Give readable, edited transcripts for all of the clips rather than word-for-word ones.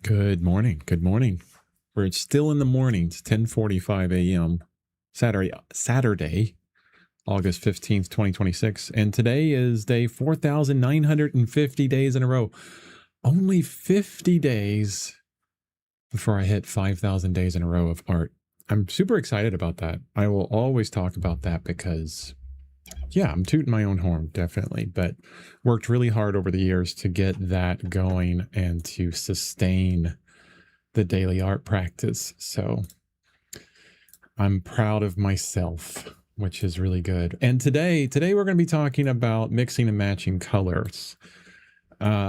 Good morning. Good morning. We're still in the morning. It's 10:45 a.m. Saturday, August 15th, 2026. And today is day 4,950 days in a row. Only 50 days before I hit 5,000 days in a row of art. I'm super excited about that. I will always talk about that because, yeah, I'm tooting my own horn, definitely, but worked really hard over the years to get that going and to sustain the daily art practice. So I'm proud of myself, which is really good. And today we're going to be talking about mixing and matching colors,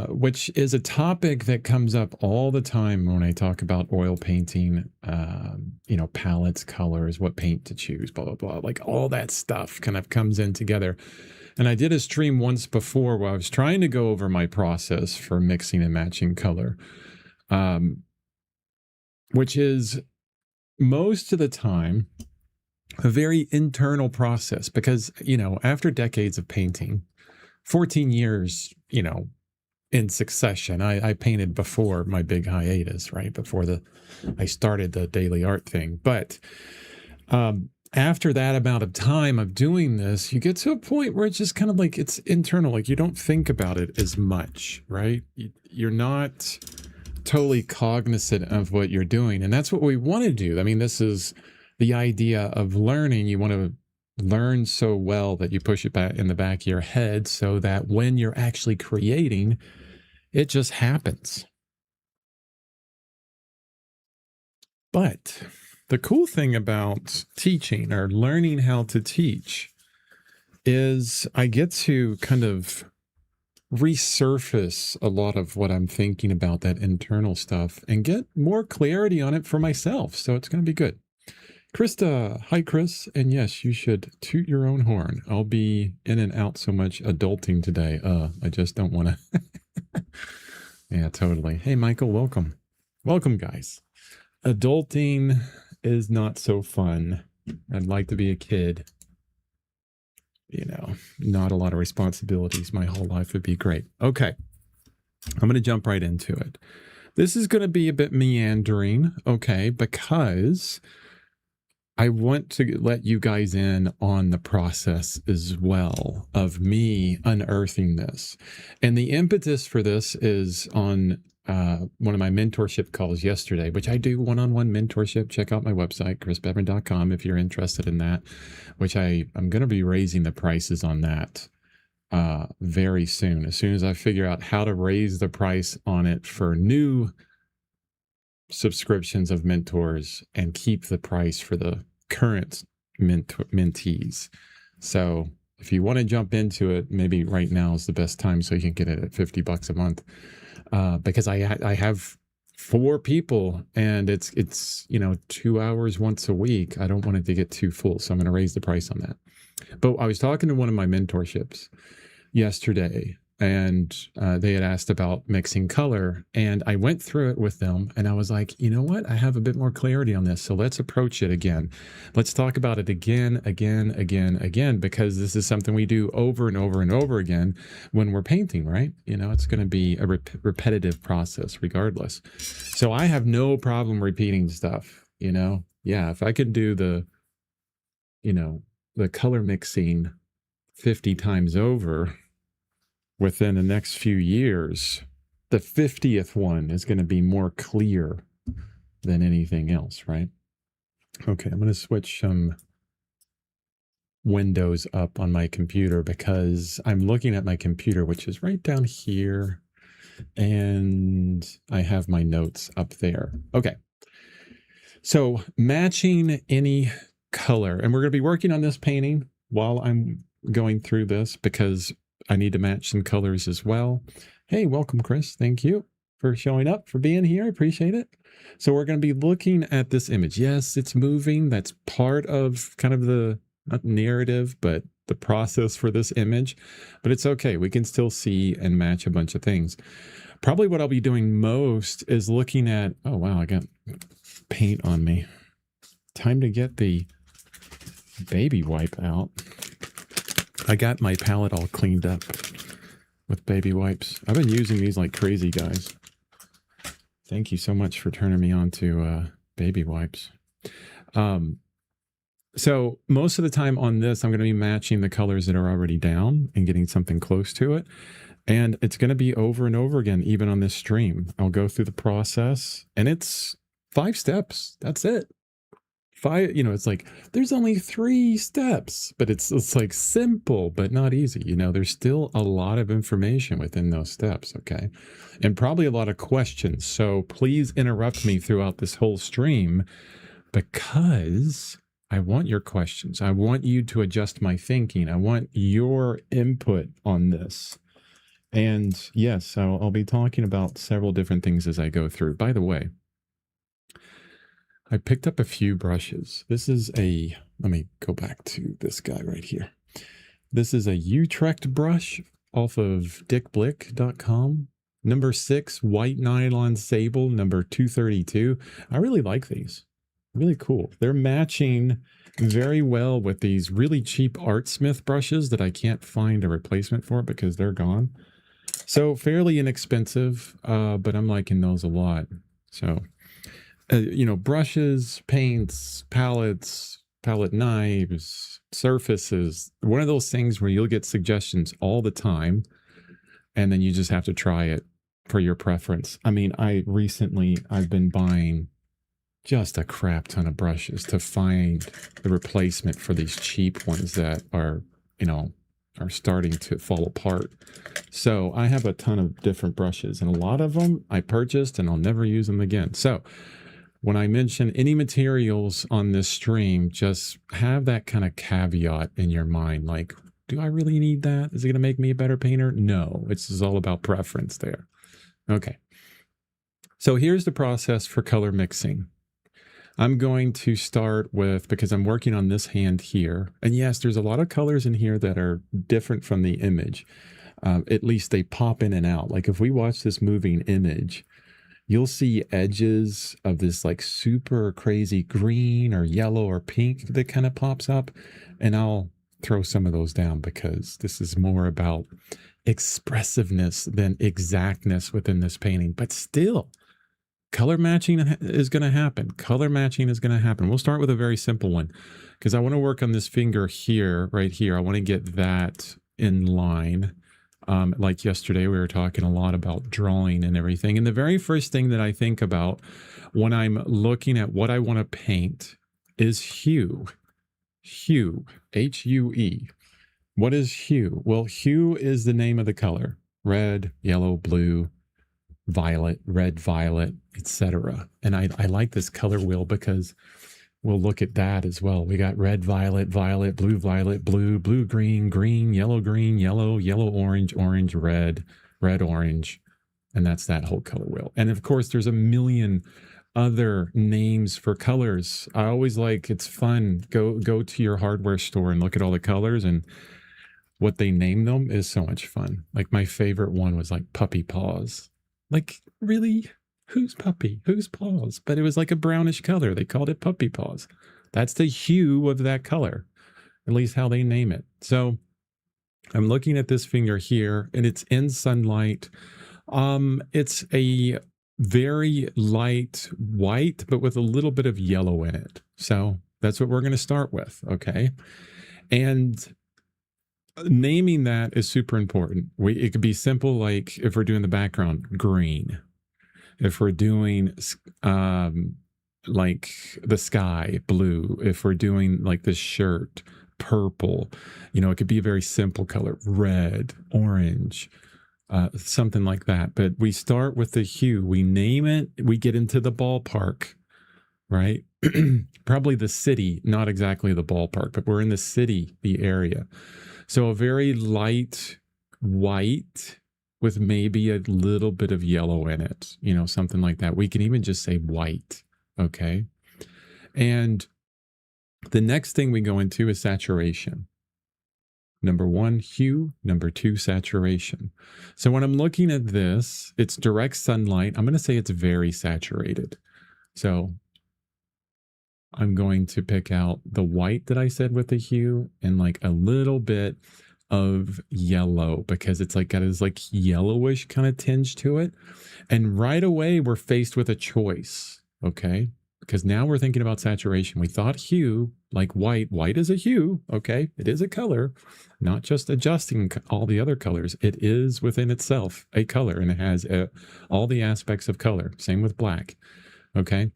which is a topic that comes up all the time when I talk about oil painting, palettes, colors, what paint to choose, blah, blah, blah. Like all that stuff kind of comes in together. And I did a stream once before where I was trying to go over my process for mixing and matching color. Which is most of the time a very internal process because, after decades of painting, 14 years, in succession, I painted before my big hiatus, right? Before I started the daily art thing. But after that amount of time of doing this, you get to a point where it's just kind of like it's internal. Like you don't think about it as much, right? You're not totally cognizant of what you're doing. And that's what we want to do. I mean, this is the idea of learning. You want to learn so well that you push it back in the back of your head so that when you're actually creating, it just happens. But the cool thing about teaching or learning how to teach is I get to kind of resurface a lot of what I'm thinking about, that internal stuff, and get more clarity on it for myself. So it's going to be good. Krista, hi Chris. And yes, you should toot your own horn. I'll be in and out so much adulting today. I just don't want to. Yeah, totally. Hey Michael, welcome. Welcome guys. Adulting is not so fun. I'd like to be a kid. Not a lot of responsibilities. My whole life would be great. Okay. I'm going to jump right into it. This is going to be a bit meandering, okay, because I want to let you guys in on the process as well of me unearthing this. And the impetus for this is on one of my mentorship calls yesterday, which I do one-on-one mentorship. Check out my website, chrisbevan.com, if you're interested in that, which I'm going to be raising the prices on that very soon. As soon as I figure out how to raise the price on it for new subscriptions of mentors and keep the price for the current mentees. So if you want to jump into it, maybe right now is the best time so you can get it at $50 a month. Because I have 4 people and it's 2 hours once a week. I don't want it to get too full, so I'm going to raise the price on that. But I was talking to one of my mentorships yesterday, and they had asked about mixing color, and I went through it with them, and I was like, you know what? I have a bit more clarity on this, so let's approach it again. Let's talk about it again, because this is something we do over and over and over again when we're painting, right? It's going to be a repetitive process regardless. So I have no problem repeating stuff, Yeah, if I could do the color mixing 50 times over, within the next few years, the 50th one is going to be more clear than anything else, right? Okay, I'm going to switch some windows up on my computer because I'm looking at my computer, which is right down here, and I have my notes up there. Okay, so matching any color, and we're going to be working on this painting while I'm going through this because I need to match some colors as well. Hey, welcome, Chris. Thank you for showing up, for being here. I appreciate it. So we're going to be looking at this image. Yes, it's moving. That's part of kind of the, not narrative, but the process for this image. But it's okay. We can still see and match a bunch of things. Probably what I'll be doing most is looking at, oh, wow, I got paint on me. Time to get the baby wipe out. I got my palette all cleaned up with baby wipes. I've been using these like crazy, guys. Thank you so much for turning me on to baby wipes. So most of the time on this, I'm going to be matching the colors that are already down and getting something close to it. And it's going to be over and over again, even on this stream. I'll go through the process and it's 5 steps. That's it. 5, it's like there's only 3 steps, but it's like simple, but not easy. There's still a lot of information within those steps. Okay. And probably a lot of questions. So please interrupt me throughout this whole stream because I want your questions. I want you to adjust my thinking. I want your input on this. And yes, I'll be talking about several different things as I go through. By the way, I picked up a few brushes. This is let me go back to this guy right here. This is a Utrecht brush off of dickblick.com. Number 6, white nylon sable, number 232. I really like these. Really cool. They're matching very well with these really cheap Artsmith brushes that I can't find a replacement for because they're gone. So fairly inexpensive, but I'm liking those a lot. So, brushes, paints, palettes, palette knives, surfaces, one of those things where you'll get suggestions all the time, and then you just have to try it for your preference. I mean, I've been buying just a crap ton of brushes to find the replacement for these cheap ones that are starting to fall apart. So I have a ton of different brushes, and a lot of them I purchased and I'll never use them again. So when I mention any materials on this stream, just have that kind of caveat in your mind. Like, do I really need that? Is it going to make me a better painter? No, it's just all about preference there. Okay. So here's the process for color mixing. I'm going to start with, because I'm working on this hand here, and yes, there's a lot of colors in here that are different from the image. At least they pop in and out. Like if we watch this moving image, you'll see edges of this like super crazy green or yellow or pink that kind of pops up. And I'll throw some of those down because this is more about expressiveness than exactness within this painting. But still, color matching is going to happen. Color matching is going to happen. We'll start with a very simple one because I want to work on this finger here, right here. I want to get that in line. Like yesterday, we were talking a lot about drawing and everything. And the very first thing that I think about when I'm looking at what I want to paint is hue. Hue, H-U-E. What is hue? Well, hue is the name of the color. Red, yellow, blue, violet, red, violet, etc. And I like this color wheel because we'll look at that as well. We got red, violet, violet, blue, blue, green, green, yellow, yellow, orange, red, orange. And that's that whole color wheel. And of course, there's a million other names for colors. I always like, it's fun. Go to your hardware store and look at all the colors, and what they name them is so much fun. Like my favorite one was like puppy paws. Like, really? Who's puppy? Who's paws? But it was like a brownish color. They called it puppy paws. That's the hue of that color, at least how they name it. So I'm looking at this finger here, and it's in sunlight. It's a very light white, but with a little bit of yellow in it. So that's what we're going to start with, okay? And naming that is super important. It could be simple, like if we're doing the background, green. If we're doing like the sky, blue. If we're doing like the shirt, purple. It could be a very simple color, red, orange, something like that. But we start with the hue. We name it. We get into the ballpark, right? Probably the city, not exactly the ballpark, but we're in the city, the area. So a very light white with maybe a little bit of yellow in it, something like that. We can even just say white, okay? And the next thing we go into is saturation. Number 1, hue. Number 2, saturation. So when I'm looking at this, it's direct sunlight. I'm going to say it's very saturated. So I'm going to pick out the white that I said with the hue and like a little bit of yellow because it's like got this like yellowish kind of tinge to it. And right away, we're faced with a choice, okay? Because now we're thinking about saturation. We thought hue, like white. White is a hue, okay? It is a color, not just adjusting all the other colors. It is within itself a color, and it has all the aspects of color. Same with black, okay?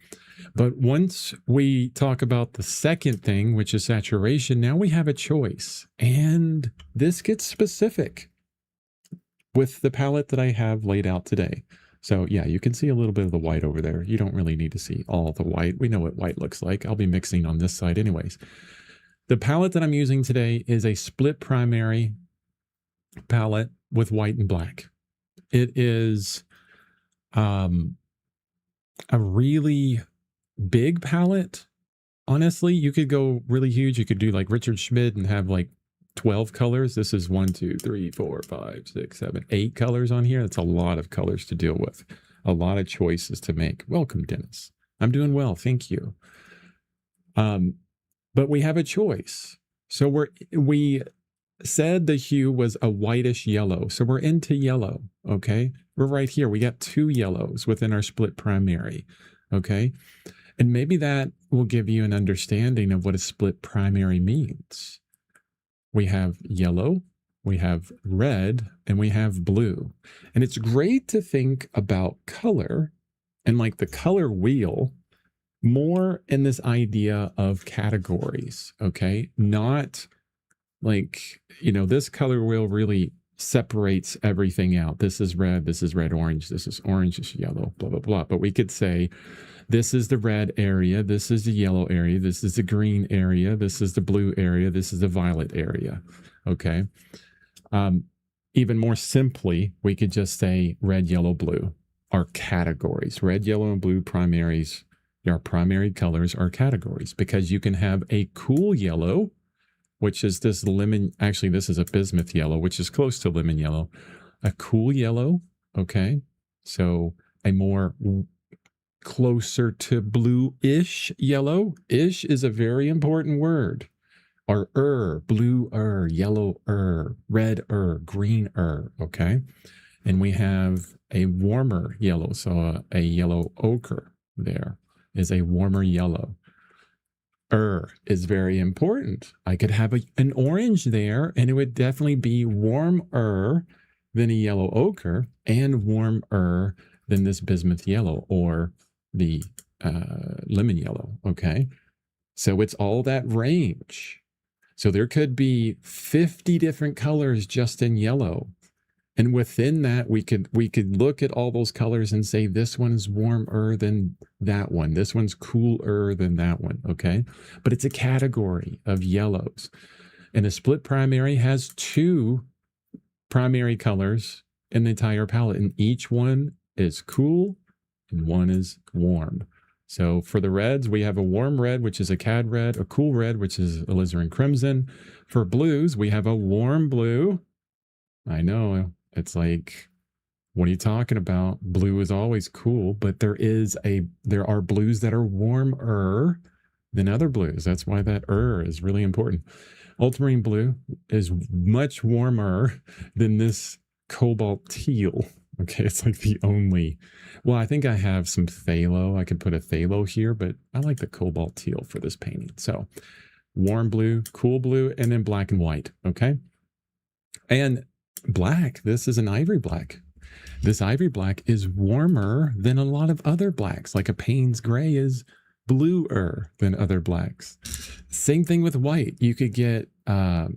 But once we talk about the second thing, which is saturation, now we have a choice. And this gets specific with the palette that I have laid out today. So yeah, you can see a little bit of the white over there. You don't really need to see all the white. We know what white looks like. I'll be mixing on this side anyways. The palette that I'm using today is a split primary palette with white and black. It is a really big palette. Honestly, you could go really huge. You could do like Richard Schmid and have like 12 colors. This is 1, 2, 3, 4, 5, 6, 7, 8 colors on here. That's a lot of colors to deal with. A lot of choices to make. Welcome, Dennis. I'm doing well. Thank you. But we have a choice. So we said the hue was a whitish yellow. So we're into yellow. Okay. We're right here. We got 2 yellows within our split primary. Okay. And maybe that will give you an understanding of what a split primary means. We have yellow, we have red, and we have blue. And it's great to think about color and like the color wheel more in this idea of categories, okay? Not like, this color wheel really separates everything out. This is red, orange, this is yellow, blah, blah, blah. But we could say, this is the red area, this is the yellow area, this is the green area, this is the blue area, this is the violet area, okay? Even more simply, we could just say red, yellow, blue are categories. Red, yellow, and blue primaries, our primary colors are categories because you can have a cool yellow, which is this lemon, actually this is a bismuth yellow, which is close to lemon yellow. A cool yellow, okay? So a more closer to blue-ish yellow. Ish is a very important word. Or blue yellow red green okay? And we have a warmer yellow, so a yellow ochre there is a warmer yellow. Is very important. I could have an orange there, and it would definitely be warmer than a yellow ochre and warmer than this bismuth yellow or the lemon yellow, okay? So it's all that range. So there could be 50 different colors just in yellow. And within that, we could look at all those colors and say, this one's warmer than that one. This one's cooler than that one, okay? But it's a category of yellows. And a split primary has 2 primary colors in the entire palette. And each one is cool and one is warm. So for the reds, we have a warm red, which is a cad red, a cool red, which is alizarin crimson. For blues, we have a warm blue. I know, it's like, what are you talking about? Blue is always cool, but there are blues that are warmer than other blues. That's why that is really important. Ultramarine blue is much warmer than this cobalt teal. Okay, it's like the only, well, I think I have some phthalo. I could put a phthalo here, but I like the cobalt teal for this painting. So warm blue, cool blue, and then black and white, okay? And black, this is an ivory black. This ivory black is warmer than a lot of other blacks, like a Payne's gray is bluer than other blacks. Same thing with white. You could get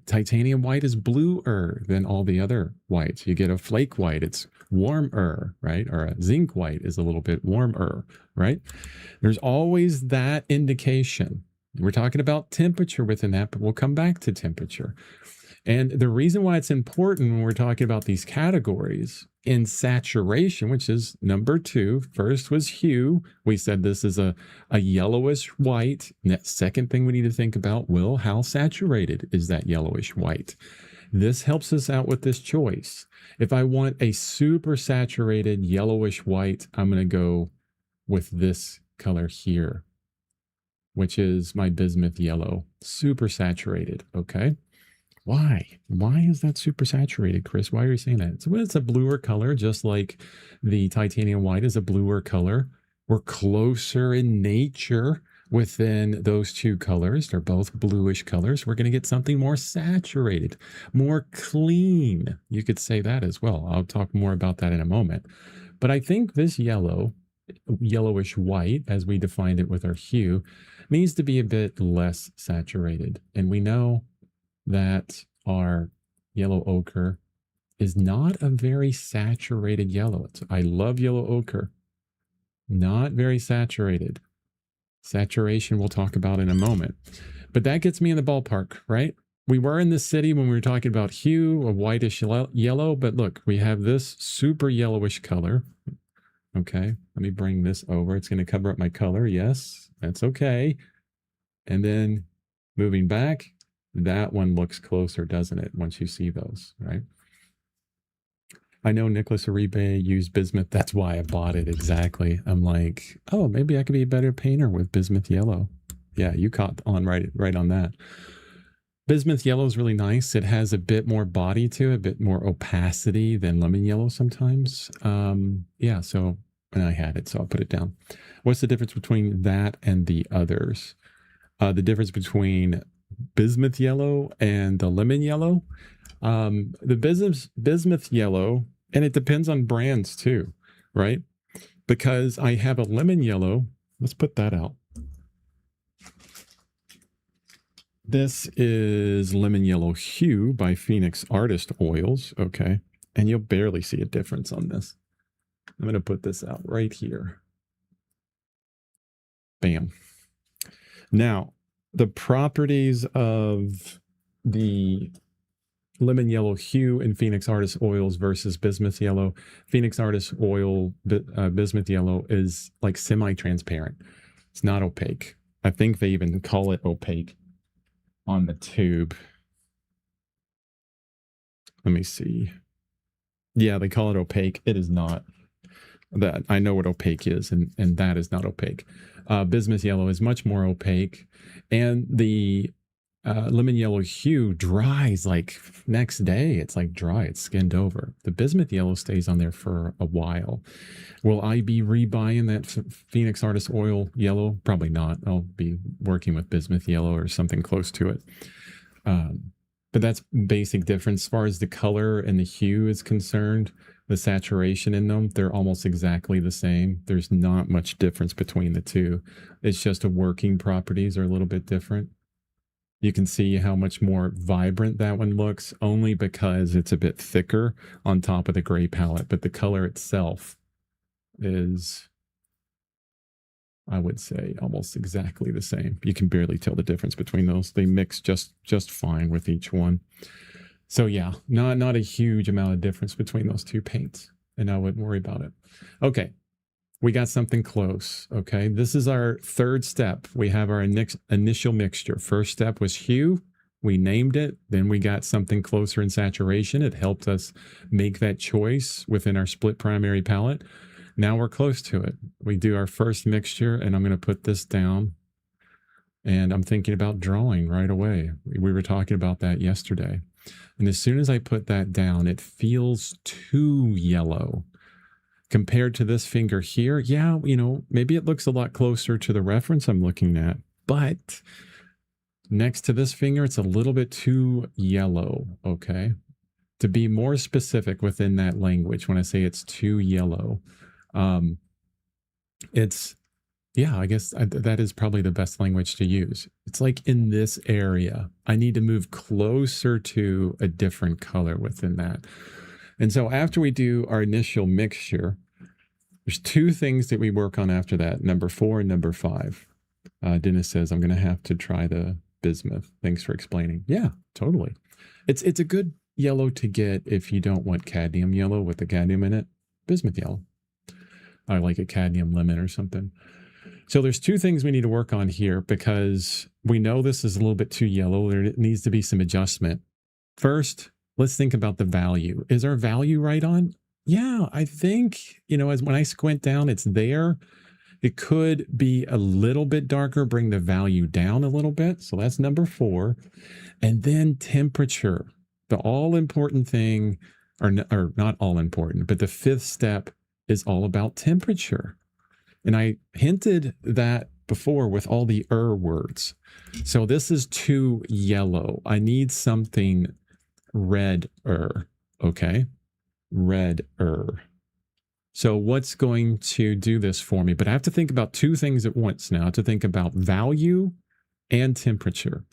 titanium white is bluer than all the other whites. You get a flake white, it's warmer, right? Or a zinc white is a little bit warmer, right? There's always that indication. We're talking about temperature within that, but we'll come back to temperature. And the reason why it's important when we're talking about these categories in saturation, which is number 2, first was hue. We said this is a yellowish white. And that second thing we need to think about, how saturated is that yellowish white? This helps us out with this choice. If I want a super saturated yellowish white, I'm going to go with this color here, which is my bismuth yellow, super saturated, okay? Why is that super saturated, Chris? Why are you saying that? So it's a bluer color, just like the titanium white is a bluer color. We're closer in nature within those two colors. They're both bluish colors. We're going to get something more saturated, more clean. You could say that as well. I'll talk more about that in a moment. But I think this yellowish white, as we defined it with our hue, needs to be a bit less saturated. And we know that our yellow ochre is not a very saturated yellow. I love yellow ochre. Not very saturated. Saturation we'll talk about in a moment. But that gets me in the ballpark, right? We were in the city when we were talking about hue, a whitish yellow, but look, we have this super yellowish color. Okay, let me bring this over. It's going to cover up my color. Yes, that's okay. And then moving back, that one looks closer, doesn't it? Once you see those, right? I know Nicholas Uribe used bismuth. That's why I bought it. Exactly. I'm like, oh, maybe I could be a better painter with bismuth yellow. Yeah, you caught on right on that. Bismuth yellow is really nice. It has a bit more body to it, a bit more opacity than lemon yellow sometimes. Yeah, so, and I had it, so I'll put it down. What's the difference between that and the others? The difference between bismuth yellow and the lemon yellow. The bismuth yellow, and it depends on brands too, right? Because I have a lemon yellow. Let's put that out. This is Lemon Yellow Hue by Phoenix Artist Oils. Okay. And you'll barely see a difference on this. I'm going to put this out right here. Bam. Now, the properties of the Lemon Yellow Hue in Phoenix Artist Oils versus Bismuth Yellow. Phoenix Artist Oil Bismuth Yellow is like semi-transparent. It's not opaque. I think they even call it opaque on the tube. Let me see. Yeah, they call it opaque. It is not. That I know what opaque is, and that is not opaque. Bismuth yellow is much more opaque, and the lemon yellow hue dries like next day. It's like dry. It's skinned over. The bismuth yellow stays on there for a while. Will I be rebuying that Phoenix Artist Oil yellow? Probably not. I'll be working with bismuth yellow or something close to it. But that's basic difference. As far as the color and the hue is concerned, the saturation in them, they're almost exactly the same. There's not much difference between the two. It's just the working properties are a little bit different. You can see how much more vibrant that one looks only because it's a bit thicker on top of the gray palette, but the color itself is, I would say, almost exactly the same. You can barely tell the difference between those. They mix just fine with each one. So yeah, not a huge amount of difference between those two paints, and I wouldn't worry about it. Okay, we got something close. Okay, this is our third step. We have our initial mixture. First step was hue. We named it. Then we got something closer in saturation. It helped us make that choice within our split primary palette. Now we're close to it. We do our first mixture, and I'm going to put this down. And I'm thinking about drawing right away. We were talking about that yesterday. And as soon as I put that down, it feels too yellow. Compared to this finger here, yeah, you know, maybe it looks a lot closer to the reference I'm looking at. But next to this finger, it's a little bit too yellow, okay? To be more specific within that language, when I say it's too yellow, it's, yeah, I guess that is probably the best language to use. It's like in this area, I need to move closer to a different color within that. And so after we do our initial mixture, there's two things that we work on after that, number 4 and number 5. Dennis says, I'm going to have to try the bismuth. Thanks for explaining. Yeah, totally. It's a good yellow to get if you don't want cadmium yellow with the cadmium in it. Bismuth yellow. I like a cadmium lemon or something. So there's two things we need to work on here because we know this is a little bit too yellow. There needs to be some adjustment. First, let's think about the value. Is our value right on? Yeah, I think, you know, as when I squint down, it's there. It could be a little bit darker, bring the value down a little bit. So that's number 4. And then temperature, the all important thing, or not all important, but the 5th step is all about temperature. And I hinted that before with all the words. So this is too yellow. I need something redder, okay? Redder. So what's going to do this for me? But I have to think about 2 things at once now. I have to think about value and temperature.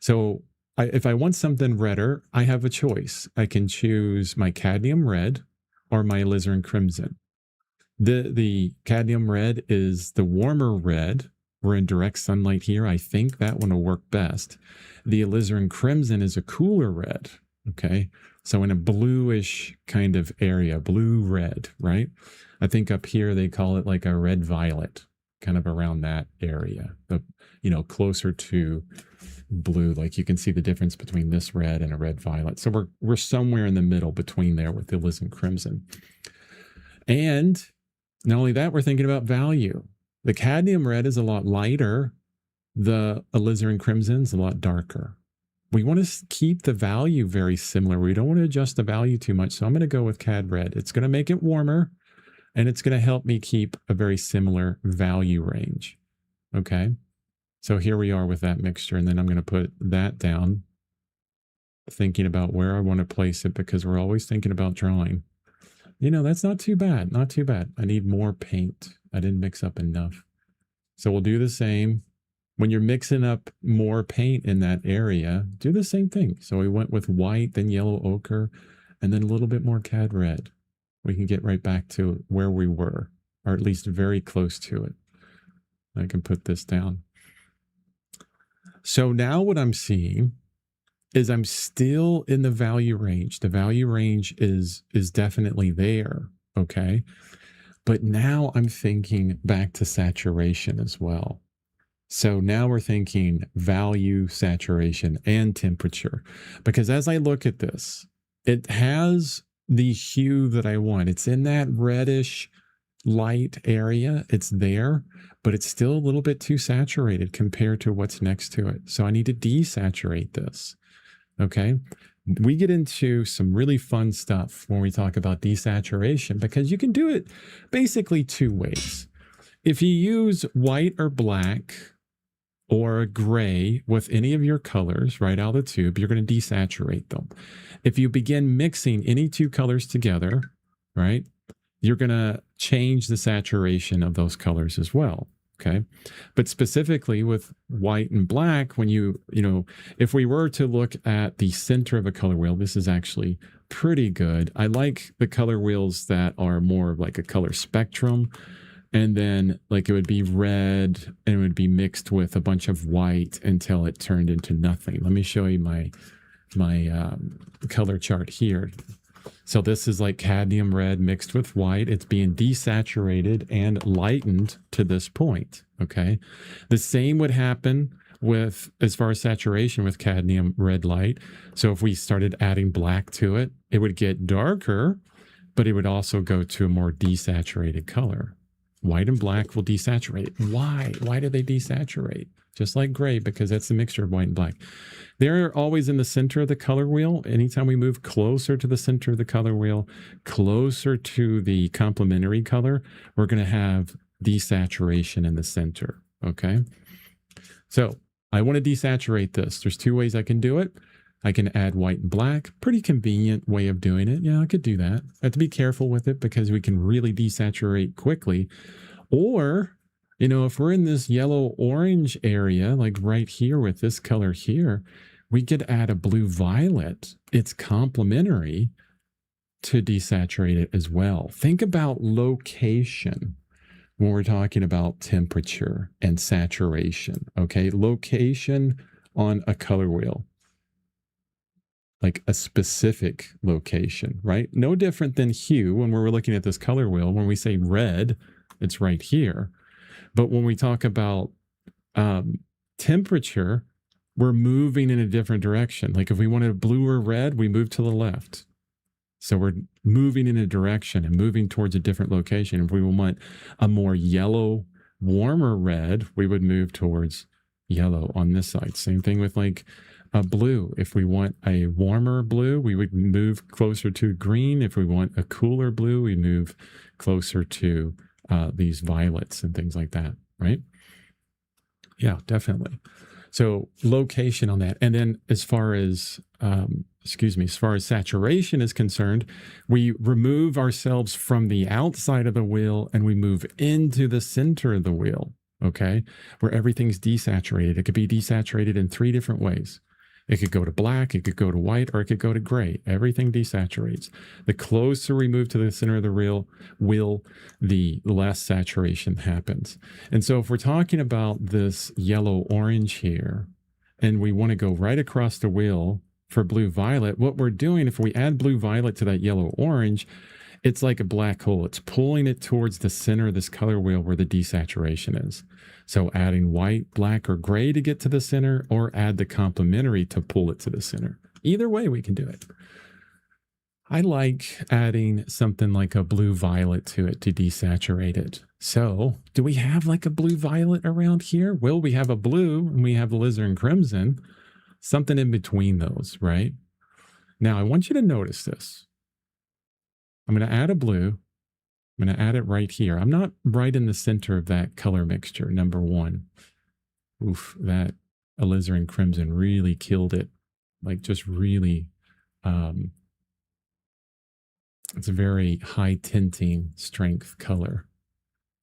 So if I want something redder, I have a choice. I can choose my cadmium red or my alizarin crimson. The cadmium red is the warmer red. We're in direct sunlight here. I think that one will work best. The alizarin crimson is a cooler red, okay? So in a bluish kind of area, blue-red, right? I think up here they call it like a red-violet, kind of around that area, closer to blue. Like you can see the difference between this red and a red-violet. So we're somewhere in the middle between there with the alizarin crimson. And not only that, we're thinking about value. The cadmium red is a lot lighter. The alizarin crimson is a lot darker. We want to keep the value very similar. We don't want to adjust the value too much. So I'm going to go with cad red. It's going to make it warmer, and it's going to help me keep a very similar value range. Okay. So here we are with that mixture. And then I'm going to put that down, thinking about where I want to place it, because we're always thinking about drawing. That's not too bad. Not too bad. I need more paint. I didn't mix up enough. So we'll do the same. When you're mixing up more paint in that area, do the same thing. So we went with white, then yellow ochre, and then a little bit more cad red. We can get right back to where we were, or at least very close to it. I can put this down. So now what I'm seeing is I'm still in the value range. The value range is definitely there, okay? But now I'm thinking back to saturation as well. So now we're thinking value, saturation, and temperature. Because as I look at this, it has the hue that I want. It's in that reddish light area. It's there, but it's still a little bit too saturated compared to what's next to it. So I need to desaturate this. Okay. We get into some really fun stuff when we talk about desaturation, because you can do it basically 2 ways. If you use white or black or gray with any of your colors right out of the tube, you're going to desaturate them. If you begin mixing any 2 colors together, right, you're going to change the saturation of those colors as well. Okay. But specifically with white and black, when if we were to look at the center of a color wheel, this is actually pretty good. I like the color wheels that are more like a color spectrum. And then like it would be red and it would be mixed with a bunch of white until it turned into nothing. Let me show you my color chart here. So this is like cadmium red mixed with white. It's being desaturated and lightened to this point, okay? The same would happen with, as far as saturation with cadmium red light. So if we started adding black to it, it would get darker, but it would also go to a more desaturated color. White and black will desaturate. Why? Why do they desaturate? Just like gray, because that's the mixture of white and black. They're always in the center of the color wheel. Anytime we move closer to the center of the color wheel, closer to the complementary color, we're going to have desaturation in the center, okay? So I want to desaturate this. There's 2 ways I can do it. I can add white and black. Pretty convenient way of doing it. Yeah, I could do that. I have to be careful with it because we can really desaturate quickly. Or, if we're in this yellow-orange area, like right here with this color here, we could add a blue-violet. It's complementary to desaturate it as well. Think about location when we're talking about temperature and saturation, okay? Location on a color wheel, like a specific location, right? No different than hue when we're looking at this color wheel. When we say red, it's right here. But when we talk about temperature, we're moving in a different direction. Like if we wanted blue or red, we move to the left. So we're moving in a direction and moving towards a different location. If we want a more yellow warmer red, we would move towards yellow on this side. Same thing with like a blue. If we want a warmer blue, we would move closer to green. If we want a cooler blue, we move closer to these violets and things like that, right? Yeah, definitely. So location on that. And then as far as, as far as saturation is concerned, we remove ourselves from the outside of the wheel and we move into the center of the wheel, okay? Where everything's desaturated. It could be desaturated in 3 different ways. It could go to black, it could go to white, or it could go to gray. Everything desaturates. The closer we move to the center of the wheel, the less saturation happens. And so if we're talking about this yellow-orange here, and we want to go right across the wheel for blue-violet, what we're doing, if we add blue-violet to that yellow-orange, it's like a black hole. It's pulling it towards the center of this color wheel where the desaturation is. So adding white, black, or gray to get to the center, or add the complementary to pull it to the center. Either way, we can do it. I like adding something like a blue-violet to it to desaturate it. So do we have like a blue-violet around here? Well, we have a blue and we have alizarin crimson, something in between those, right? Now, I want you to notice this. I'm going to add a blue. I'm going to add it right here. I'm not right in the center of that color mixture, number 1. Oof, that alizarin crimson really killed it. Like just really, it's a very high tinting strength color.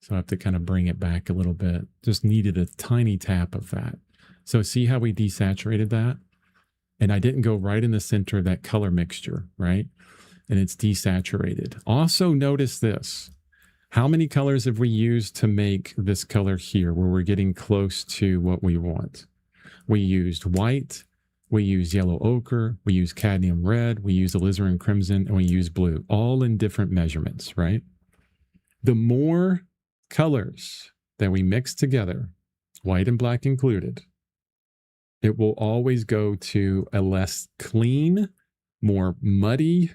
So I have to kind of bring it back a little bit. Just needed a tiny tap of that. So see how we desaturated that? And I didn't go right in the center of that color mixture, right? And it's desaturated. Also notice this. How many colors have we used to make this color here where we're getting close to what we want? We used white, we used yellow ochre, we used cadmium red, we used alizarin crimson, and we used blue, all in different measurements, right? The more colors that we mix together, white and black included, it will always go to a less clean, more muddy,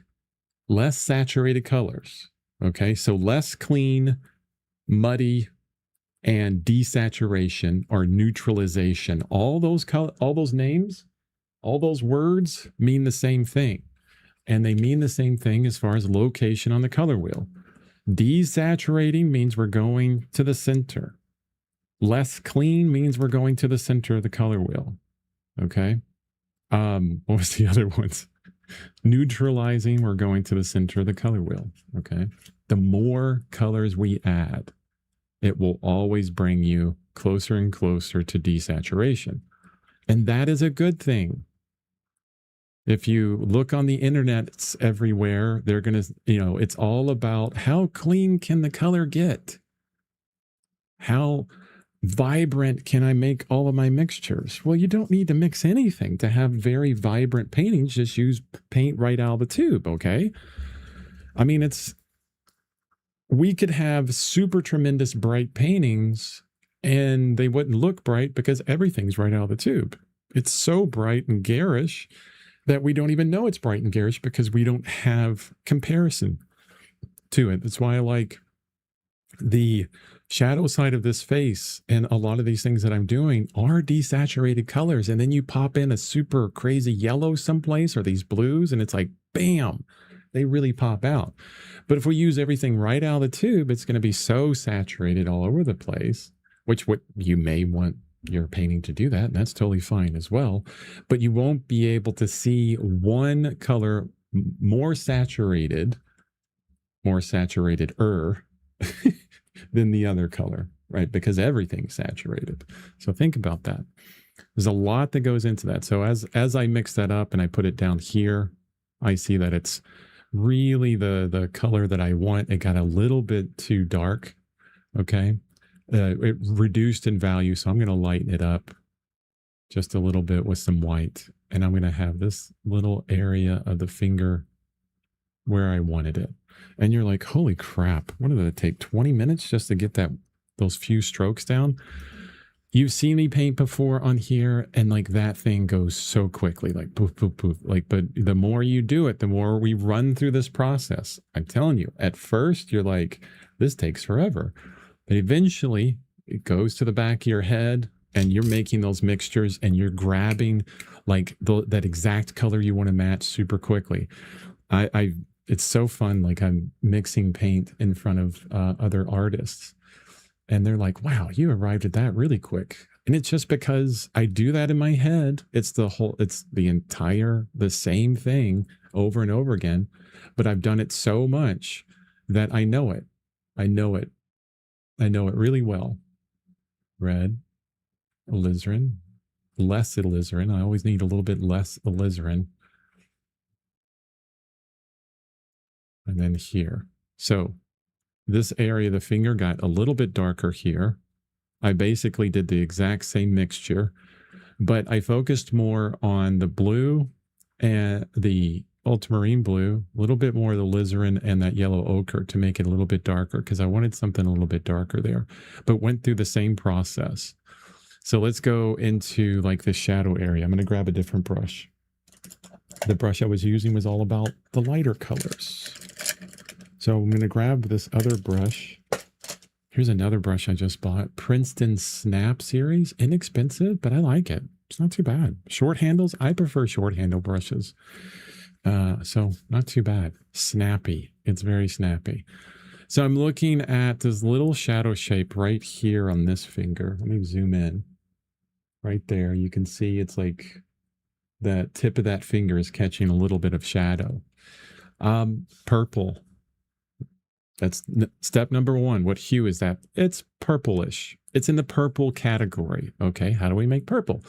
less saturated colors. Okay, so less clean, muddy, and desaturation or neutralization. All those names, all those words mean the same thing. And they mean the same thing as far as location on the color wheel. Desaturating means we're going to the center. Less clean means we're going to the center of the color wheel. Okay. What was the other ones? Neutralizing, we're going to the center of the color wheel. Okay. The more colors we add, it will always bring you closer and closer to desaturation. And that is a good thing. If you look on the internet, it's everywhere. They're going to, it's all about how clean can the color get? How vibrant can I make all of my mixtures? Well, you don't need to mix anything to have very vibrant paintings. Just use paint right out of the tube, okay? I mean, we could have super tremendous bright paintings and they wouldn't look bright because everything's right out of the tube. It's so bright and garish that we don't even know it's bright and garish because we don't have comparison to it. That's why I like the shadow side of this face, and a lot of these things that I'm doing are desaturated colors. And then you pop in a super crazy yellow someplace or these blues, and it's like, bam, they really pop out. But if we use everything right out of the tube, it's going to be so saturated all over the place, which what you may want your painting to do that, and that's totally fine as well. But you won't be able to see one color more saturated than the other color, right? Because everything's saturated. So think about that. There's a lot that goes into that. So as I mix that up and I put it down here, I see that it's really the color that I want. It got a little bit too dark. Okay. It reduced in value. So I'm going to lighten it up just a little bit with some white. And I'm going to have this little area of the finger where I wanted it. And you're like, holy crap, what did it take? 20 minutes just to get those few strokes down? You've seen me paint before on here, and like that thing goes so quickly, like poof, poof, poof. Like, but the more you do it, the more we run through this process. I'm telling you, at first you're like, this takes forever. But eventually it goes to the back of your head, and you're making those mixtures, and you're grabbing like that exact color you want to match super quickly. It's so fun. Like I'm mixing paint in front of other artists, and they're like, wow, you arrived at that really quick. And it's just because I do that in my head. It's the same thing over and over again, but I've done it so much that I know it. I know it really well. Red, alizarin, less alizarin. I always need a little bit less alizarin. And then here. So this area of the finger got a little bit darker here. I basically did the exact same mixture, but I focused more on the blue and the ultramarine blue, a little bit more of the alizarin and that yellow ochre to make it a little bit darker, because I wanted something a little bit darker there, but went through the same process. So let's go into like the shadow area. I'm going to grab a different brush. The brush I was using was all about the lighter colors. So I'm going to grab this other brush. Here's another brush I just bought. Princeton Snap Series. Inexpensive, but I like it. It's not too bad. Short handles. I prefer short handle brushes. So not too bad. Snappy. It's very snappy. So I'm looking at this little shadow shape right here on this finger. Let me zoom in. Right there. You can see it's like the tip of that finger is catching a little bit of shadow. Purple. That's step number one. What hue is that? It's purplish. It's in the purple category. Okay, how do we make purple?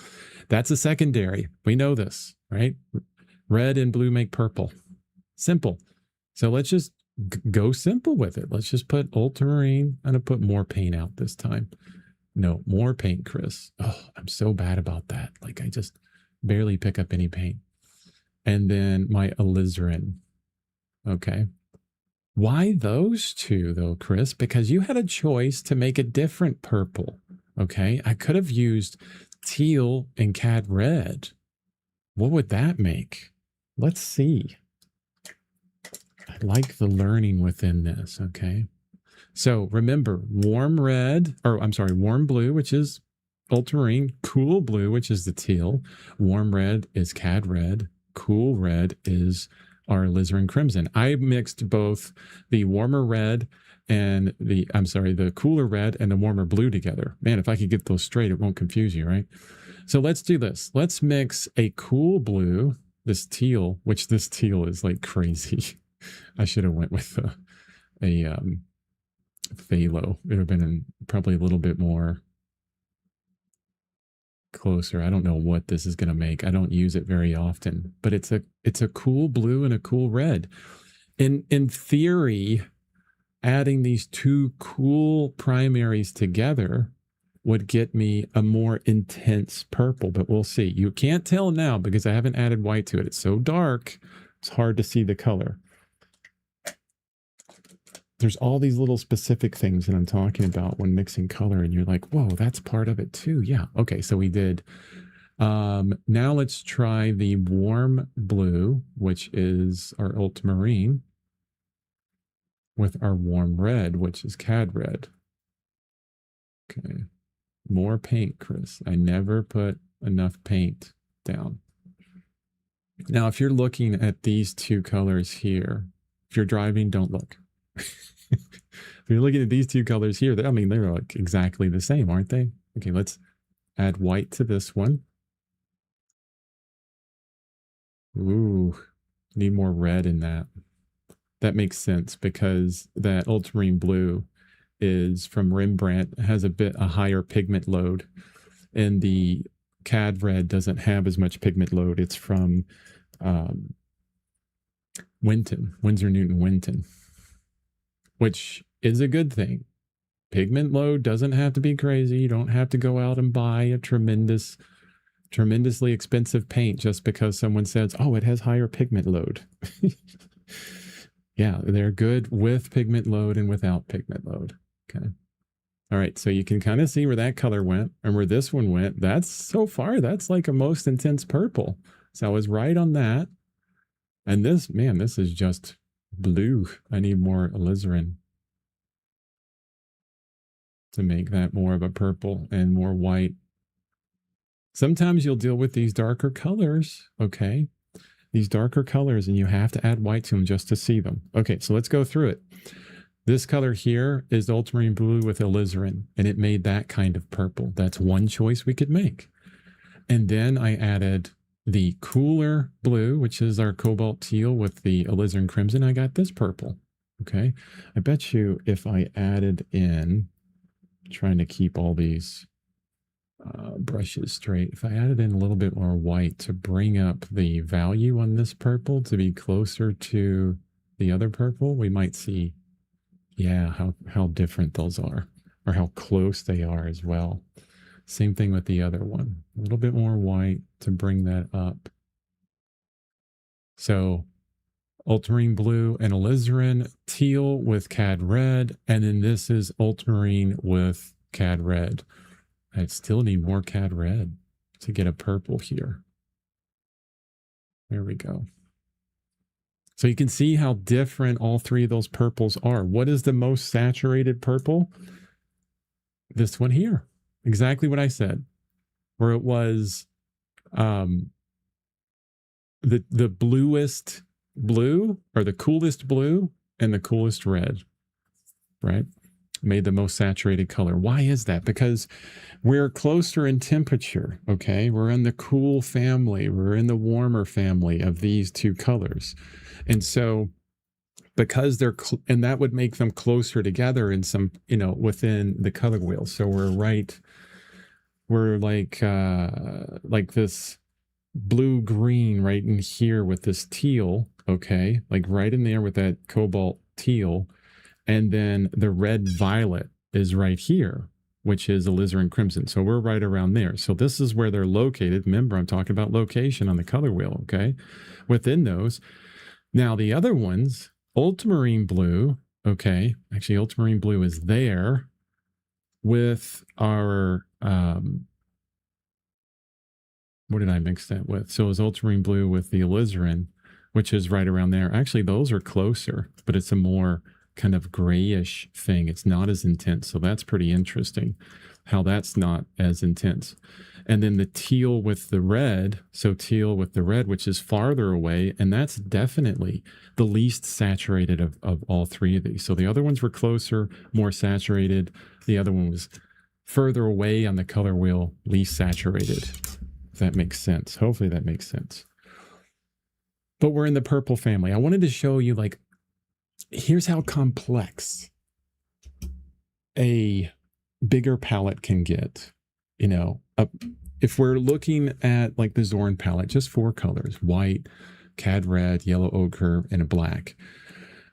That's a secondary. We know this, right? Red and blue make purple. Simple. So let's just go simple with it. Let's just put ultramarine. I'm going to put more paint out this time. No, more paint, Chris. Oh, I'm so bad about that. Like I just barely pick up any paint. And then my alizarin. Okay. Why those two though, Chris? Because you had a choice to make a different purple. Okay. I could have used teal and cad red. What would that make? Let's see. I like the learning within this. Okay. So remember, warm blue, which is ultramarine, cool blue, which is the teal, warm red is cad red, cool red is our alizarin crimson. I mixed both the warmer red and the cooler red and the warmer blue together. Man, if I could get those straight, it won't confuse you, right? So let's do this. Let's mix a cool blue, this teal, which this teal is like crazy. I should have went with a phthalo. It would have been probably a little bit more closer. I don't know what this is going to make. I don't use it very often, but it's a cool blue and a cool red. In theory, adding these two cool primaries together would get me a more intense purple, but we'll see. You can't tell now because I haven't added white to it. It's so dark, it's hard to see the color. There's all these little specific things that I'm talking about when mixing color, and you're like, whoa, that's part of it too. Yeah. Okay. So we did. Now let's try the warm blue, which is our ultramarine, with our warm red, which is cad red. Okay. More paint, Chris. I never put enough paint down. Now, if you're looking at these two colors here, if you're driving, don't look. If you're looking at these two colors here, they're like exactly the same, aren't they? Okay, let's add white to this one. Ooh, need more red in that. That makes sense because that ultramarine blue is from Rembrandt, has a higher pigment load, and the cad red doesn't have as much pigment load. It's from Winsor Newton Winton, which is a good thing. Pigment load doesn't have to be crazy. You don't have to go out and buy a tremendously expensive paint just because someone says, oh, it has higher pigment load. Yeah, they're good with pigment load and without pigment load. Okay. All right, so you can kind of see where that color went and where this one went. That's like a most intense purple. So I was right on that. And this is just blue. I need more alizarin. to make that more of a purple and more white. Sometimes you'll deal with these darker colors, okay? These darker colors, and you have to add white to them just to see them. Okay, so let's go through it. This color here is ultramarine blue with alizarin, and it made that kind of purple. That's one choice we could make. And then I added the cooler blue, which is our cobalt teal with the alizarin crimson. I got this purple. Okay, I bet you if I added in, trying to keep all these brushes straight, if I added in a little bit more white to bring up the value on this purple to be closer to the other purple, we might see, yeah, how different those are, or how close they are as well. Same thing with the other one, a little bit more white to bring that up. So ultramarine blue and alizarin, teal with cad red, and then this is ultramarine with cad red. I still need more cad red to get a purple here. There we go. So you can see how different all three of those purples are. What is the most saturated purple? This one here. Exactly what I said. Where it was the bluest blue, or the coolest blue and the coolest red, right? Made the most saturated color. Why is that? Because we're closer in temperature, okay? We're in the cool family. We're in the warmer family of these two colors. And so because they're, and that would make them closer together in some, within the color wheel. So we're like this blue-green right in here with this teal, okay? Like right in there with that cobalt teal. And then the red-violet is right here, which is alizarin crimson. So we're right around there. So this is where they're located. Remember, I'm talking about location on the color wheel, okay? Within those. Now, the other ones, ultramarine blue, okay? Actually, ultramarine blue is there with our, what did I mix that with? So it was ultramarine blue with the alizarin, which is right around there. Actually, those are closer, but it's a more kind of grayish thing. It's not as intense. So that's pretty interesting how that's not as intense. And then the teal with the red. So teal with the red, which is farther away. And that's definitely the least saturated of all three of these. So the other ones were closer, more saturated. The other one was further away on the color wheel, least saturated. If that makes sense. Hopefully that makes sense. But we're in the purple family. I wanted to show you, like, here's how complex a bigger palette can get. If we're looking at like the Zorn palette, just 4 colors, white, cad red, yellow ochre, and a black.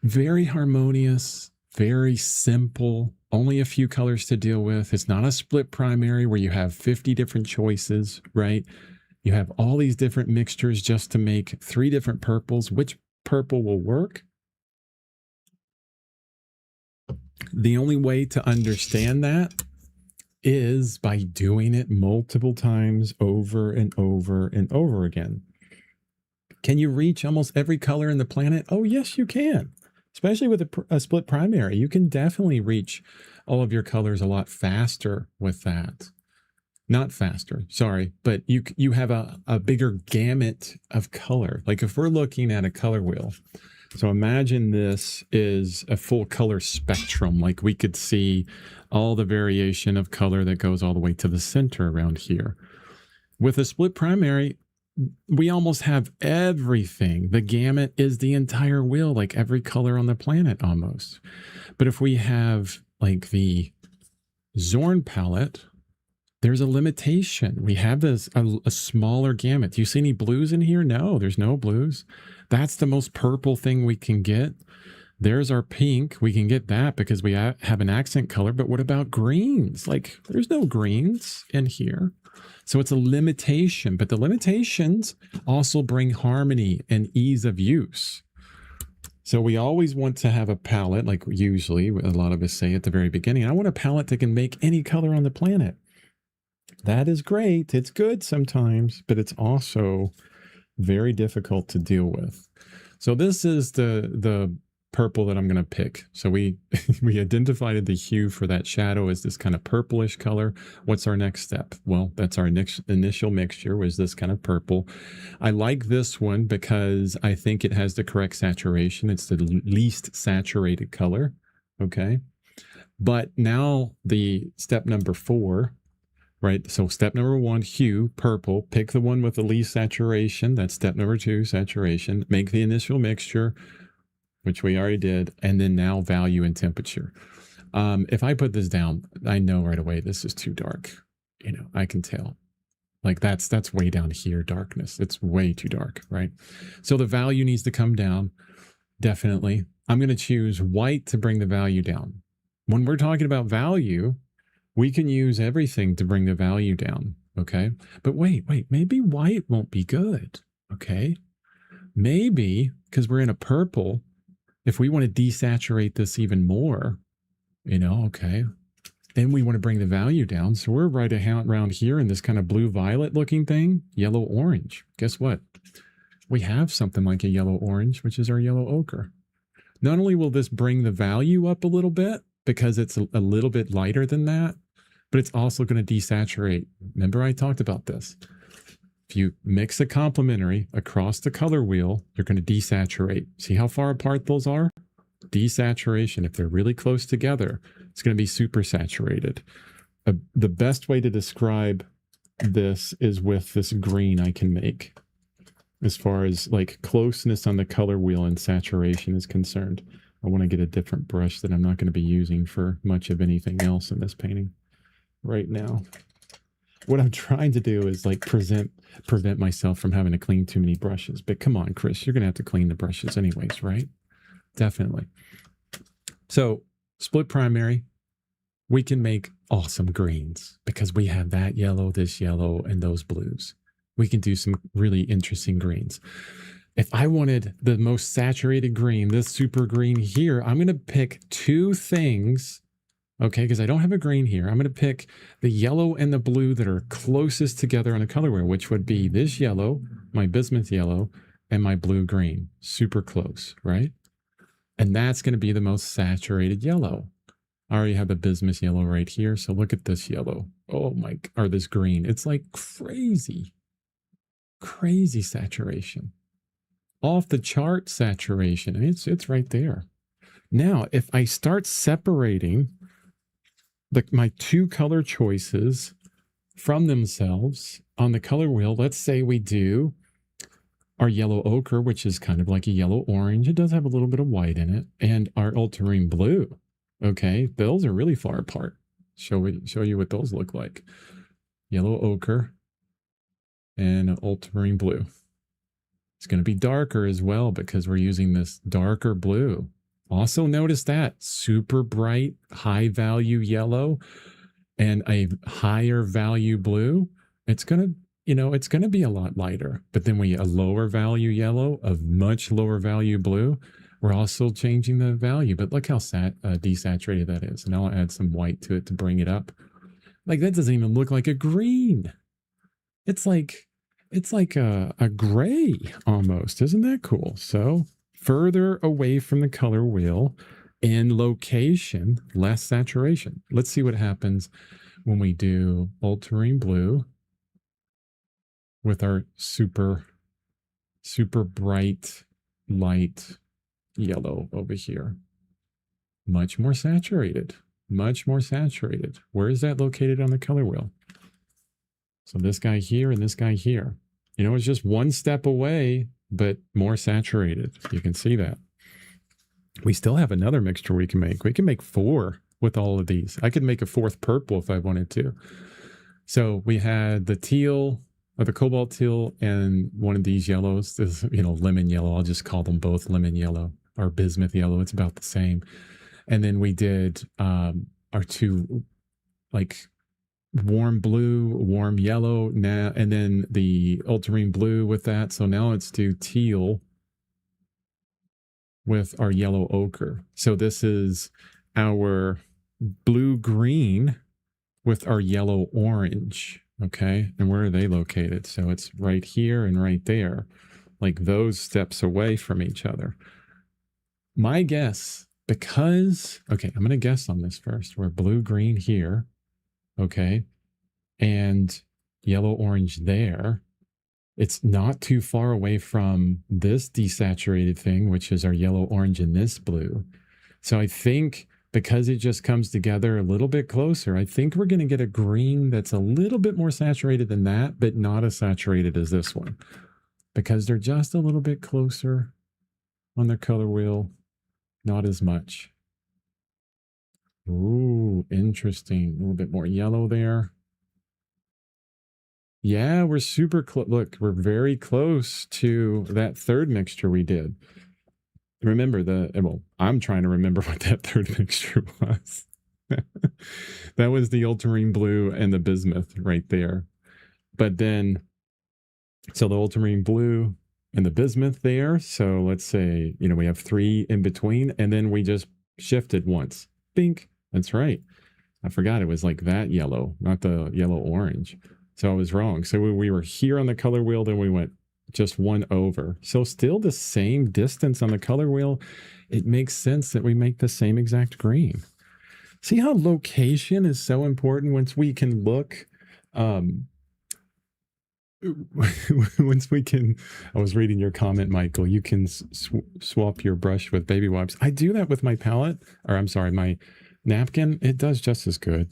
Very harmonious, very simple, only a few colors to deal with. It's not a split primary where you have 50 different choices, right? You have all these different mixtures just to make 3 different purples. Which purple will work? The only way to understand that is by doing it multiple times over and over and over again. Can you reach almost every color in the planet? Oh, yes, you can. Especially with a split primary. You can definitely reach all of your colors a lot faster with that. Not faster, sorry, but you have a bigger gamut of color. Like if we're looking at a color wheel, so imagine this is a full color spectrum. Like we could see all the variation of color that goes all the way to the center around here. With a split primary, we almost have everything. The gamut is the entire wheel, like every color on the planet almost. But if we have like the Zorn palette, there's a limitation. We have this a smaller gamut. Do you see any blues in here? No, there's no blues. That's the most purple thing we can get. There's our pink. We can get that because we have an accent color. But what about greens? Like there's no greens in here. So it's a limitation, but the limitations also bring harmony and ease of use. So we always want to have a palette, like usually a lot of us say at the very beginning, I want a palette that can make any color on the planet. That is great. It's good sometimes, but it's also very difficult to deal with. So this is the purple that I'm going to pick. So we we identified the hue for that shadow as this kind of purplish color. What's our next step? Well, that's our next initial mixture, was this kind of purple. I like this one because I think it has the correct saturation. It's the least saturated color. Okay. But now the step number 4, right? So step number 1, hue, purple, pick the one with the least saturation. That's step number 2, saturation. Make the initial mixture, which we already did. And then now value and temperature. If I put this down, I know right away, this is too dark. You know, I can tell. Like that's way down here, darkness. It's way too dark, right? So the value needs to come down, definitely. I'm going to choose white to bring the value down. When we're talking about value, we can use everything to bring the value down, okay? But wait, maybe white won't be good, okay? Maybe, because we're in a purple, if we want to desaturate this even more, you know, okay, then we want to bring the value down. So we're right around here in this kind of blue-violet looking thing, yellow-orange. Guess what? We have something like a yellow-orange, which is our yellow ochre. Not only will this bring the value up a little bit, because it's a little bit lighter than that, but it's also going to desaturate. Remember I talked about this. If you mix a complementary across the color wheel, you're going to desaturate. See how far apart those are? Desaturation. If they're really close together, it's going to be super saturated. The best way to describe this is with this green I can make, as far as like closeness on the color wheel and saturation is concerned. I want to get a different brush that I'm not going to be using for much of anything else in this painting right now. What I'm trying to do is like prevent myself from having to clean too many brushes. But come on, Chris, you're going to have to clean the brushes anyways, right? Definitely. So split primary, we can make awesome greens because we have that yellow, this yellow, and those blues. We can do some really interesting greens. If I wanted the most saturated green, this super green here, I'm going to pick 2 things, okay, because I don't have a green here. I'm going to pick the yellow and the blue that are closest together on the color wheel, which would be this yellow, my bismuth yellow, and my blue-green. Super close, right? And that's going to be the most saturated yellow. I already have the bismuth yellow right here, so look at this yellow. Oh my, or this green. It's like crazy saturation. Off the chart saturation. And it's right there. Now, if I start separating my 2 color choices from themselves on the color wheel, let's say we do our yellow ochre, which is kind of like a yellow orange. It does have a little bit of white in it, and our ultramarine blue. Okay, those are really far apart. Show you what those look like. Yellow ochre and ultramarine blue. It's going to be darker as well because we're using this darker blue. Also notice that super bright, high value yellow and a higher value blue. It's going to, you know, it's going to be a lot lighter, but then a lower value yellow of much lower value blue. We're also changing the value, but look how desaturated that is. And I'll add some white to it to bring it up. Like that doesn't even look like a green. It's like a gray almost. Isn't that cool? So further away from the color wheel in location, less saturation. Let's see what happens when we do ultramarine blue with our super bright light yellow over here. Much more saturated. Where is that located on the color wheel? So this guy here and this guy here. You know, it's just one step away, but more saturated. You can see that. We still have another mixture we can make. We can make 4 with all of these. I could make a 4th purple if I wanted to. So we had the teal, or the cobalt teal, and one of these yellows. This, you know, lemon yellow. I'll just call them both lemon yellow or bismuth yellow. It's about the same. And then we did our 2 like warm blue, warm yellow now, and then the ultramarine blue with that. So now let's do teal with our yellow ochre. So this is our blue green with our yellow orange. Okay, and where are they located? So it's right here and right there, like those steps away from each other. My guess, because, okay, I'm going to guess on this first. We're blue, green here. Okay. And yellow, orange there. It's not too far away from this desaturated thing, which is our yellow, orange, and this blue. So I think because it just comes together a little bit closer, I think we're going to get a green that's a little bit more saturated than that, but not as saturated as this one because they're just a little bit closer on their color wheel, not as much. Ooh, interesting. A little bit more yellow there. Yeah, we're super close. Look, we're very close to that third mixture we did. Remember well, I'm trying to remember what that third mixture was. That was the ultramarine blue and the bismuth right there. But then, so the ultramarine blue and the bismuth there. So let's say, we have 3 in between, and then we just shifted once. Bink. That's right. I forgot it was like that yellow, not the yellow orange. So I was wrong. So we were here on the color wheel, then we went just 1 over. So still the same distance on the color wheel. It makes sense that we make the same exact green. See how location is so important once we can look. Once we can, I was reading your comment, Michael, you can swap your brush with baby wipes. I do that with my palette, or I'm sorry, my napkin. It does just as good.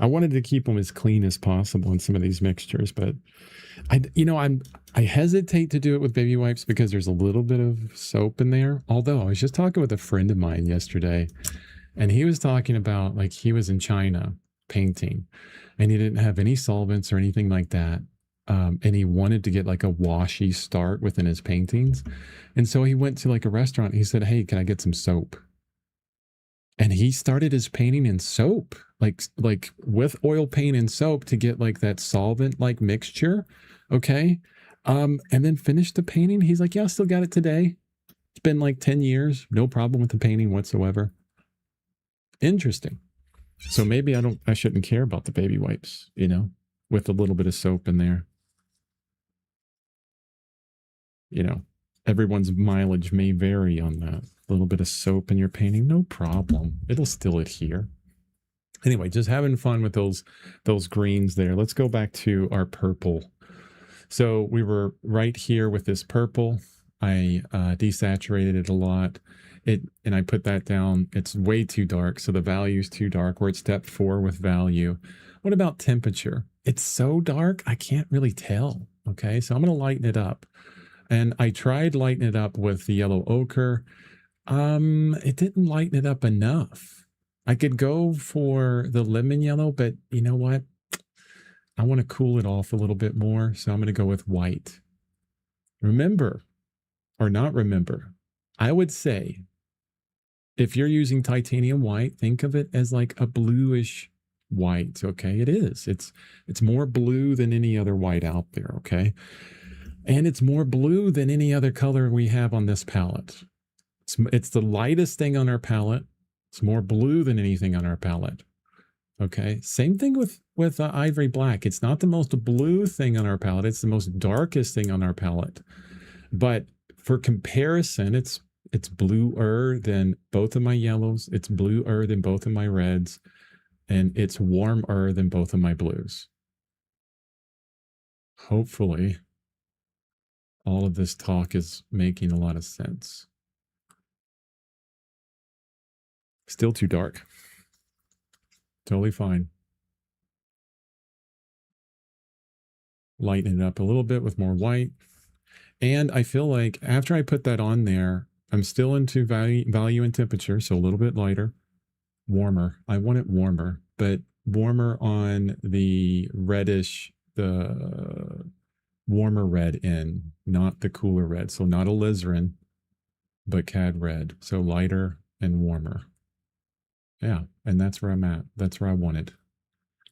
I wanted to keep them as clean as possible in some of these mixtures, but I hesitate to do it with baby wipes because there's a little bit of soap in there. Although I was just talking with a friend of mine yesterday, and he was talking about, like, he was in China painting and he didn't have any solvents or anything like that. And he wanted to get like a washy start within his paintings. And so he went to like a restaurant. He said, "Hey, can I get some soap?" And he started his painting in soap, like with oil paint and soap to get like that solvent like mixture. Okay. And then finished the painting. He's like, "Yeah, I still got it today. It's been like 10 years. No problem with the painting whatsoever." Interesting. So maybe I shouldn't care about the baby wipes, with a little bit of soap in there. Everyone's mileage may vary on that. A little bit of soap in your painting, no problem. It'll still adhere. Anyway, just having fun with those greens there. Let's go back to our purple. So we were right here with this purple. I desaturated it a lot. And I put that down. It's way too dark. So the value is too dark. We're at step 4 with value. What about temperature? It's so dark, I can't really tell. Okay, so I'm going to lighten it up. And I tried lightening it up with the yellow ochre. It didn't lighten it up enough. I could go for the lemon yellow, but you know what? I want to cool it off a little bit more, so I'm going to go with white. Remember, or not remember, I would say if you're using titanium white, think of it as like a bluish white. Okay, it is. It's more blue than any other white out there. Okay. And it's more blue than any other color we have on this palette. It's the lightest thing on our palette. It's more blue than anything on our palette. Okay. Same thing with ivory black. It's not the most blue thing on our palette. It's the most darkest thing on our palette. But for comparison, it's bluer than both of my yellows. It's bluer than both of my reds. And it's warmer than both of my blues. Hopefully, all of this talk is making a lot of sense. Still too dark. Totally fine. Lighten it up a little bit with more white. And I feel like after I put that on there, I'm still into value and temperature, so a little bit lighter, warmer. I want it warmer, but warmer on the reddish, the warmer red end, not the cooler red. So not alizarin, but cad red. So lighter and warmer. Yeah, and that's where I'm at. That's where I want it.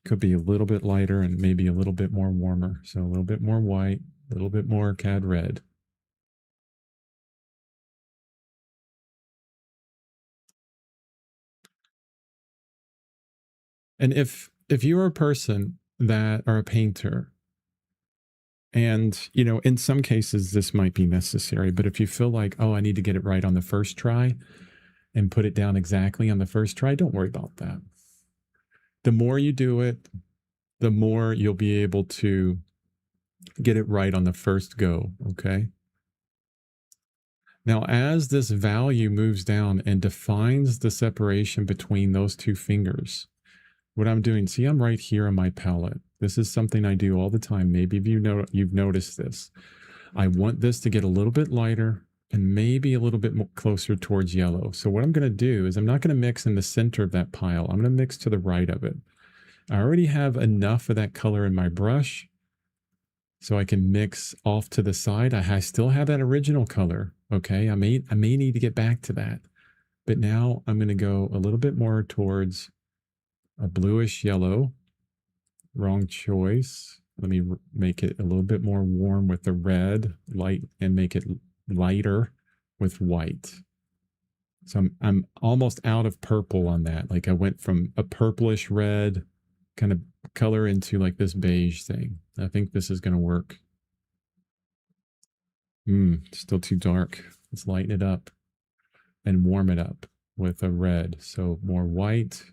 Could be a little bit lighter and maybe a little bit more warmer. So a little bit more white, a little bit more cad red. And if you're a person that are a painter And, in some cases, this might be necessary. But if you feel like, oh, I need to get it right on the first try and put it down exactly on the first try, don't worry about that. The more you do it, the more you'll be able to get it right on the first go. Okay. Now, as this value moves down and defines the separation between those two fingers, what I'm doing, see, I'm right here on my palette. This is something I do all the time. Maybe you've noticed this. I want this to get a little bit lighter and maybe a little bit more closer towards yellow. So what I'm going to do is I'm not going to mix in the center of that pile. I'm going to mix to the right of it. I already have enough of that color in my brush, so I can mix off to the side. I still have that original color. Okay, I may need to get back to that, but now I'm going to go a little bit more towards a bluish yellow. Wrong choice. Let me make it a little bit more warm with the red light and make it lighter with white. So I'm almost out of purple on that. Like I went from a purplish red kind of color into like this beige thing. I think this is going to work. Still too dark. Let's lighten it up and warm it up with a red. So more white,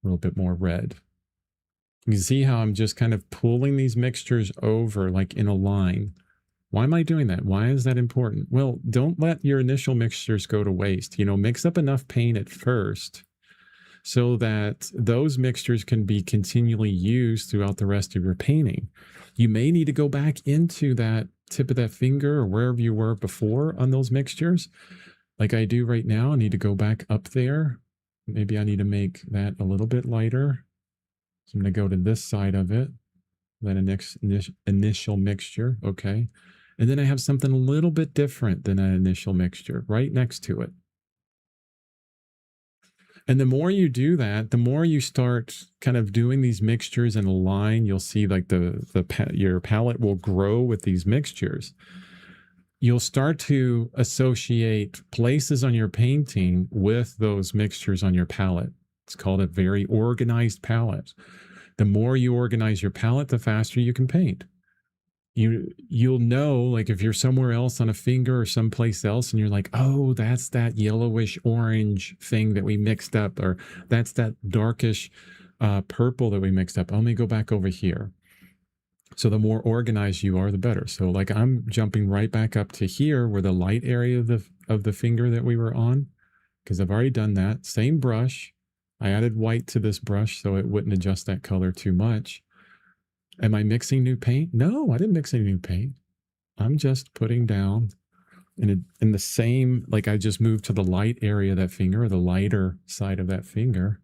a little bit more red. You can see how I'm just kind of pulling these mixtures over like in a line. Why am I doing that? Why is that important? Well, don't let your initial mixtures go to waste. Mix up enough paint at first so that those mixtures can be continually used throughout the rest of your painting. You may need to go back into that tip of that finger or wherever you were before on those mixtures. Like I do right now, I need to go back up there. Maybe I need to make that a little bit lighter. So I'm going to go to this side of it, then initial mixture, okay? And then I have something a little bit different than an initial mixture right next to it. And the more you do that, the more you start kind of doing these mixtures in a line, you'll see like your palette will grow with these mixtures. You'll start to associate places on your painting with those mixtures on your palette. It's called a very organized palette. The more you organize your palette, the faster you can paint. You'll know, like if you're somewhere else on a finger or someplace else and you're like, oh, that's that yellowish orange thing that we mixed up, or that's that darkish purple that we mixed up. Let me go back over here. So the more organized you are, the better. So like I'm jumping right back up to here where the light area of the finger that we were on, because I've already done that. Same brush. I added white to this brush so it wouldn't adjust that color too much. Am I mixing new paint? No, I didn't mix any new paint. I'm just putting down in the same, like I just moved to the light area of that finger, or the lighter side of that finger,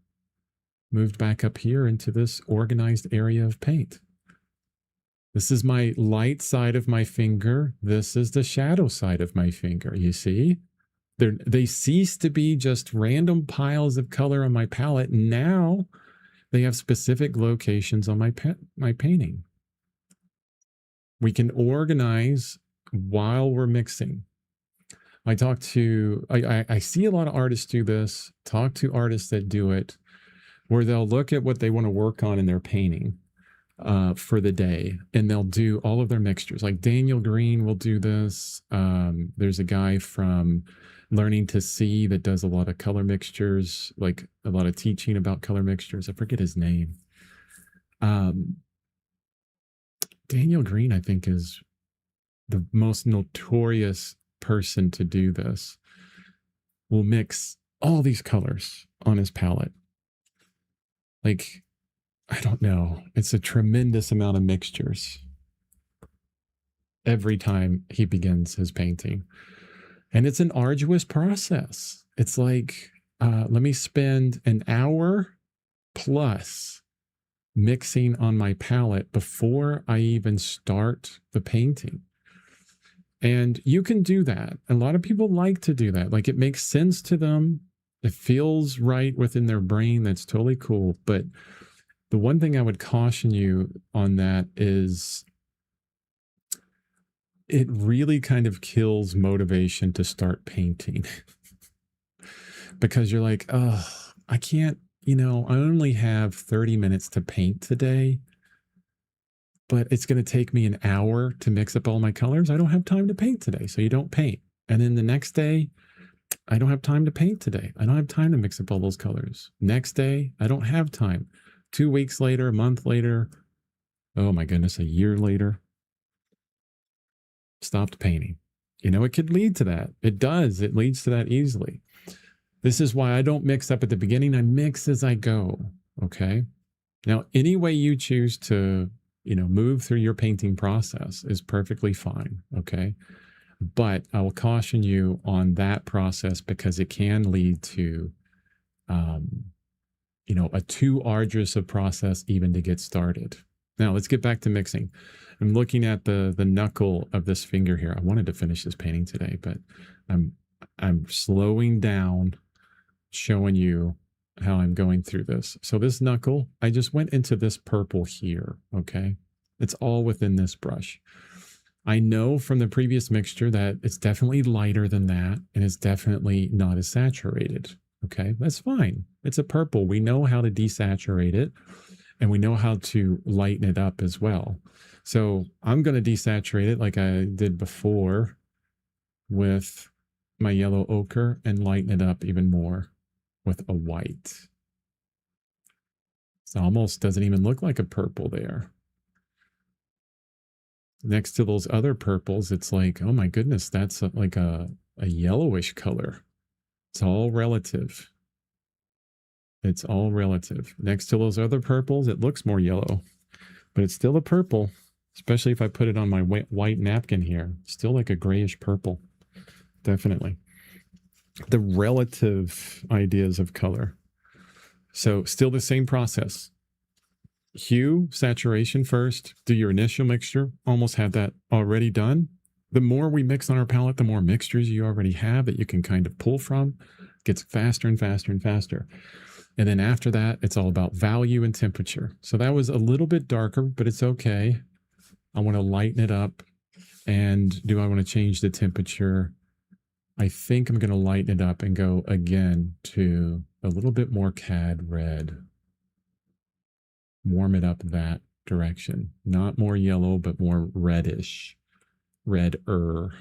moved back up here into this organized area of paint. This is my light side of my finger. This is the shadow side of my finger. You see? They cease to be just random piles of color on my palette. Now they have specific locations on my painting. We can organize while we're mixing. I see a lot of artists do this, talk to artists that do it, where they'll look at what they want to work on in their painting for the day, and they'll do all of their mixtures. Like Daniel Green will do this. There's a guy from Learning to See that does a lot of color mixtures, like a lot of teaching about color mixtures. I forget his name. Daniel Green, I think, is the most notorious person to do this. Will mix all these colors on his palette. Like, I don't know. It's a tremendous amount of mixtures every time he begins his painting. And it's an arduous process. It's like, let me spend an hour plus mixing on my palette before I even start the painting. And you can do that. A lot of people like to do that. Like it makes sense to them. It feels right within their brain. That's totally cool. But the one thing I would caution you on that is it really kind of kills motivation to start painting because you're like, oh, I can't, I only have 30 minutes to paint today. but it's going to take me an hour to mix up all my colors. I don't have time to paint today. So you don't paint. And then the next day, I don't have time to paint today. I don't have time to mix up all those colors. Next day, I don't have time. 2 weeks later, a month later, oh my goodness, a year later, stopped painting. You know, it could lead to that. It does. It leads to that easily. This is why I don't mix up at the beginning. I mix as I go. Okay. Now, any way you choose to, you know, move through your painting process is perfectly fine. Okay. But I will caution you on that process because it can lead to, you know, a too arduous a process even to get started. Now let's get back to mixing. I'm looking at the knuckle of this finger here. I wanted to finish this painting today, but I'm slowing down, showing you how I'm going through this. So this knuckle, I just went into this purple here. Okay. It's all within this brush. I know from the previous mixture that it's definitely lighter than that, and it's definitely not as saturated. Okay, that's fine. It's a purple. We know how to desaturate it, and we know how to lighten it up as well. So I'm going to desaturate it like I did before with my yellow ochre and lighten it up even more with a white. It almost doesn't even look like a purple there. Next to those other purples, it's like, oh my goodness, that's like a yellowish color. It's all relative. It's all relative. Next to those other purples, it looks more yellow, but it's still a purple, especially if I put it on my white napkin here. Still like a grayish purple, definitely. The relative ideas of color. So still the same process. Hue, saturation first, do your initial mixture, almost have that already done. The more we mix on our palette, the more mixtures you already have that you can kind of pull from. It gets faster and faster and faster. And then after that, it's all about value and temperature. So that was a little bit darker, but it's okay. I want to lighten it up. And do I want to change the temperature? I think I'm going to lighten it up and go again to a little bit more cad red. Warm it up that direction. Not more yellow, but more reddish. Red-er.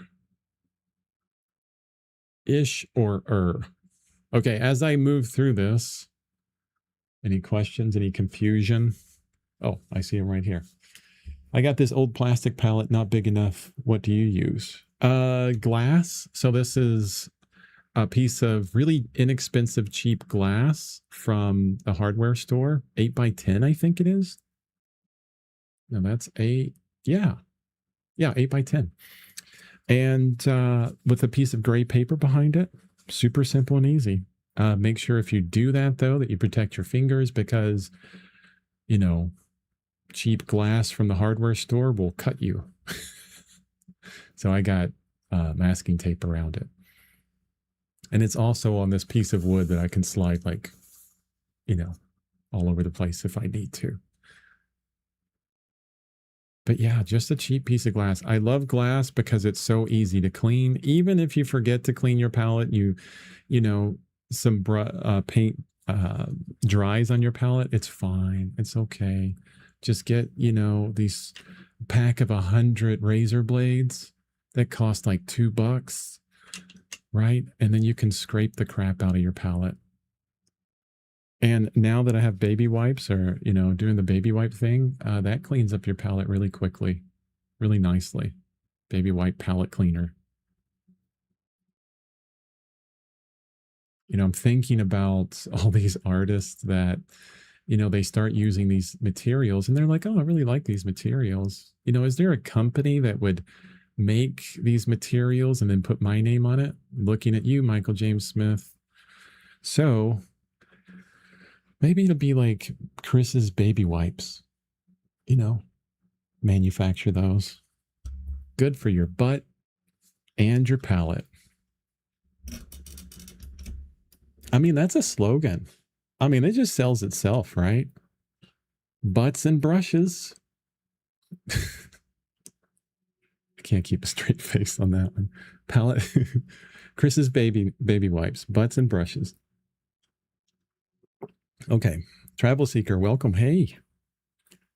Ish or. Okay, as I move through this, any questions, any confusion? Oh, I see them right here. I got this old plastic palette, not big enough. What do you use? Glass. So this is a piece of really inexpensive, cheap glass from a hardware store. 8x10, I think it is. No, that's 8. Yeah, 8x10. And with a piece of gray paper behind it. Super simple and easy. Make sure if you do that, though, that you protect your fingers because, you know, cheap glass from the hardware store will cut you. So I got masking tape around it. And it's also on this piece of wood that I can slide like, you know, all over the place if I need to. But yeah, just a cheap piece of glass. I love glass because it's so easy to clean. Even if you forget to clean your palette, you know, some paint dries on your palette, it's fine. It's okay. Just get, you know, these pack of 100 razor blades that cost like $2. Right? And then you can scrape the crap out of your palette. And now that I have baby wipes or, you know, doing the baby wipe thing, that cleans up your palette really quickly, really nicely. Baby wipe palette cleaner. You know, I'm thinking about all these artists that, you know, they start using these materials and they're like, oh, I really like these materials. You know, is there a company that would make these materials and then put my name on it? Looking at you, Michael James Smith. So maybe it'll be like Chris's baby wipes, you know, manufacture those. Good for your butt and your palette. I mean, that's a slogan. I mean, it just sells itself, right? Butts and brushes. I can't keep a straight face on that one. Palette. Chris's baby wipes, butts and brushes. Okay. Travel Seeker, welcome. Hey.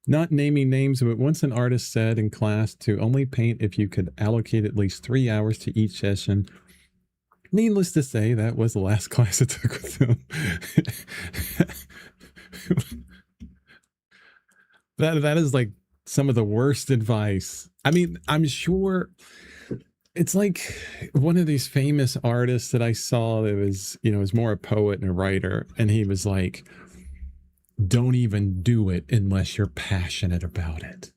Not naming names, but once an artist said in class to only paint if you could allocate at least 3 hours to each session. Needless to say, that was the last class I took with him. That is like some of the worst advice. I mean, I'm sure it's like one of these famous artists that I saw that was, was more a poet and a writer. And he was like, don't even do it unless you're passionate about it.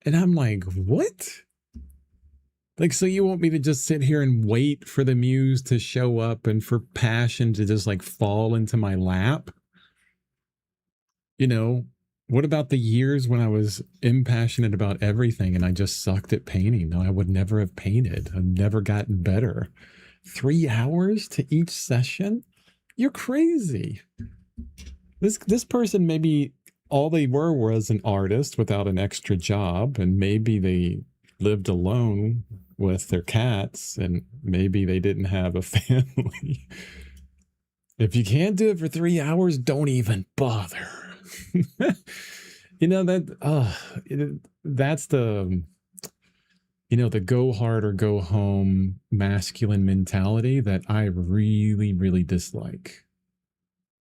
And I'm like, what? Like, so you want me to just sit here and wait for the muse to show up and for passion to just like fall into my lap? What about the years when I was impassionate about everything and I just sucked at painting? No, I would never have painted. I've never gotten better. 3 hours to each session? You're crazy. This person, maybe all they were was an artist without an extra job, and maybe they lived alone with their cats, and maybe they didn't have a family. If you can't do it for 3 hours, don't even bother. That's the the go hard or go home masculine mentality that I really, really dislike.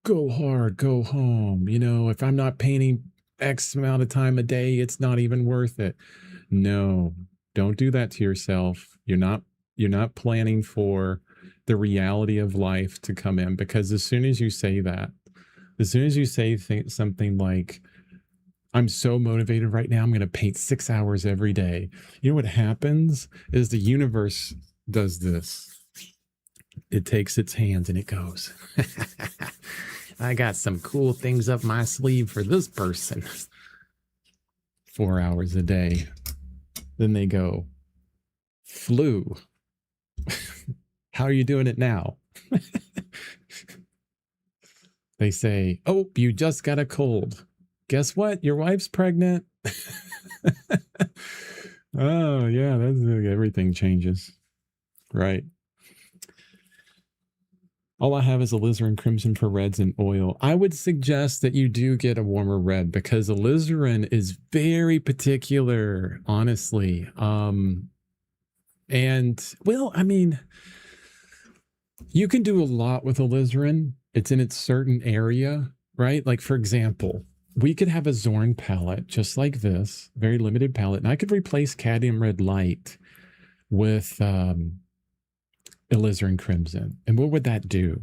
Go hard, go home. If I'm not painting X amount of time a day, it's not even worth it. No, don't do that to yourself. You're not planning for the reality of life to come in, because as soon as you say that, as soon as you say something like, I'm so motivated right now, I'm going to paint 6 hours every day. You know what happens is the universe does this. It takes its hands and it goes, I got some cool things up my sleeve for this person. 4 hours a day. Then they go, flu. How are you doing it now? They say, oh, you just got a cold. Guess what? Your wife's pregnant. Oh, yeah, that's everything changes. Right. All I have is alizarin crimson for reds and oil. I would suggest that you do get a warmer red, because alizarin is very particular, honestly. You can do a lot with alizarin. It's in its certain area, right? Like, for example, we could have a Zorn palette just like this, very limited palette, and I could replace cadmium red light with alizarin crimson. And what would that do?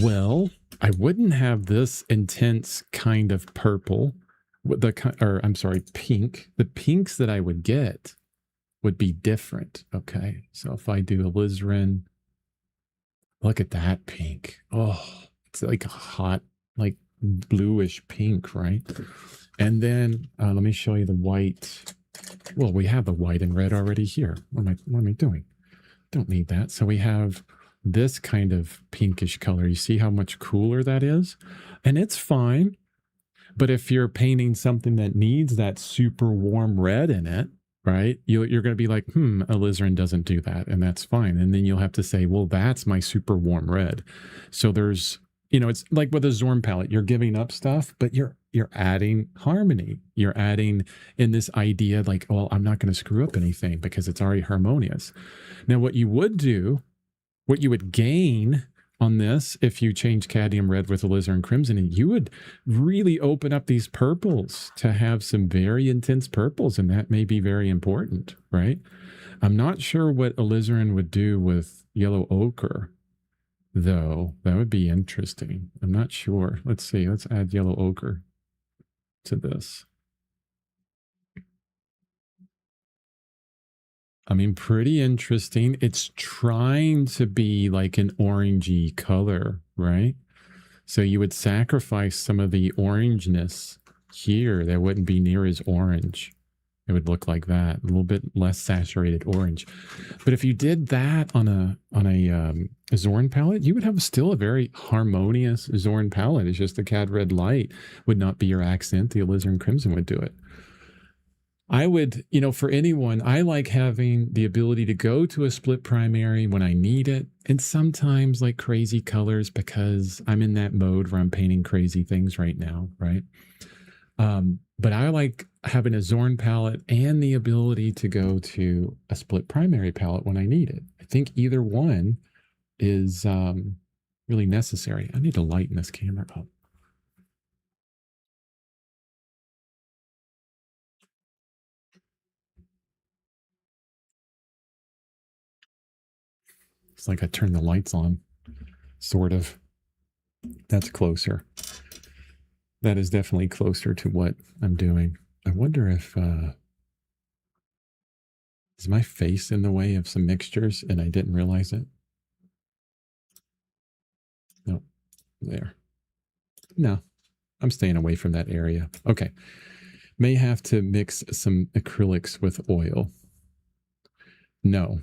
Well, I wouldn't have this intense kind of purple, pink. The pinks that I would get would be different. Okay, so if I do alizarin, look at that pink. Oh, it's like a hot, like bluish pink, right? And then let me show you the white. Well, we have the white and red already here. What am I doing? Don't need that. So we have this kind of pinkish color. You see how much cooler that is? And it's fine. But if you're painting something that needs that super warm red in it, right, you're going to be like, alizarin doesn't do that, and that's fine. And then you'll have to say, well, that's my super warm red. So there's, it's like with a Zorn palette, you're giving up stuff, but you're adding harmony. You're adding in this idea like, well, I'm not going to screw up anything because it's already harmonious. Now, what you would gain on this, if you change cadmium red with alizarin crimson, and you would really open up these purples to have some very intense purples, and that may be very important, right? I'm not sure what alizarin would do with yellow ochre, though. That would be interesting. I'm not sure. Let's see. Let's add yellow ochre to this. I mean, pretty interesting. It's trying to be like an orangey color, right? So you would sacrifice some of the orangeness here. That wouldn't be near as orange. It would look like that, a little bit less saturated orange. But if you did that on a Zorn palette, you would have still a very harmonious Zorn palette. It's just the Cad Red Light would not be your accent. The alizarin crimson would do it. I would, for anyone, I like having the ability to go to a split primary when I need it, and sometimes like crazy colors, because I'm in that mode where I'm painting crazy things right now, right? But I like having a Zorn palette and the ability to go to a split primary palette when I need it. I think either one is really necessary. I need to lighten this camera up. It's like I turned the lights on, sort of. That's closer. That is definitely closer to what I'm doing. I wonder if is my face in the way of some mixtures and I didn't realize it? No, there. No, I'm staying away from that area. Okay. May have to mix some acrylics with oil. No.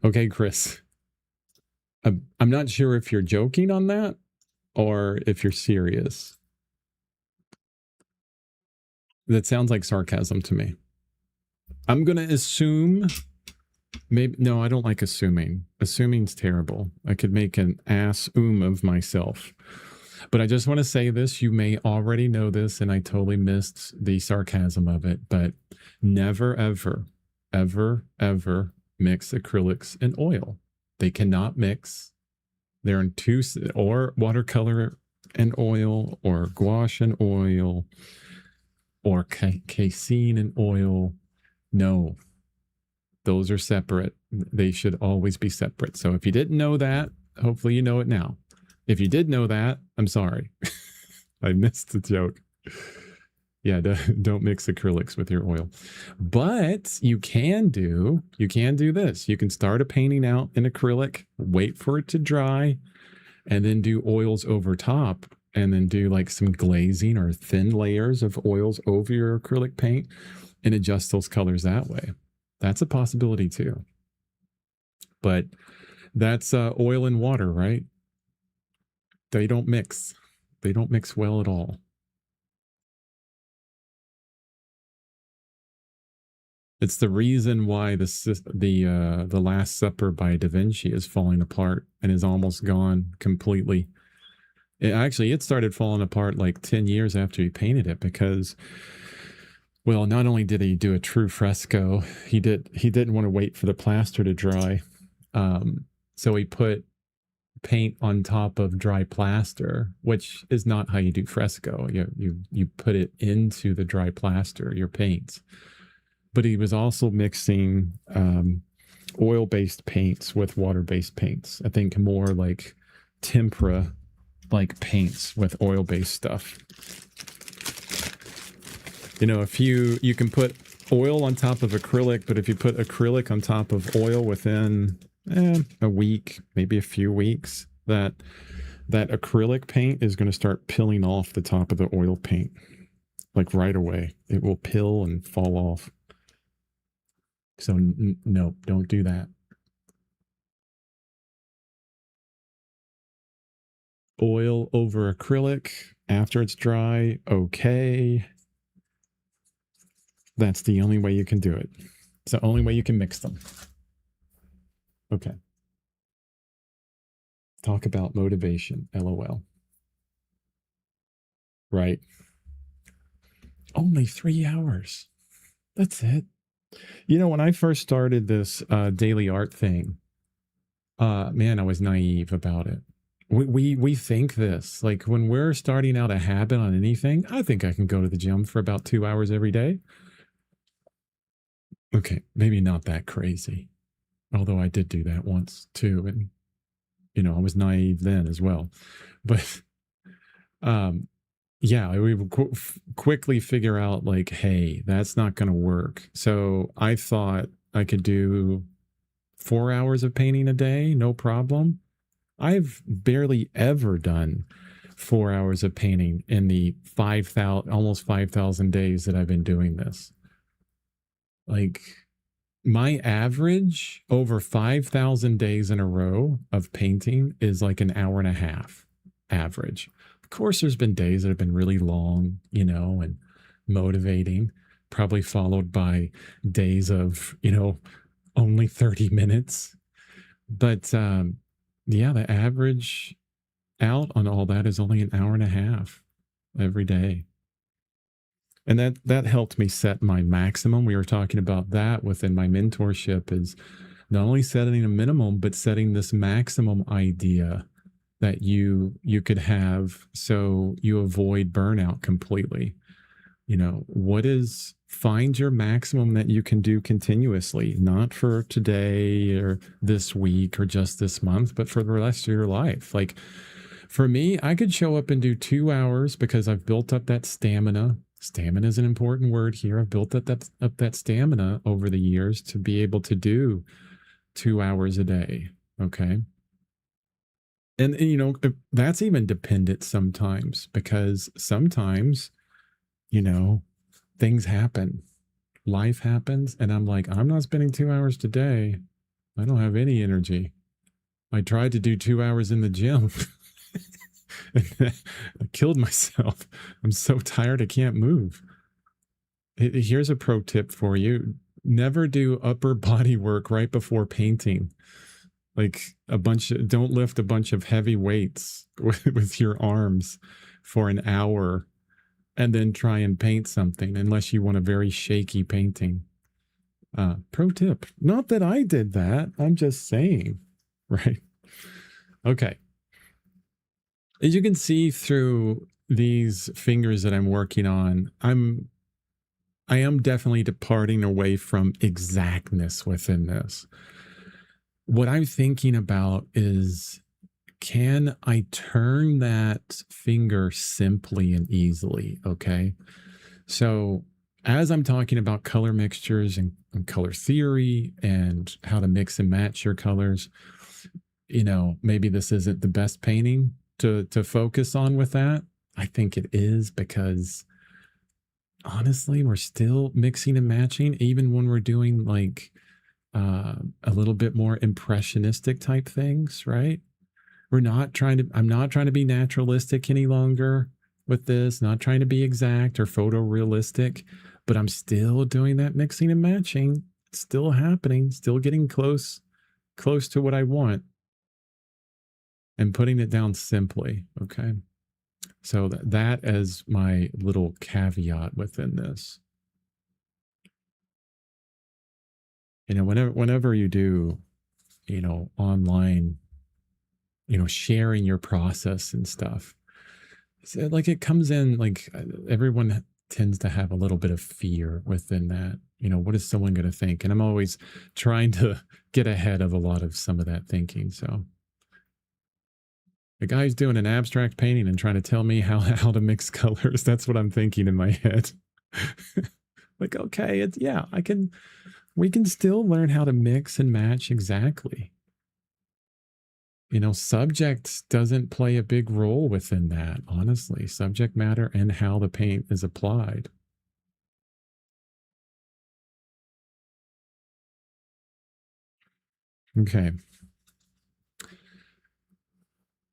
Okay, Chris. I'm not sure if you're joking on that or if you're serious. That sounds like sarcasm to me. I'm going to assume maybe. No, I don't like assuming. Assuming's terrible. I could make an ass of myself. But I just want to say this. You may already know this, and I totally missed the sarcasm of it. But never, ever, ever, ever mix acrylics and oil. They cannot mix. They're in two, or watercolor and oil, or gouache and oil, or casein and oil. No, those are separate. They should always be separate. So if you didn't know that, hopefully you know it now. If you did know that, I'm sorry. I missed the joke. Yeah, don't mix acrylics with your oil. But you can do this. You can start a painting out in acrylic, wait for it to dry, and then do oils over top, and then do like some glazing or thin layers of oils over your acrylic paint and adjust those colors that way. That's a possibility too. But that's oil and water, right? They don't mix. They don't mix well at all. It's the reason why the Last Supper by Da Vinci is falling apart and is almost gone completely. It started falling apart like 10 years after he painted it because, well, not only did he do a true fresco, he didn't want to wait for the plaster to dry. So he put paint on top of dry plaster, which is not how you do fresco. You put it into the dry plaster, your paints. But he was also mixing oil-based paints with water-based paints. I think more like tempera like paints with oil-based stuff. You know, if you can put oil on top of acrylic, but if you put acrylic on top of oil within a week, maybe a few weeks, that acrylic paint is going to start peeling off the top of the oil paint. Like right away. It will peel and fall off. So no, don't do that. Oil over acrylic after it's dry. Okay. That's the only way you can do it. It's the only way you can mix them. Okay. Talk about motivation. LOL. Right. Only 3 hours. That's it. You know, when I first started this daily art thing, man, I was naive about it. We think this, like when we're starting out a habit on anything, I think I can go to the gym for about 2 hours every day. Okay, maybe not that crazy. Although I did do that once too. And, you know, I was naive then as well. But yeah, we would quickly figure out like, hey, that's not going to work. So I thought I could do 4 hours of painting a day, no problem. I've barely ever done 4 hours of painting in the 5,000, almost 5,000 days that I've been doing this. Like my average over 5,000 days in a row of painting is like an hour and a half average. Of course, there's been days that have been really long, you know, and motivating, probably followed by days of, you know, only 30 minutes. But yeah, the average out on all that is only an hour and a half. every day. And that helped me set my maximum. We were talking about that within my mentorship, is not only setting a minimum, but setting this maximum idea that you could have, so you avoid burnout completely. What is, find your maximum that you can do continuously, not for today or this week or just this month, but for the rest of your life. Like for me, I could show up and do 2 hours because I've built up that stamina. Stamina is an important word here. I've built up that stamina over the years to be able to do 2 hours a day. Okay. And that's even dependent sometimes, because sometimes, things happen, life happens, and I'm like, I'm not spending 2 hours today. I don't have any energy. I tried to do 2 hours in the gym. I killed myself. I'm so tired I can't move. Here's a pro tip for you. Never do upper body work right before painting. Like don't lift a bunch of heavy weights with your arms for an hour and then try and paint something, unless you want a very shaky painting. Pro tip. Not that I did that. I'm just saying, right? Okay. As you can see through these fingers that I'm working on, I am definitely departing away from exactness within this. What I'm thinking about is, can I turn that finger simply and easily? Okay. So as I'm talking about color mixtures and color theory and how to mix and match your colors, maybe this isn't the best painting to focus on with that. I think it is, because honestly, we're still mixing and matching, even when we're doing like a little bit more impressionistic type things, right? I'm not trying to be naturalistic any longer with this, not trying to be exact or photorealistic, but I'm still doing that mixing and matching. It's still happening, still getting close to what I want, and putting it down simply. Okay. So that as my little caveat within this. Whenever you do, online, sharing your process and stuff, like it comes in, like everyone tends to have a little bit of fear within that. What is someone going to think? And I'm always trying to get ahead of a lot of some of that thinking. So the guy's doing an abstract painting and trying to tell me how to mix colors. That's what I'm thinking in my head. Like, okay, we can still learn how to mix and match exactly. Subject doesn't play a big role within that, honestly. Subject matter and how the paint is applied. Okay.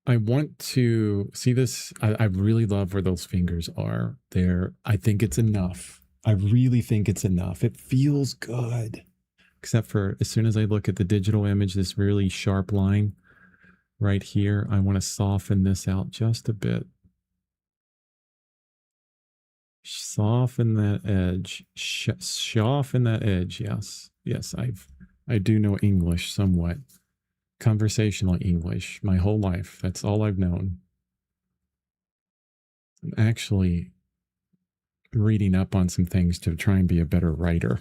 I want to see this. I really love where those fingers are there. I think it's enough. I really think it's enough. It feels good. Except for as soon as I look at the digital image, this really sharp line right here, I want to soften this out just a bit. Soften that edge. Soften that edge. Yes, I do know English somewhat. Conversational English my whole life. That's all I've known. I'm actually reading up on some things to try and be a better writer.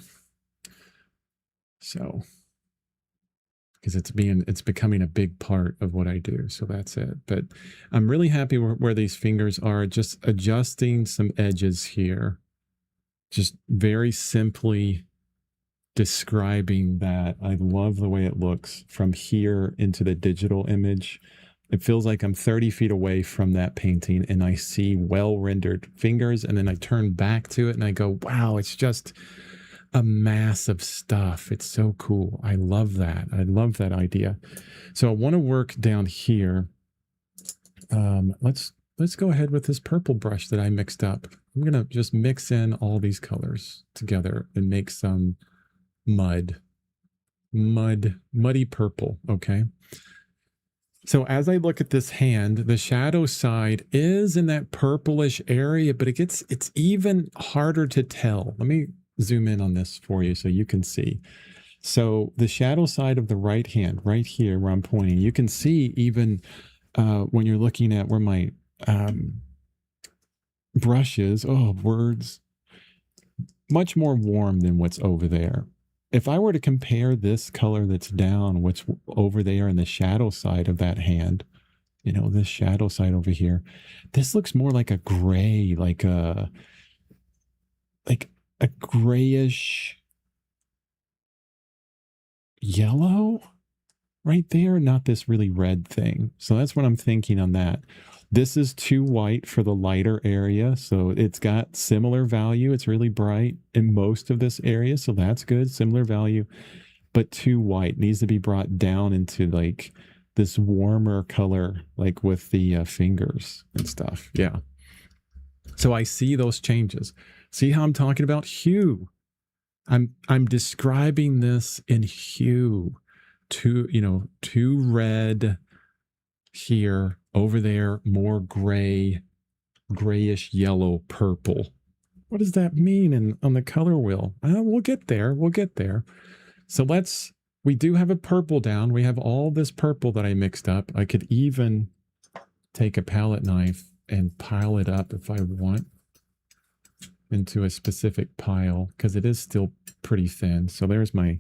So, because it's becoming a big part of what I do. So that's it. But I'm really happy where these fingers are, just adjusting some edges here. Just very simply describing that. I love the way it looks from here into the digital image. It feels like I'm 30 feet away from that painting and I see well-rendered fingers, and then I turn back to it and I go, wow, it's just a mass of stuff. It's so cool. I love that. I love that idea. So I want to work down here. Let's go ahead with this purple brush that I mixed up. I'm going to just mix in all these colors together and make some muddy purple. Okay. So as I look at this hand, the shadow side is in that purplish area, but it's even harder to tell. Let me zoom in on this for you so you can see. So the shadow side of the right hand, right here where I'm pointing, you can see even when you're looking at where my brush is, oh, words, much more warm than what's over there. If I were to compare this color that's down, what's over there in the shadow side of that hand, you know, this shadow side over here, this looks more like a gray, like a grayish yellow right there, not this really red thing. So that's what I'm thinking on that. This is too white for the lighter area, so it's got similar value. It's really bright in most of this area, so that's good, similar value, but too white. Needs to be brought down into like this warmer color, like with the fingers and stuff. Yeah. So I see those changes. See how I'm talking about hue? I'm describing this in hue. Too red here, over there, more gray, grayish yellow, purple. What does that mean on the color wheel? We'll get there. We'll get there. So we do have a purple down. We have all this purple that I mixed up. I could even take a palette knife and pile it up if I want into a specific pile because it is still pretty thin. So there's my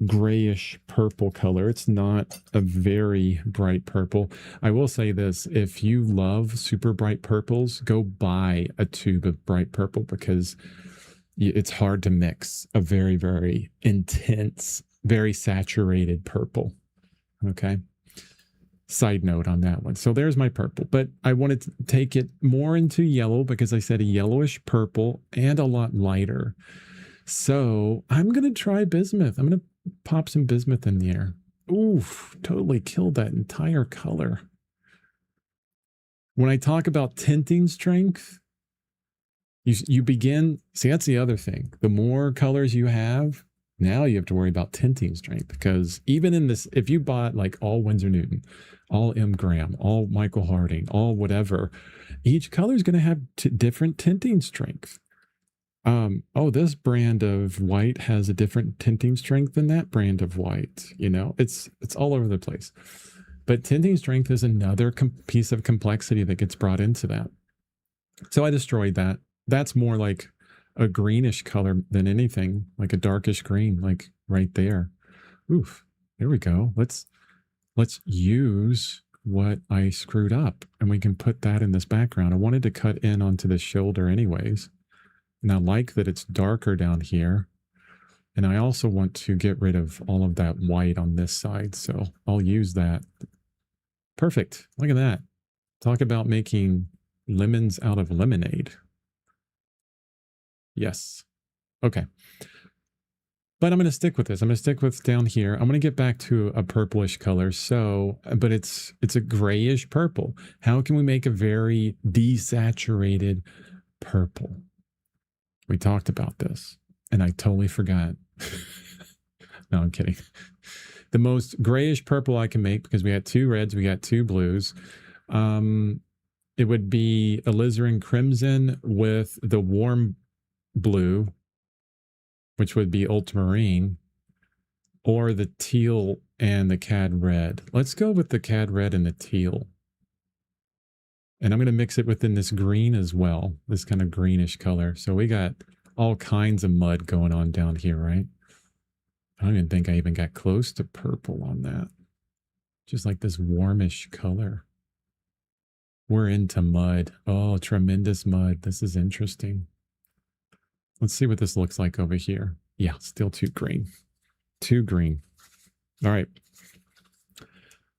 grayish purple color. It's not a very bright purple. I will say this, if you love super bright purples, go buy a tube of bright purple because it's hard to mix a very, very intense, very saturated purple. Okay. Side note on that one. So there's my purple, but I wanted to take it more into yellow because I said a yellowish purple and a lot lighter. So I'm going to try bismuth. I'm going to pop some bismuth in there. Oof, totally killed that entire color. When I talk about tinting strength, you begin, see, that's the other thing. The more colors you have, now you have to worry about tinting strength because even in this, if you bought like all Winsor Newton, all M. Graham, all Michael Harding, all whatever, each color is going to have different tinting strength. This brand of white has a different tinting strength than that brand of white. You know, it's all over the place. But tinting strength is another piece of complexity that gets brought into that. So I destroyed that. That's more like a greenish color than anything, like a darkish green, like right there. Oof, there we go. Let's use what I screwed up and we can put that in this background. I wanted to cut in onto the shoulder anyways. And I like that it's darker down here. And I also want to get rid of all of that white on this side. So I'll use that. Perfect. Look at that. Talk about making lemons out of lemonade. Yes. Okay. But I'm going to stick with this. I'm going to stick with down here. I'm going to get back to a purplish color. So, but it's a grayish purple. How can we make a very desaturated purple? We talked about this and I totally forgot. No, I'm kidding. The most grayish purple I can make, because we got two reds, we got two blues. It would be alizarin crimson with the warm blue, which would be ultramarine, or the teal and the cad red. Let's go with the cad red and the teal. And I'm going to mix it within this green as well, this kind of greenish color. So we got all kinds of mud going on down here, right? I don't even think I even got close to purple on that. Just like this warmish color. We're into mud. Oh, tremendous mud. This is interesting. Let's see what this looks like over here. Yeah, still too green. Too green. All right.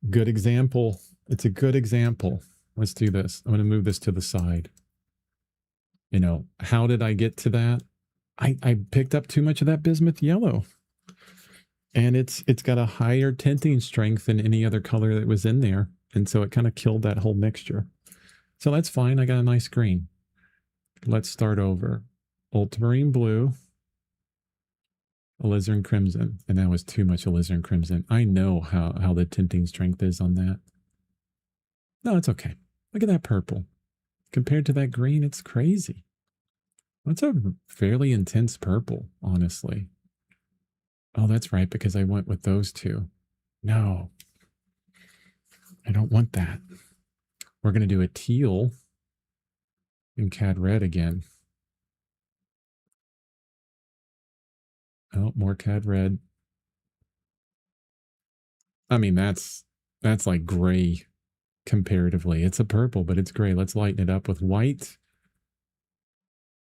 Good example. It's a good example. Let's do this. I'm going to move this to the side. You know, how did I get to that? I picked up too much of that bismuth yellow. And it's got a higher tinting strength than any other color that was in there. And so it kind of killed that whole mixture. So that's fine. I got a nice green. Let's start over. Ultramarine blue. Alizarin Crimson. And that was too much Alizarin Crimson. I know how the tinting strength is on that. No, it's okay. Look at that purple. Compared to that green, it's crazy. That's a fairly intense purple, honestly. Oh, that's right, because I went with those two. No, I don't want that. We're going to do a teal in Cad Red again. Oh, more Cad Red. I mean, that's like gray comparatively. It's a purple, but it's gray. Let's lighten it up with white.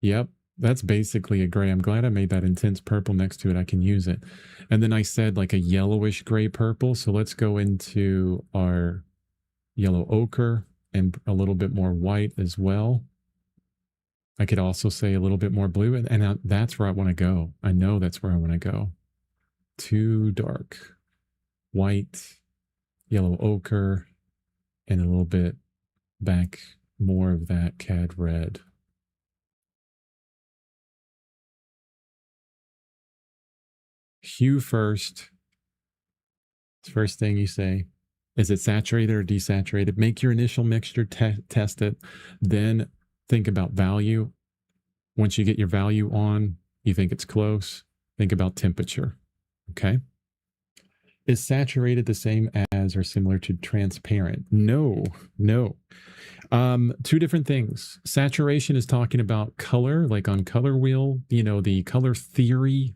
Yep, that's basically a gray. I'm glad I made that intense purple next to it. I can use it. And then I said like a yellowish gray purple. So let's go into our yellow ochre and a little bit more white as well. I could also say a little bit more blue, and that's where I want to go. I know that's where I want to go. Too dark. White, yellow ochre, and a little bit back more of that Cad Red. Hue first. First thing you say, is it saturated or desaturated? Make your initial mixture, test it, then think about value. Once you get your value on, you think it's close, think about temperature, okay? Is saturated the same as or similar to transparent? No. Two different things. Saturation is talking about color, like on Color Wheel, you know, the color theory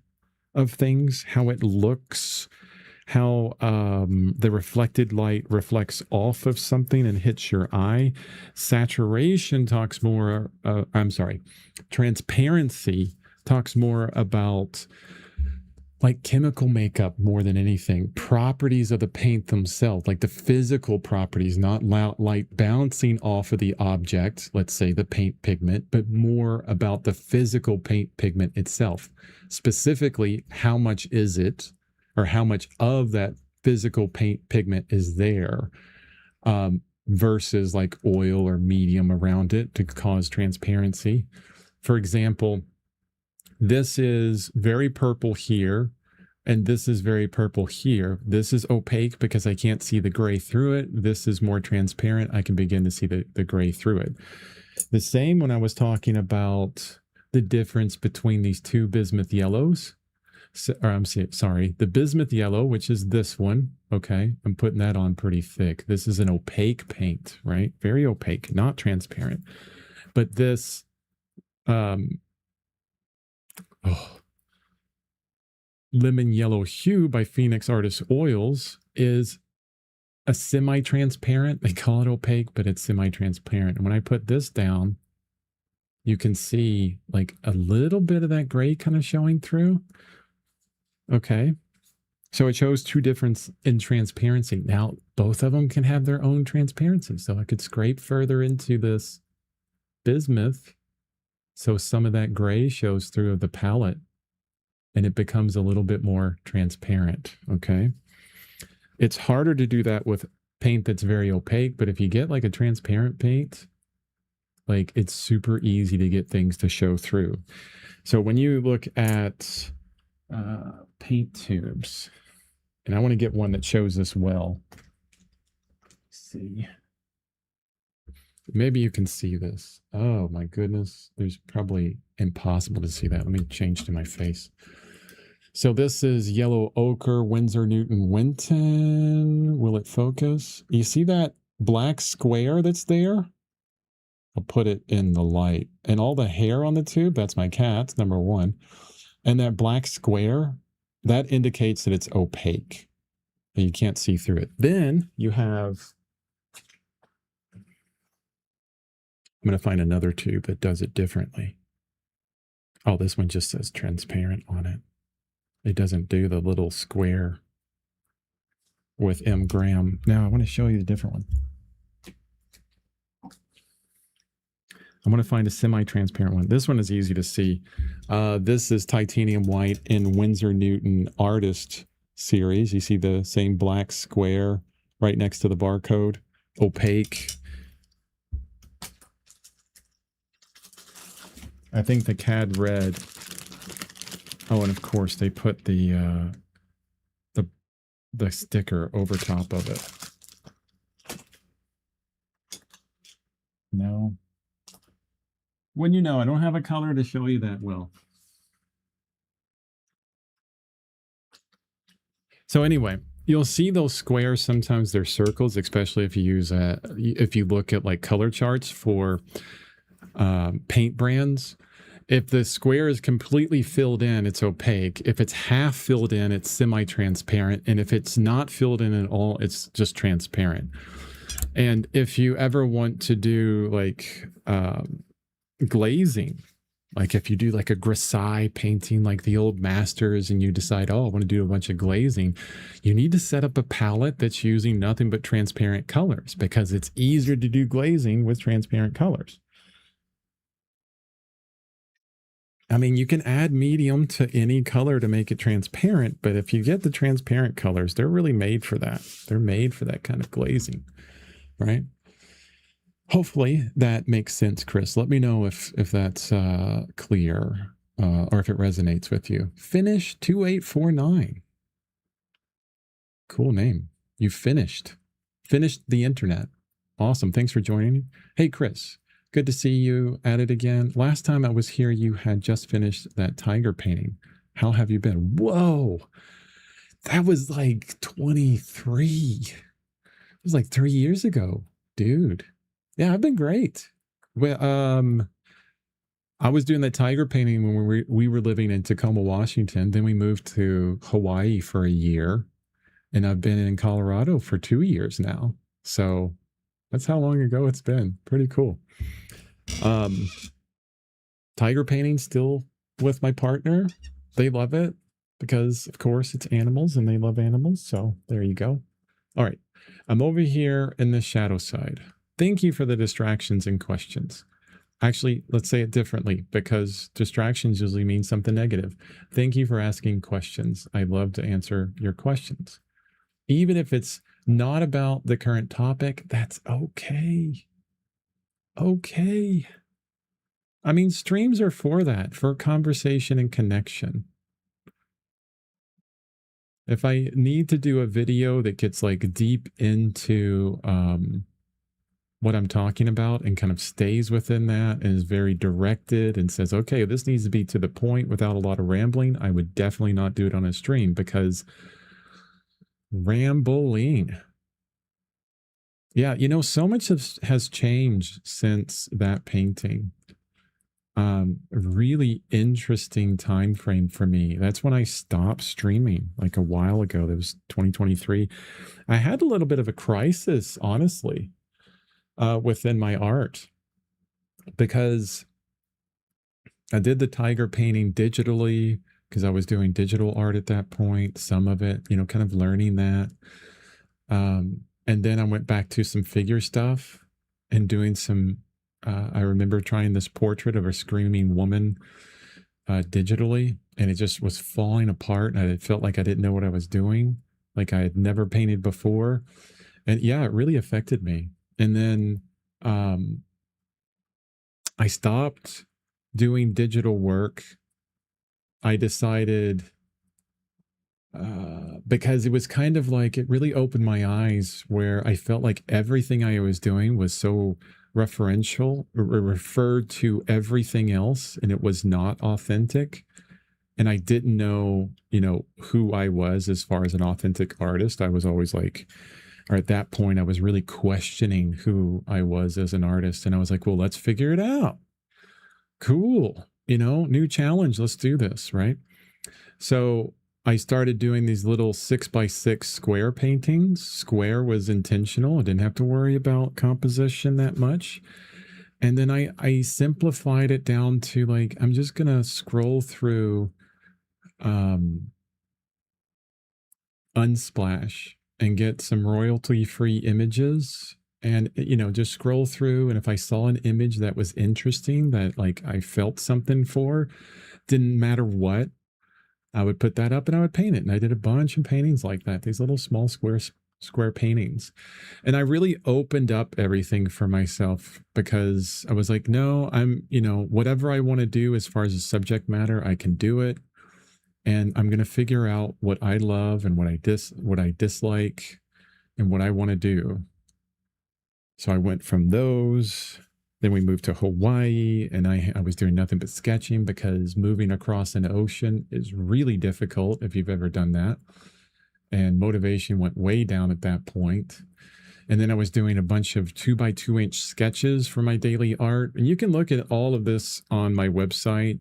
of things, how it looks, how the reflected light reflects off of something and hits your eye. Saturation talks more, transparency talks more about like chemical makeup more than anything, properties of the paint themselves, like the physical properties, not light bouncing off of the object, let's say the paint pigment, but more about the physical paint pigment itself. Specifically, how much is it, or how much of that physical paint pigment is there, versus like oil or medium around it to cause transparency. For example, this is very purple here, and this is very purple here. This is opaque because I can't see the gray through it. This is more transparent. I can begin to see the gray through it. The same when I was talking about the difference between these two bismuth yellows. The bismuth yellow, which is this one. Okay, I'm putting that on pretty thick. This is an opaque paint, right? Very opaque, not transparent. But this, lemon yellow hue by Phoenix Artist Oils is a semi-transparent. They call it opaque, but it's semi-transparent. And when I put this down, you can see like a little bit of that gray kind of showing through. Okay. So it shows two differences in transparency. Now, both of them can have their own transparency. So I could scrape further into this bismuth, so some of that gray shows through the palette and it becomes a little bit more transparent, okay? It's harder to do that with paint that's very opaque, but if you get like a transparent paint, like it's super easy to get things to show through. So when you look at paint tubes, and I want to get one that shows this well. Let's see. Maybe you can see this. Oh my goodness. There's probably impossible to see that. Let me change to my face. So this is yellow ochre, Winsor Newton Winton. Will it focus? You see that black square that's there? I'll put it in the light. And all the hair on the tube, that's my cat's, number one. And that black square, that indicates that it's opaque. And you can't see through it. Then you have, I'm going to find another tube that does it differently. Oh, this one just says transparent on it. It doesn't do the little square with M gram. Now I want to show you the different one. I'm going to find a semi-transparent one. This one is easy to see. This is titanium white in Winsor Newton Artist series. You see the same black square right next to the barcode. Opaque. I think the Cad Red Oh, and of course they put the sticker over top of it. No. When you know, I don't have a color to show you that well. So anyway, you'll see those squares. Sometimes they're circles, especially if you use if you look at like color charts for paint brands. If the square is completely filled in, it's opaque. If it's half filled in, it's semi-transparent. And if it's not filled in at all, it's just transparent. And if you ever want to do like glazing, like if you do like a grisaille painting like the old masters and you decide, oh, I want to do a bunch of glazing, you need to set up a palette that's using nothing but transparent colors because it's easier to do glazing with transparent colors. I mean, you can add medium to any color to make it transparent, but if you get the transparent colors, they're really made for that. They're made for that kind of glazing, right? Hopefully that makes sense, Chris. Let me know if that's clear or if it resonates with you. Finish 2849. Cool name. You finished the internet. Awesome. Thanks for joining. Hey, Chris. Good to see you at it again. Last time I was here, you had just finished that tiger painting. How have you been? Whoa. That was like 23. It was like 3 years ago, dude. Yeah, I've been great. Well, I was doing that tiger painting when we were living in Tacoma, Washington. Then we moved to Hawaii for a year. And I've been in Colorado for 2 years now. So that's how long ago it's been. Pretty cool. Tiger painting still with my partner. They love it because, of course, it's animals and they love animals. So there you go. All right. I'm over here in the shadow side. Thank you for the distractions and questions. Actually, let's say it differently because distractions usually mean something negative. Thank you for asking questions. I love to answer your questions. Even if it's not about the current topic, that's okay. Okay. I mean, streams are for that, for conversation and connection. If I need to do a video that gets like deep into what I'm talking about and kind of stays within that and is very directed and says, okay, this needs to be to the point without a lot of rambling, I would definitely not do it on a stream because rambling. Yeah, you know, so much has changed since that painting. Really interesting time frame for me. That's when I stopped streaming like a while ago. That was 2023. I had a little bit of a crisis, honestly, within my art because I did the tiger painting digitally because I was doing digital art at that point, some of it, you know, kind of learning that. And then I went back to some figure stuff and doing some, I remember trying this portrait of a screaming woman digitally, and it just was falling apart. And it felt like I didn't know what I was doing, like I had never painted before. And yeah, it really affected me. And then I stopped doing digital work. I decided because it was kind of like it really opened my eyes where I felt like everything I was doing was so referential, referred to everything else, and it was not authentic. And I didn't know, you know, who I was as far as an authentic artist. I was always like, or at that point, I was really questioning who I was as an artist. And I was like, well, let's figure it out. Cool. You know, new challenge. Let's do this. Right. So I started doing these little 6x6 square paintings. Square was intentional. I didn't have to worry about composition that much. And then I simplified it down to like, I'm just going to scroll through Unsplash and get some royalty-free images and, you know, just scroll through. And if I saw an image that was interesting, that like I felt something for, didn't matter what, I would put that up and I would paint it. And I did a bunch of paintings like that, these little small square paintings. And I really opened up everything for myself because I was like, no, I'm, you know, whatever I want to do as far as the subject matter, I can do it. and I'm going to figure out what I love and what I dislike and what I want to do. So I went from those. Then we moved to Hawaii, and I was doing nothing but sketching because moving across an ocean is really difficult if you've ever done that. And motivation went way down at that point. And then I was doing a bunch of 2x2 inch sketches for my daily art. And you can look at all of this on my website,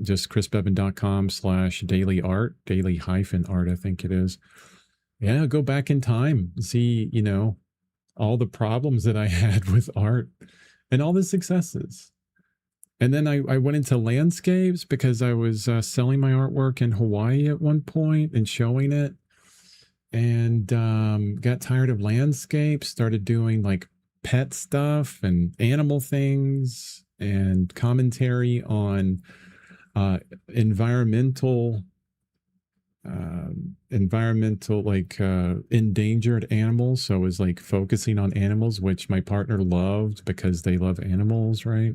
just chrisbevan.com/daily art, daily-art, I think it is. Yeah, go back in time, see, all the problems that I had with art and all the successes. And then I went into landscapes because I was selling my artwork in Hawaii at one point and showing it, and got tired of landscapes, started doing like pet stuff and animal things and commentary on environmental like endangered animals. So it was like focusing on animals, which my partner loved because they love animals, right?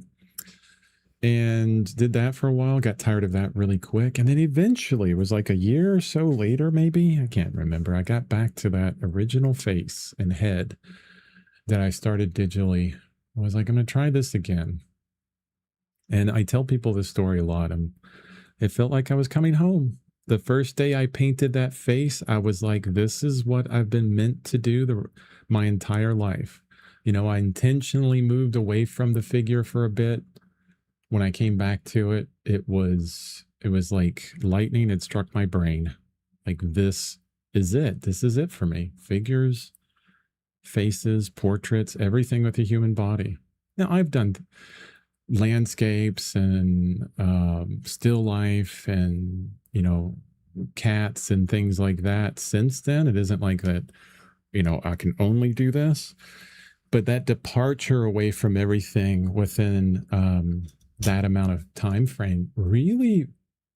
And did that for a while, got tired of that really quick. And then eventually, it was like a year or so later, maybe, I can't remember, I got back to that original face and head that I started digitally. I was like, I'm going to try this again. And I tell people this story a lot. It felt like I was coming home. The first day I painted that face, I was like, this is what I've been meant to do my entire life. I intentionally moved away from the figure for a bit. When I came back to it, it was like lightning had struck my brain. Like, this is it. This is it for me. Figures, faces, portraits, everything with a human body. Now, I've done landscapes and still life and, cats and things like that since then. It isn't like that, I can only do this. But that departure away from everything within that amount of time frame really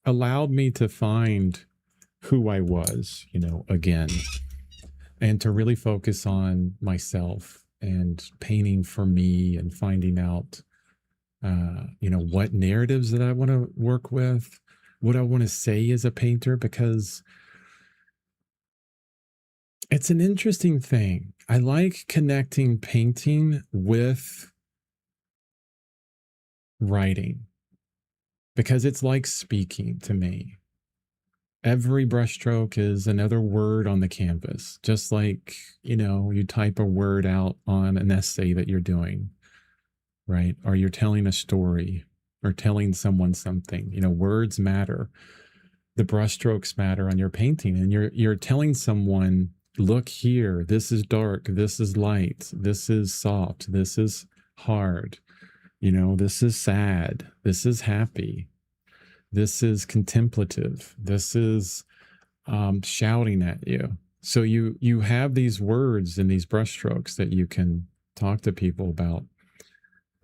allowed me to find who I was, again, and to really focus on myself and painting for me and finding out, what narratives that I want to work with, what I want to say as a painter, because it's an interesting thing. I like connecting painting with writing because it's like speaking to me. Every brushstroke is another word on the canvas, just like, you type a word out on an essay that you're doing, right? Or you're telling a story or telling someone something. Words matter. The brushstrokes matter on your painting, and you're telling someone, look here, this is dark, this is light, this is soft, this is hard. This is sad. This is happy. This is contemplative. This is shouting at you. So you have these words and these brushstrokes that you can talk to people about.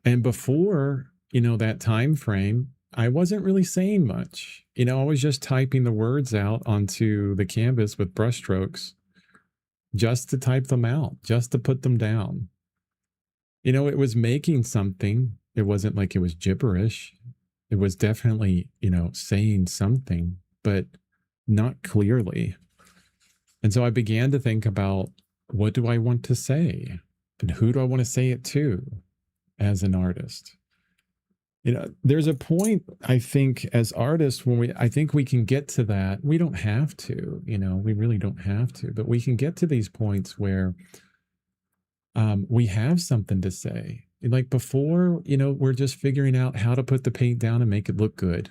And before, that time frame, I wasn't really saying much. I was just typing the words out onto the canvas with brushstrokes just to type them out, just to put them down. It was making something. It wasn't like it was gibberish. It was definitely, saying something, but not clearly. And so I began to think about, what do I want to say? And who do I want to say it to as an artist? There's a point, I think, as artists, I think we can get to that. We don't have to, we really don't have to, but we can get to these points where we have something to say. Like before, we're just figuring out how to put the paint down and make it look good,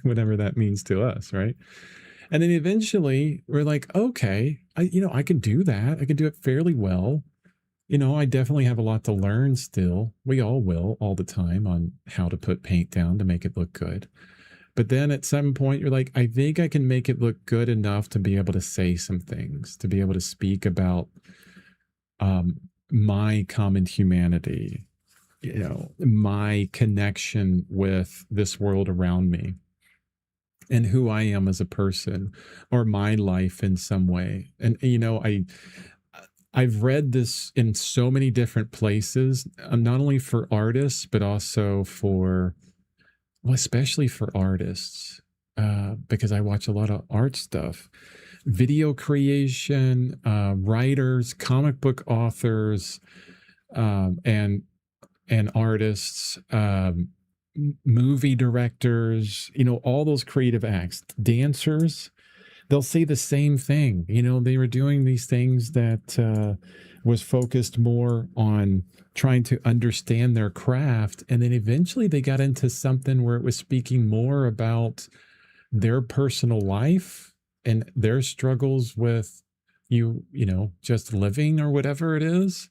whatever that means to us, right? And then eventually we're like, okay, I can do that. I can do it fairly well. I definitely have a lot to learn still. We all will all the time on how to put paint down to make it look good. But then at some point you're like, I think I can make it look good enough to be able to say some things, to be able to speak about my common humanity, my connection with this world around me and who I am as a person, or my life in some way. And, I've read this in so many different places, not only for artists, but also especially for artists. because I watch a lot of art stuff, video creation, writers, comic book authors, and artists, movie directors, all those creative acts, dancers, they'll say the same thing. They were doing these things that was focused more on trying to understand their craft. And then eventually they got into something where it was speaking more about their personal life and their struggles with just living or whatever it is,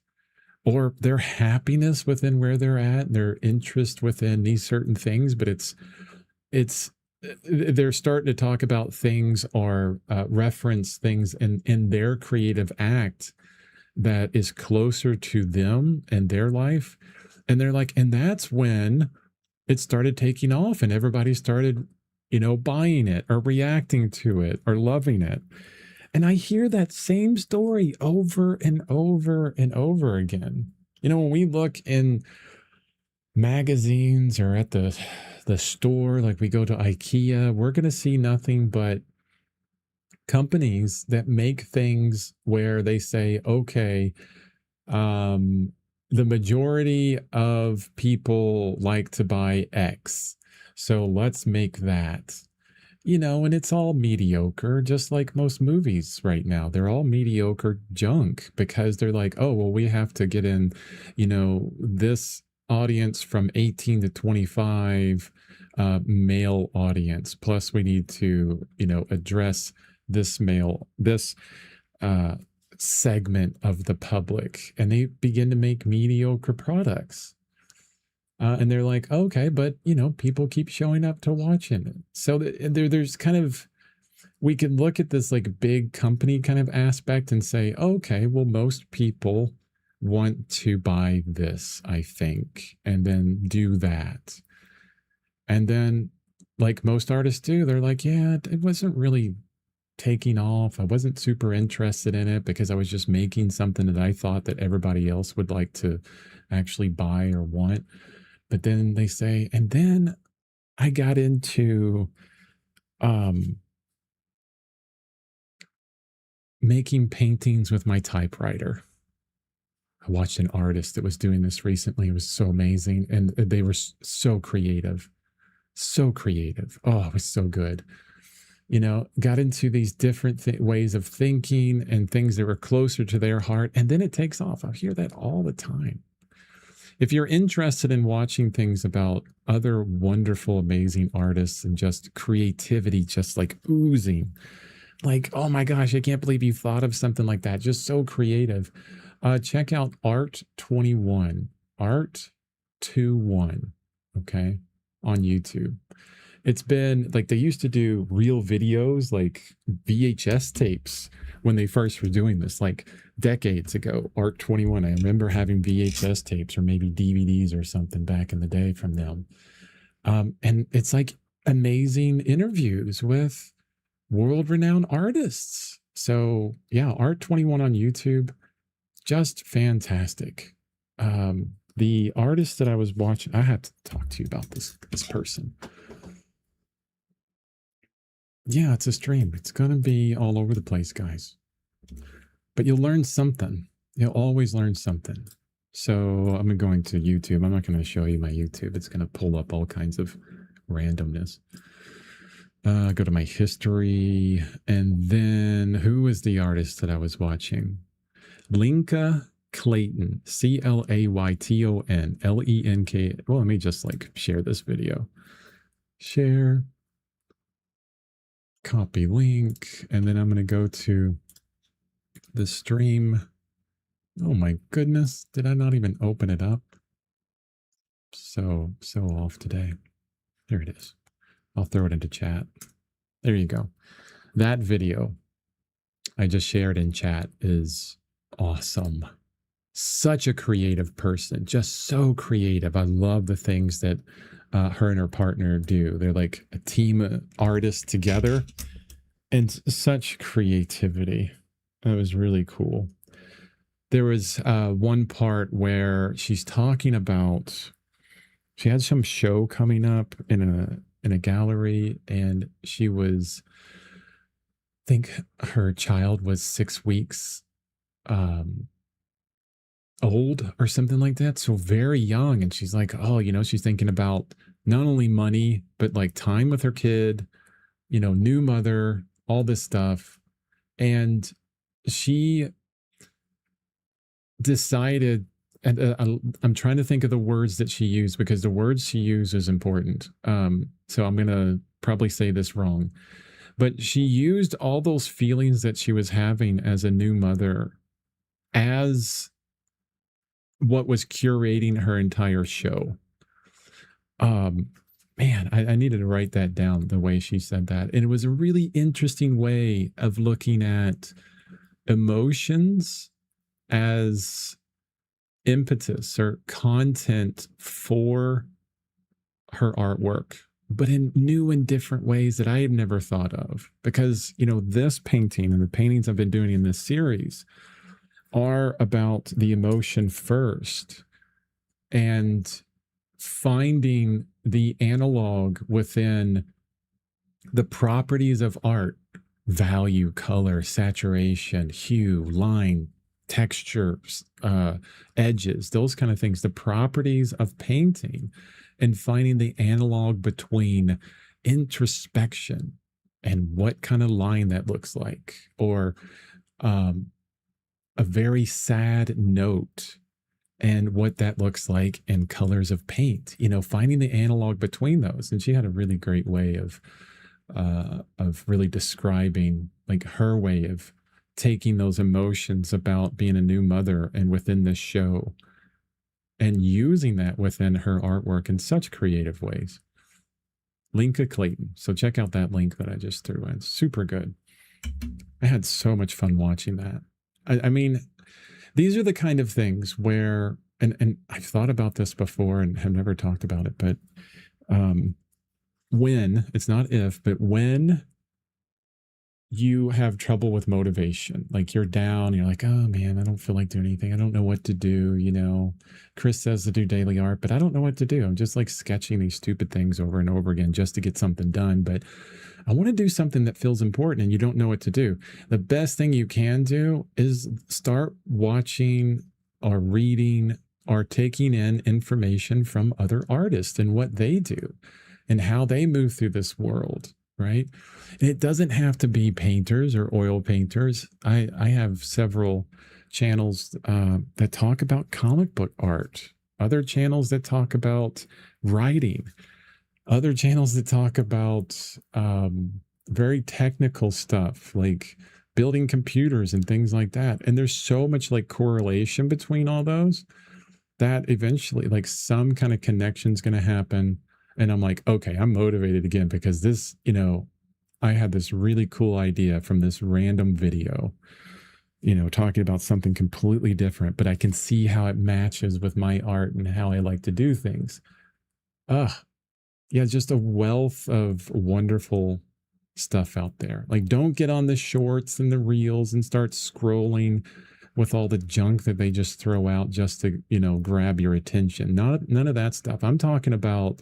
or their happiness within where they're at, their interest within these certain things. But it's they're starting to talk about things or reference things in their creative act that is closer to them and their life. And they're like, and that's when it started taking off and everybody started, buying it or reacting to it or loving it. And I hear that same story over and over and over again. When we look in magazines or at the store, like we go to IKEA, we're going to see nothing but companies that make things where they say, okay, the majority of people like to buy X, so let's make that. And it's all mediocre, just like most movies right now. They're all mediocre junk because they're like, oh, well, we have to get in, this audience from 18 to 25, male audience. Plus we need to, address this segment of the public. And they begin to make mediocre products. And they're like, okay, but people keep showing up to watching it. So there's kind of, we can look at this like big company kind of aspect and say, okay, well, most people want to buy this, I think, and then do that. And then, like most artists do, they're like, yeah, it wasn't really taking off. I wasn't super interested in it because I was just making something that I thought that everybody else would like to actually buy or want. But then they say, and then I got into making paintings with my typewriter. I watched an artist that was doing this recently. It was so amazing. And they were so creative. So creative. Oh, it was so good. Got into these different ways of thinking and things that were closer to their heart. And then it takes off. I hear that all the time. If you're interested in watching things about other wonderful, amazing artists and just creativity, just like oozing, like, oh my gosh, I can't believe you thought of something like that. Just so creative. Check out Art21, Art21, okay, on YouTube. It's been like they used to do real videos, like VHS tapes when they first were doing this, like decades ago. Art21, I remember having VHS tapes or maybe DVDs or something back in the day from them. And it's like amazing interviews with world-renowned artists. So yeah, Art21 on YouTube, just fantastic. The artist that I was watching, I have to talk to you about this person. Yeah, it's a stream. It's going to be all over the place, guys. But you'll learn something. You'll always learn something. So I'm going to YouTube. I'm not going to show you my YouTube. It's going to pull up all kinds of randomness. Go to my history. And then who is the artist that I was watching? Linka Clayton. Clayton. Lenk. Well, let me just like share this video. Share. Copy link, and then I'm going to go to the stream. Oh my goodness, did I not even open it up? So off today. There it is. I'll throw it into chat. There you go. That video I just shared in chat is awesome. Such a creative person, just so creative. I love the things that her and her partner do. They're like a team of artists together and such creativity. It was really cool. There was one part where she's talking about, she had some show coming up in in a gallery, and she was, I think her child was 6 weeks um, old or something like that. So very young. And she's like, oh, she's thinking about not only money, but like time with her kid, new mother, all this stuff. And she decided, and I'm trying to think of the words that she used because the words she used is important. So I'm going to probably say this wrong, but she used all those feelings that she was having as a new mother as what was curating her entire show. Um, Man, I needed to write that down the way she said that. And it was a really interesting way of looking at emotions as impetus or content for her artwork, but in new and different ways that I had never thought of. Because, this painting and the paintings I've been doing in this series are about the emotion first and finding the analog within the properties of art: value, color, saturation, hue, line, textures, edges, those kind of things, the properties of painting, and finding the analog between introspection and what kind of line that looks like, or um, a very sad note and what that looks like in colors of paint, finding the analog between those. And she had a really great way of really describing like her way of taking those emotions about being a new mother and within this show and using that within her artwork in such creative ways. Linka Clayton. So check out that link that I just threw in. Super good. I had so much fun watching that. I mean, these are the kind of things where, and I've thought about this before and have never talked about it, but when, it's not if, but when you have trouble with motivation, like you're down, you're like, oh man, I don't feel like doing anything. I don't know what to do. Chris says to do daily art, but I don't know what to do. I'm just like sketching these stupid things over and over again just to get something done. But I want to do something that feels important and you don't know what to do. The best thing you can do is start watching or reading or taking in information from other artists and what they do and how they move through this world, right? And it doesn't have to be painters or oil painters. I have several channels that talk about comic book art, other channels that talk about writing, other channels that talk about very technical stuff like building computers and things like that. And there's so much like correlation between all those that eventually like some kind of connection is going to happen. And I'm like, okay, I'm motivated again because this, I had this really cool idea from this random video, talking about something completely different, but I can see how it matches with my art and how I like to do things. Yeah, just a wealth of wonderful stuff out there. Like, don't get on the shorts and the reels and start scrolling with all the junk that they just throw out just to, grab your attention. None of that stuff. I'm talking about,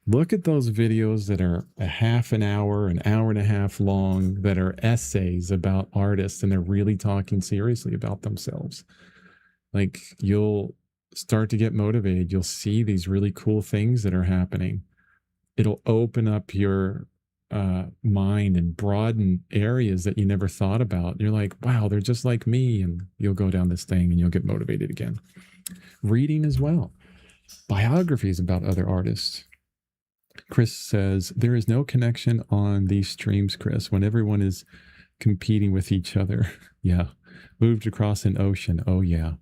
look at those videos that are a half an hour and a half long, that are essays about artists, and they're really talking seriously about themselves. Like, you'll start to get motivated. You'll see these really cool things that are happening. It'll open up your mind and broaden areas that you never thought about. You're like, wow, they're just like me. And you'll go down this thing and you'll get motivated again. Reading as well. Biographies about other artists. Chris says, there is no connection on these streams, Chris, when everyone is competing with each other. Yeah. Moved across an ocean. Oh, yeah.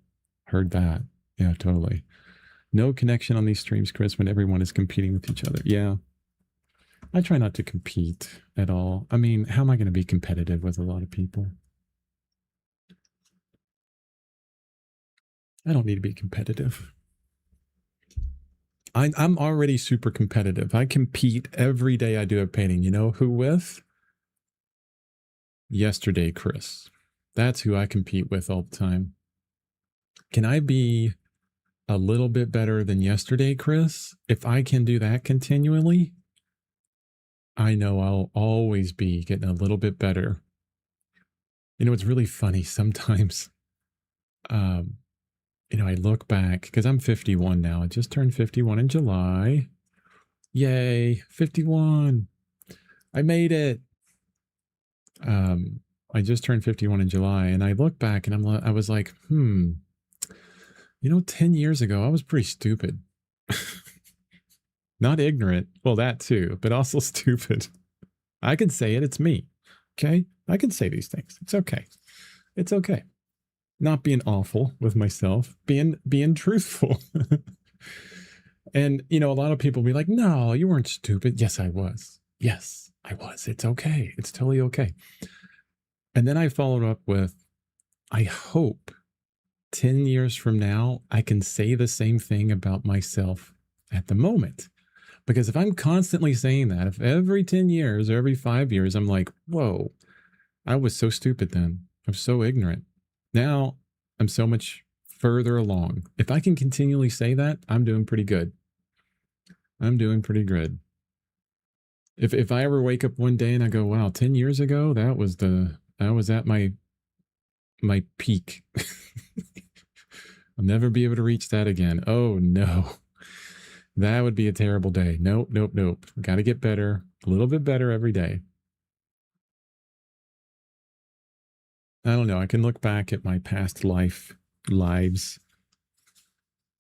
Heard that. Yeah, totally. No connection on these streams, Chris, when everyone is competing with each other. Yeah. I try not to compete at all. I mean, how am I going to be competitive with a lot of people? I don't need to be competitive. I'm already super competitive. I compete every day I do a painting. You know who with? Yesterday, Chris. That's who I compete with all the time. Can I be a little bit better than yesterday, Chris? If I can do that continually, I know I'll always be getting a little bit better. It's really funny sometimes. Um, I look back because I'm 51 now. I just turned 51 in July. Yay, 51. I made it. Um, I just turned 51 in July, and I look back and I was like, 10 years ago, I was pretty stupid. Not ignorant. Well, that too, but also stupid. I can say it. It's me. Okay. I can say these things. It's okay. It's okay. Not being awful with myself, being truthful. And a lot of people be like, no, you weren't stupid. Yes, I was. Yes, I was. It's okay. It's totally okay. And then I followed up with, I hope 10 years from now, I can say the same thing about myself at the moment. Because if I'm constantly saying that, if every 10 years or every 5 years, I'm like, whoa, I was so stupid then. I'm so ignorant. Now I'm so much further along. If I can continually say that, I'm doing pretty good. I'm doing pretty good. If I ever wake up one day and I go, wow, 10 years ago, that was at my peak. I'll never be able to reach that again. Oh no. That would be a terrible day. Nope. Got to get better, a little bit better every day. I don't know. I can look back at my past lives.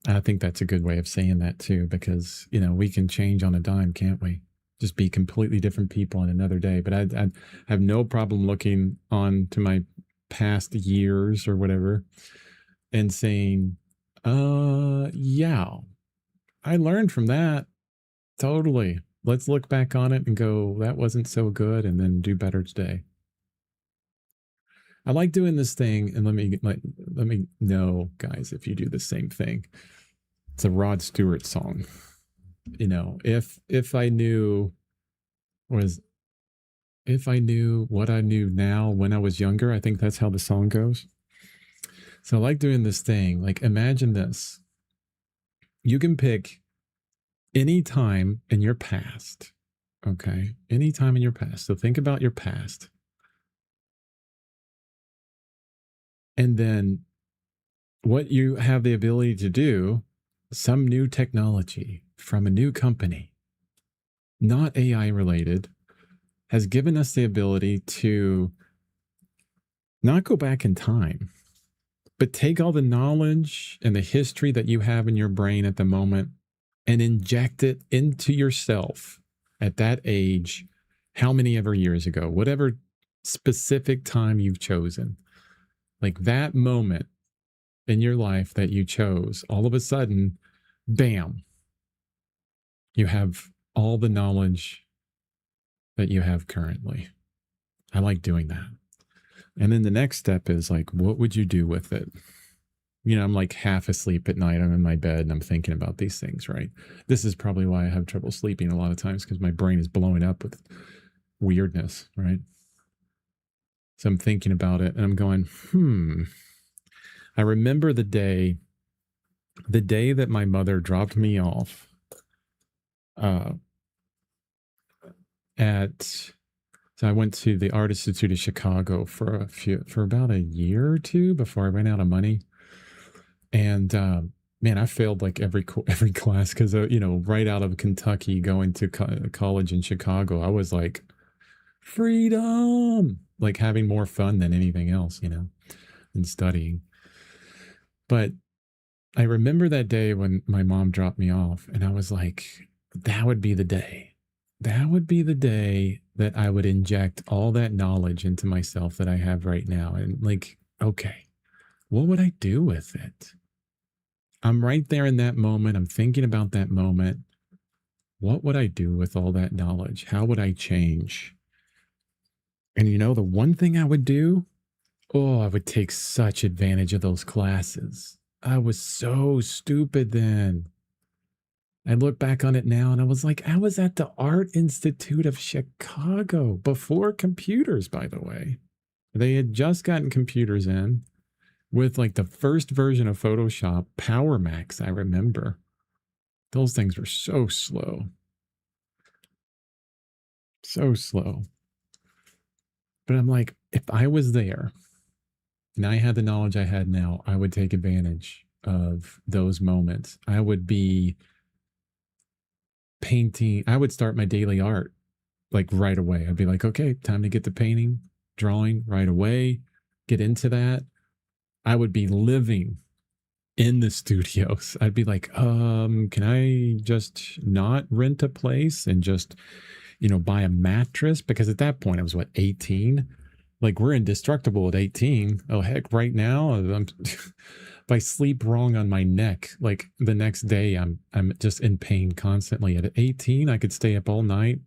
I think that's a good way of saying that too, because, we can change on a dime, can't we? Just be completely different people in another day. But I have no problem looking on to my past years or whatever and saying, yeah, I learned from that. Totally. Let's look back on it and go, that wasn't so good, and then do better today. I like doing this thing, and let me know, guys, if you do the same thing. It's a Rod Stewart song. If I knew what I knew now when I was younger, I think that's how the song goes. So I like doing this thing. Like, imagine this. You can pick any time in your past. Okay. Any time in your past. So think about your past. And then what you have the ability to do, some new technology from a new company, not AI related, has given us the ability to not go back in time, but take all the knowledge and the history that you have in your brain at the moment and inject it into yourself at that age, how many ever years ago, whatever specific time you've chosen. Like that moment in your life that you chose, all of a sudden, bam, you have all the knowledge that you have currently. I like doing that. And then the next step is like, what would you do with it? I'm like half asleep at night. I'm in my bed and I'm thinking about these things, right? This is probably why I have trouble sleeping a lot of times, because my brain is blowing up with weirdness, right? So I'm thinking about it and I'm going, I remember the day that my mother dropped me off so I went to the Art Institute of Chicago for about a year or two before I ran out of money. And man, I failed like every class because right out of Kentucky going to college in Chicago, I was like, freedom, like having more fun than anything else, than studying. But I remember that day when my mom dropped me off, and I was like, that would be the day. That would be the day that I would inject all that knowledge into myself that I have right now. And like, okay, what would I do with it? I'm right there in that moment. I'm thinking about that moment. What would I do with all that knowledge? How would I change? And the one thing I would do, I would take such advantage of those classes. I was so stupid then. I look back on it now and I was like, I was at the Art Institute of Chicago before computers, by the way. They had just gotten computers in with like the first version of Photoshop, Power Max, I remember. Those things were so slow. So slow. But I'm like, if I was there and I had the knowledge I had now, I would take advantage of those moments. I would be painting. I would start my daily art like right away. I'd be like, okay, time to get to painting, drawing right away, get into that. I would be living in the studios. I'd be like, can I just not rent a place and just, buy a mattress? Because at that point I was what, 18? Like we're indestructible at 18. Oh heck, right now if I sleep wrong on my neck, like the next day I'm just in pain constantly. At 18, I could stay up all night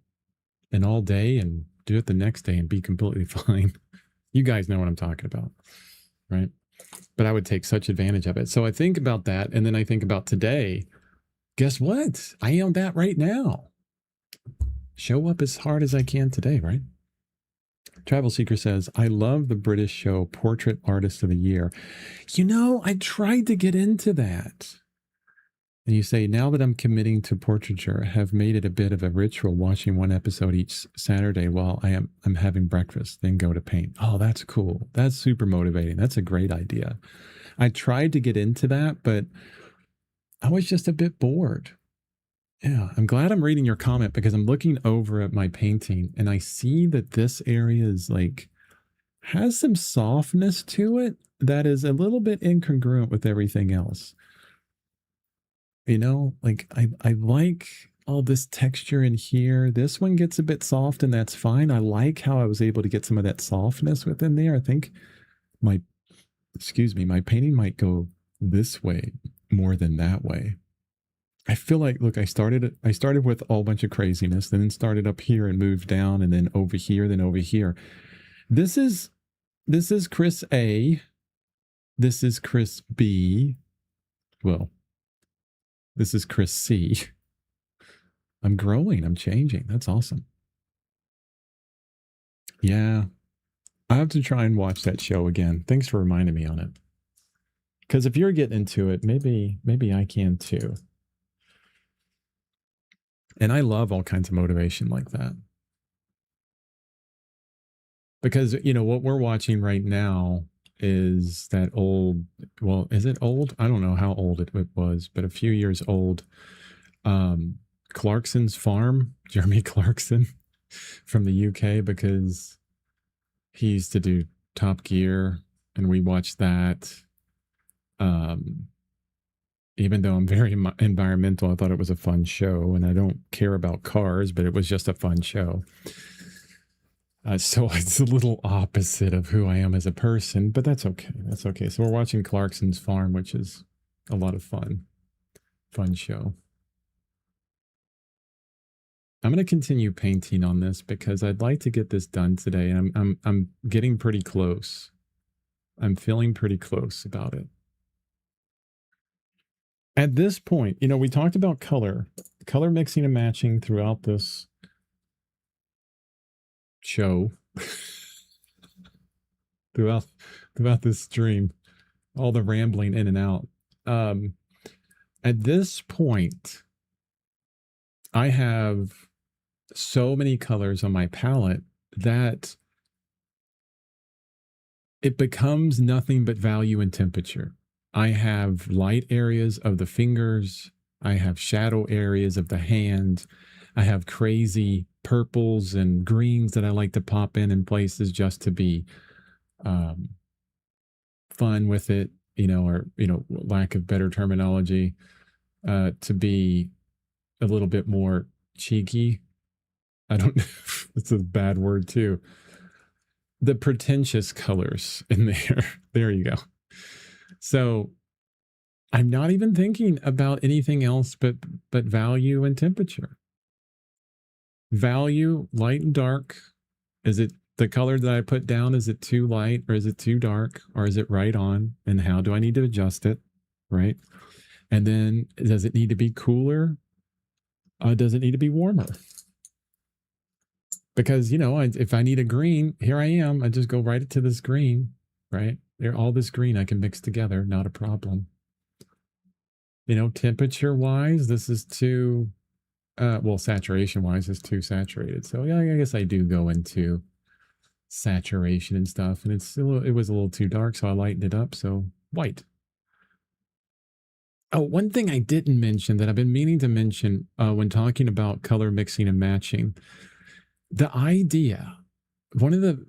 and all day and do it the next day and be completely fine. You guys know what I'm talking about, right? But I would take such advantage of it. So I think about that. And then I think about today. Guess what? I am that right now. Show up as hard as I can today, right? Travel Seeker says, I love the British show Portrait Artist of the Year. I tried to get into that. And you say, now that I'm committing to portraiture, I have made it a bit of a ritual watching one episode each Saturday while I'm having breakfast, then go to paint. Oh, that's cool. That's super motivating. That's a great idea. I tried to get into that, but I was just a bit bored. Yeah, I'm glad I'm reading your comment because I'm looking over at my painting and I see that this area is like, has some softness to it that is a little bit incongruent with everything else. Like I like all this texture in here. This one gets a bit soft and that's fine. I like how I was able to get some of that softness within there. I think my painting might go this way more than that way. I feel like, look, I started with a whole bunch of craziness, then started up here and moved down and then over here, then over here. This is Chris A. This is Chris B. Well, this is Chris C. I'm growing. I'm changing. That's awesome. Yeah. I have to try and watch that show again. Thanks for reminding me on it. Because if you're getting into it, maybe I can too. And I love all kinds of motivation like that. Because, what we're watching right now is that old, well, is it old? I don't know how old it was, but a few years old. Clarkson's Farm, Jeremy Clarkson from the UK, because he used to do Top Gear and we watched that. Even though I'm very environmental, I thought it was a fun show and I don't care about cars, but it was just a fun show. So it's a little opposite of who I am as a person, but that's okay. That's okay. So we're watching Clarkson's Farm, which is a lot of fun. Fun show. I'm going to continue painting on this because I'd like to get this done today. And I'm getting pretty close. I'm feeling pretty close about it. At this point, we talked about color mixing and matching throughout this show, throughout this stream, all the rambling in and out. At this point, I have so many colors on my palette that it becomes nothing but value and temperature. I have light areas of the fingers. I have shadow areas of the hand. I have crazy purples and greens that I like to pop in places just to be fun with it, or, lack of better terminology, to be a little bit more cheeky. I don't know. It's a bad word too. The pretentious colors in there. There you go. So I'm not even thinking about anything else but value and temperature. Value, light and dark. Is it the color that I put down? Is it too light or is it too dark or is it right on? And how do I need to adjust it? Right. And then does it need to be cooler? Does it need to be warmer? Because, if I need a green, here I am. I just go right to this green, right? All this green I can mix together, not a problem. Temperature wise, this is too Well, saturation wise, it's too saturated. So yeah, I guess I do go into saturation and stuff, and it was a little too dark, so I lightened it up. So white. Oh, one thing I didn't mention that I've been meaning to mention when talking about color mixing and matching, the idea, one of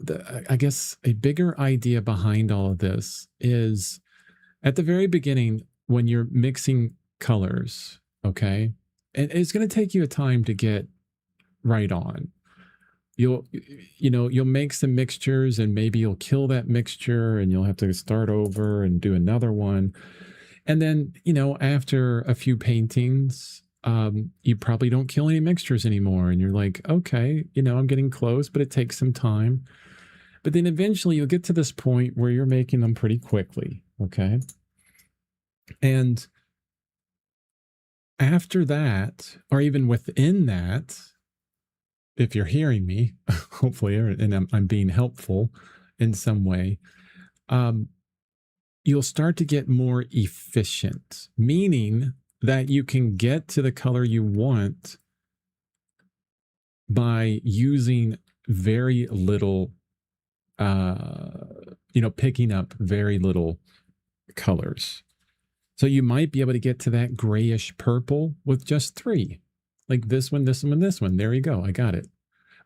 I guess a bigger idea behind all of this is at the very beginning when you're mixing colors, okay, and it's going to take you a time to get right on. You'll you'll make some mixtures and maybe you'll kill that mixture and you'll have to start over and do another one. And then, after a few paintings, you probably don't kill any mixtures anymore. And you're like, okay, I'm getting close, but it takes some time. But then eventually you'll get to this point where you're making them pretty quickly. Okay. And after that, or even within that, if you're hearing me, hopefully, and I'm being helpful in some way, you'll start to get more efficient, meaning that you can get to the color you want by using very little, picking up very little colors. So you might be able to get to that grayish purple with just 3, like this one, this one, and this one. There you go. I got it.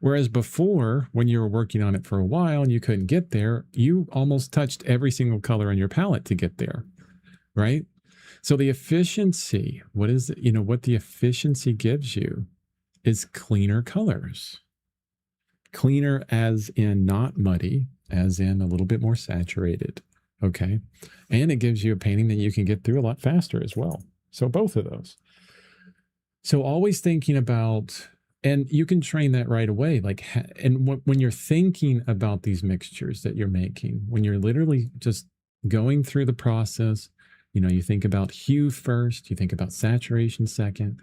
Whereas before, when you were working on it for a while and you couldn't get there, you almost touched every single color on your palette to get there, right? So the efficiency, what the efficiency gives you is cleaner colors. Cleaner as in not muddy, as in a little bit more saturated, okay? And it gives you a painting that you can get through a lot faster as well. So both of those. So always thinking about, and you can train that right away. When you're thinking about these mixtures that you're making, when you're literally just going through the process, you think about hue first, you think about saturation second,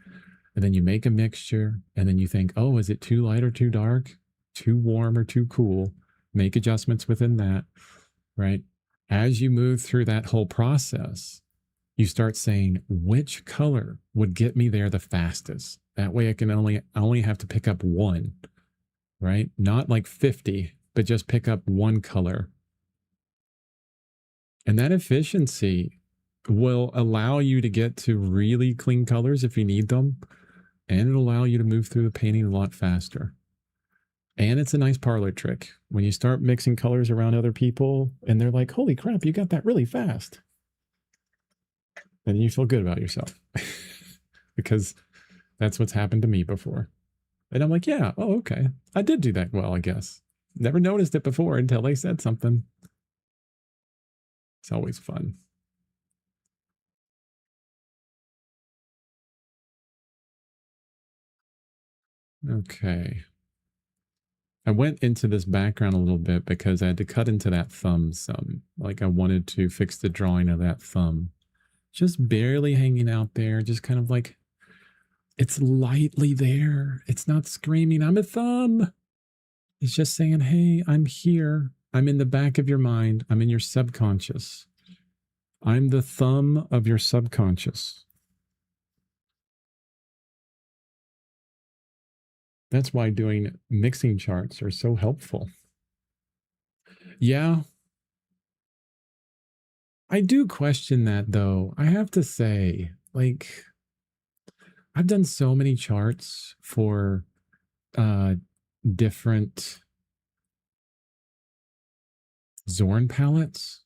and then you make a mixture, and then you think, oh, is it too light or too dark, too warm or too cool? Make adjustments within that, right? As you move through that whole process, you start saying, which color would get me there the fastest? That way I only have to pick up one, right? Not like 50, but just pick up one color. And that efficiency will allow you to get to really clean colors if you need them. And it'll allow you to move through the painting a lot faster. And it's a nice parlor trick. When you start mixing colors around other people and they're like, holy crap, you got that really fast. And you feel good about yourself because that's what's happened to me before. And I'm like, yeah, oh, okay. I did do that well, I guess. Never noticed it before until they said something. It's always fun. Okay. I went into this background a little bit because I had to cut into that thumb some. Like I wanted to fix the drawing of that thumb. Just barely hanging out there, just kind of like, it's lightly there. It's not screaming, I'm a thumb. It's just saying, hey, I'm here. I'm in the back of your mind. I'm in your subconscious. I'm the thumb of your subconscious. That's why doing mixing charts are so helpful. Yeah. I do question that though. I have to say, like, I've done so many charts for different Zorn palettes.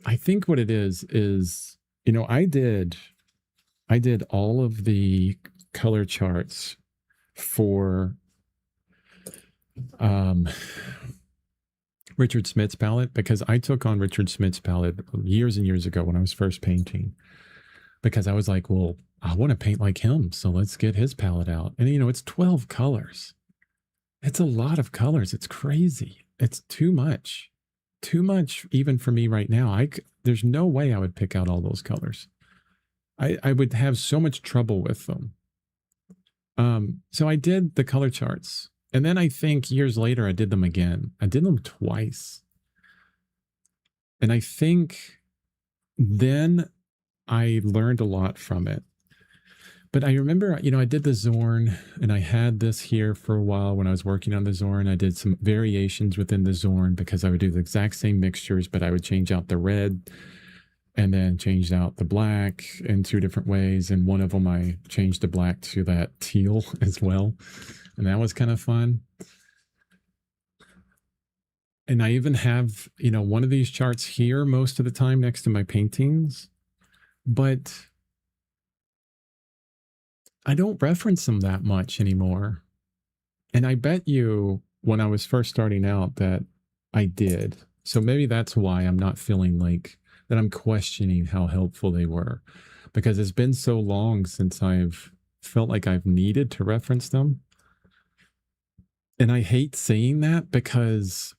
I think what it is, I did all of the color charts for Richard Smith's palette because I took on Richard Smith's palette years and years ago when I was first painting because I was like, well, I want to paint like him. So let's get his palette out. And, it's 12 colors. It's a lot of colors. It's crazy. It's too much even for me right now. There's no way I would pick out all those colors. I would have so much trouble with them. So I did the color charts. And then I think years later, I did them again. I did them twice. And I think then I learned a lot from it. But I remember, I did the Zorn and I had this here for a while when I was working on the Zorn. I did some variations within the Zorn because I would do the exact same mixtures, but I would change out the red and then changed out the black in two different ways. And one of them, I changed the black to that teal as well. And that was kind of fun. And I even have, one of these charts here most of the time next to my paintings, but I don't reference them that much anymore. And I bet you when I was first starting out that I did. So maybe that's why I'm not feeling like that I'm questioning how helpful they were, because it's been so long since I've felt like I've needed to reference them. And I hate saying that because,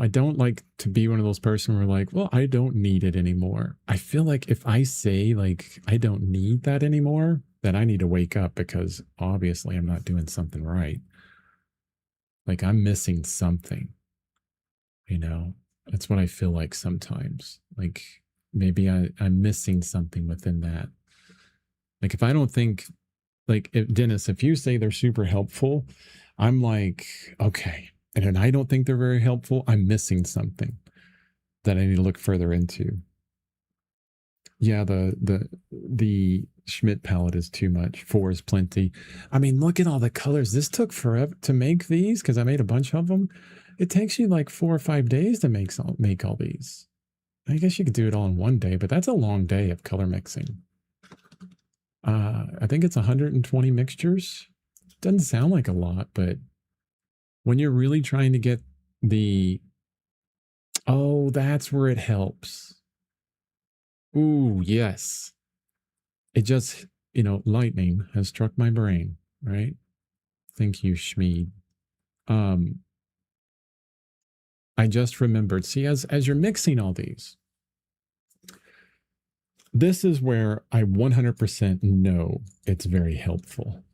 I don't like to be one of those person where like, well, I don't need it anymore. I feel like if I say like, I don't need that anymore, then I need to wake up because obviously I'm not doing something right. Like I'm missing something, that's what I feel like sometimes. Like maybe I'm missing something within that. Like if I don't think, like Dennis, if you say they're super helpful, I'm like, okay. And then I don't think they're very helpful. I'm missing something that I need to look further into. Yeah, the Schmidt palette is too much. 4 is plenty. I mean, look at all the colors. This took forever to make these because I made a bunch of them. It takes you like 4 or 5 days to make all these. I guess you could do it all in one day, but that's a long day of color mixing. I think it's 120 mixtures. Doesn't sound like a lot, but when you're really trying to get oh, that's where it helps. Ooh, yes. It just, lightning has struck my brain, right? Thank you, Schmid. I just remembered. See, as you're mixing all these, this is where I 100% know it's very helpful.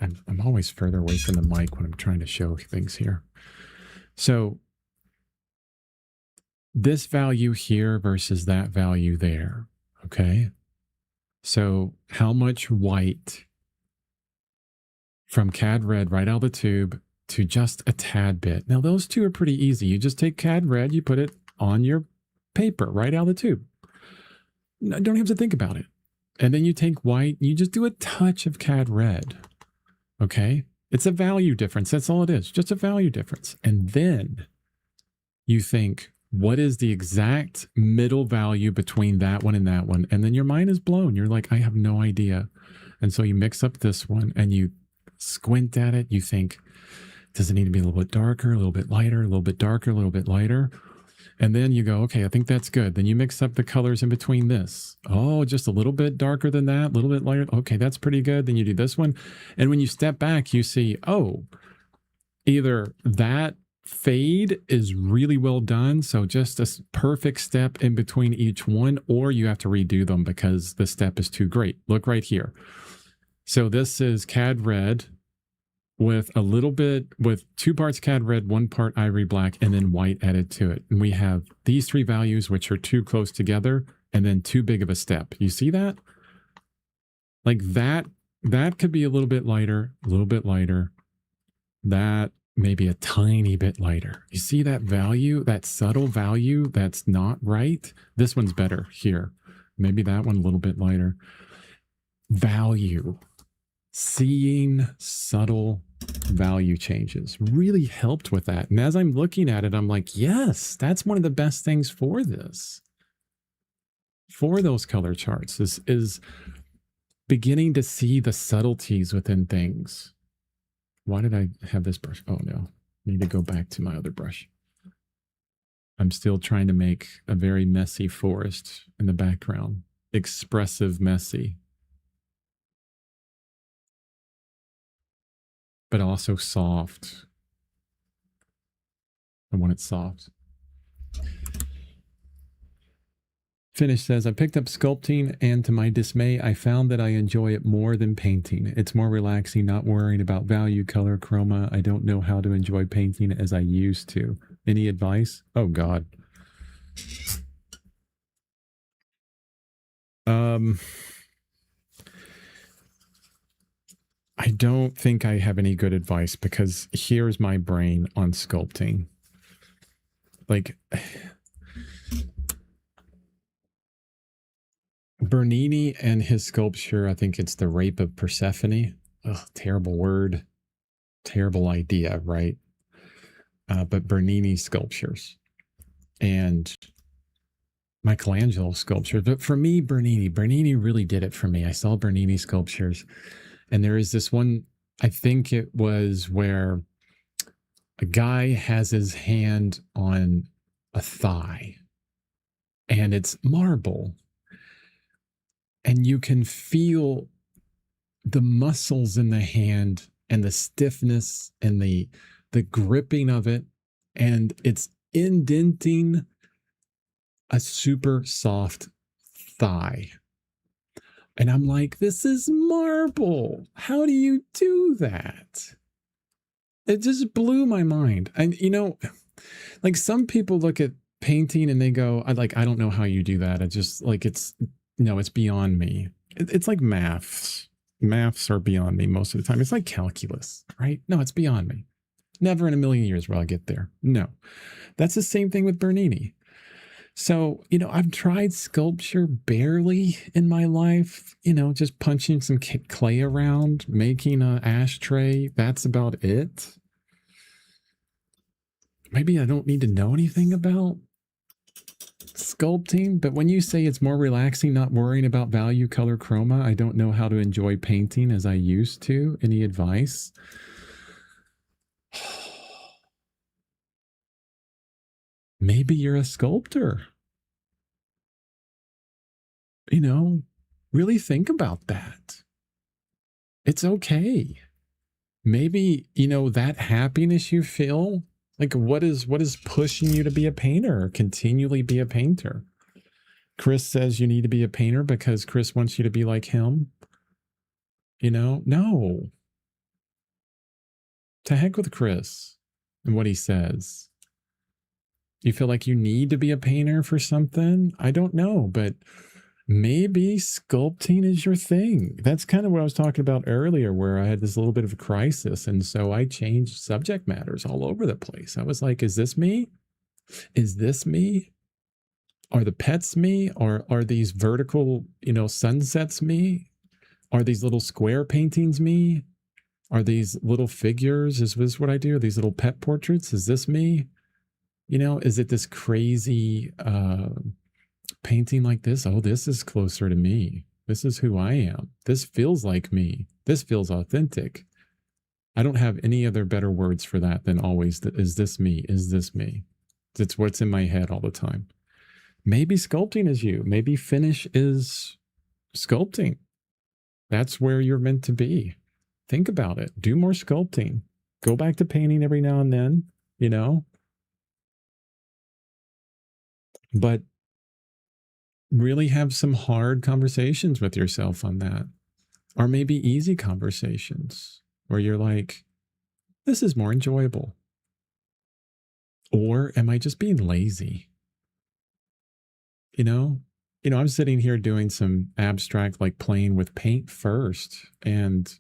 I'm always further away from the mic when I'm trying to show things here. So this value here versus that value there, okay? So how much white from CAD red right out of the tube to just a tad bit. Now those two are pretty easy. You just take CAD red, you put it on your paper right out of the tube. You don't have to think about it. And then you take white, you just do a touch of CAD red. Okay? It's a value difference. That's all it is. Just a value difference. And then you think, what is the exact middle value between that one and that one? And then your mind is blown. You're like, I have no idea. And so you mix up this one and you squint at it. You think, does it need to be a little bit darker, a little bit lighter, a little bit darker, a little bit lighter? And then you go, okay, I think that's good. Then you mix up the colors in between this. Oh, just a little bit darker than that, a little bit lighter. Okay, that's pretty good. Then you do this one. And when you step back, you see, oh, either that fade is really well done. So just a perfect step in between each one, or you have to redo them because the step is too great. Look right here. So this is CAD red with a little bit, with 2 parts CAD red, 1 part ivory black, and then white added to it. And we have these 3 values, which are too close together, and then too big of a step. You see that? Like that could be a little bit lighter, that maybe a tiny bit lighter. You see that value, that subtle value that's not right? This one's better here. Maybe that one a little bit lighter. Value. Seeing subtle value changes really helped with that. And as I'm looking at it, I'm like, yes, that's one of the best things for this. For those color charts is beginning to see the subtleties within things. Why did I have this brush? Oh no, I need to go back to my other brush. I'm still trying to make a very messy forest in the background. Expressive messy. But also soft. I want it soft. Finish says, I picked up sculpting, and to my dismay, I found that I enjoy it more than painting. It's more relaxing, not worrying about value, color, chroma. I don't know how to enjoy painting as I used to. Any advice? Oh, God. Um, I don't think I have any good advice because here's my brain on sculpting. Like Bernini and his sculpture, I think it's The Rape of Persephone. Ugh, terrible word, terrible idea, right? But Bernini sculptures and Michelangelo sculptures. But for me, Bernini really did it for me. I saw Bernini sculptures, and there is this one, I think it was where a guy has his hand on a thigh and it's marble, and you can feel the muscles in the hand and the stiffness and the gripping of it, and it's indenting a super soft thigh. And I'm like, this is marble. How do you do that? It just blew my mind. And like some people look at painting and they go, I don't know how you do that. I just like it's beyond me. It's like maths. Maths are beyond me most of the time. It's like calculus, right? No, it's beyond me. Never in a million years will I get there. No. That's the same thing with Bernini. So, I've tried sculpture barely in my life, just punching some clay around, making an ashtray. That's about it. Maybe I don't need to know anything about sculpting, but when you say it's more relaxing, not worrying about value, color, chroma, I don't know how to enjoy painting as I used to. Any advice? Maybe you're a sculptor. Really think about that. It's okay. Maybe, that happiness you feel, like what is pushing you to be a painter or continually be a painter? Chris says you need to be a painter because Chris wants you to be like him. No. To heck with Chris and what he says. You feel like you need to be a painter for something? I don't know, but maybe sculpting is your thing. That's kind of what I was talking about earlier, where I had this little bit of a crisis. And so I changed subject matters all over the place. I was like, is this me? Is this me? Are the pets me? Or are these vertical, sunsets me? Are these little square paintings me? Are these little figures? Is this what I do? Are these little pet portraits? Is this me? Is it this crazy painting like this? Oh, this is closer to me. This is who I am. This feels like me. This feels authentic. I don't have any other better words for that than always, is this me? Is this me? It's what's in my head all the time. Maybe sculpting is you. Maybe finish is sculpting. That's where you're meant to be. Think about it. Do more sculpting. Go back to painting every now and then, But really have some hard conversations with yourself on that. Or maybe easy conversations where you're like, this is more enjoyable. Or am I just being lazy? I'm sitting here doing some abstract, like playing with paint first and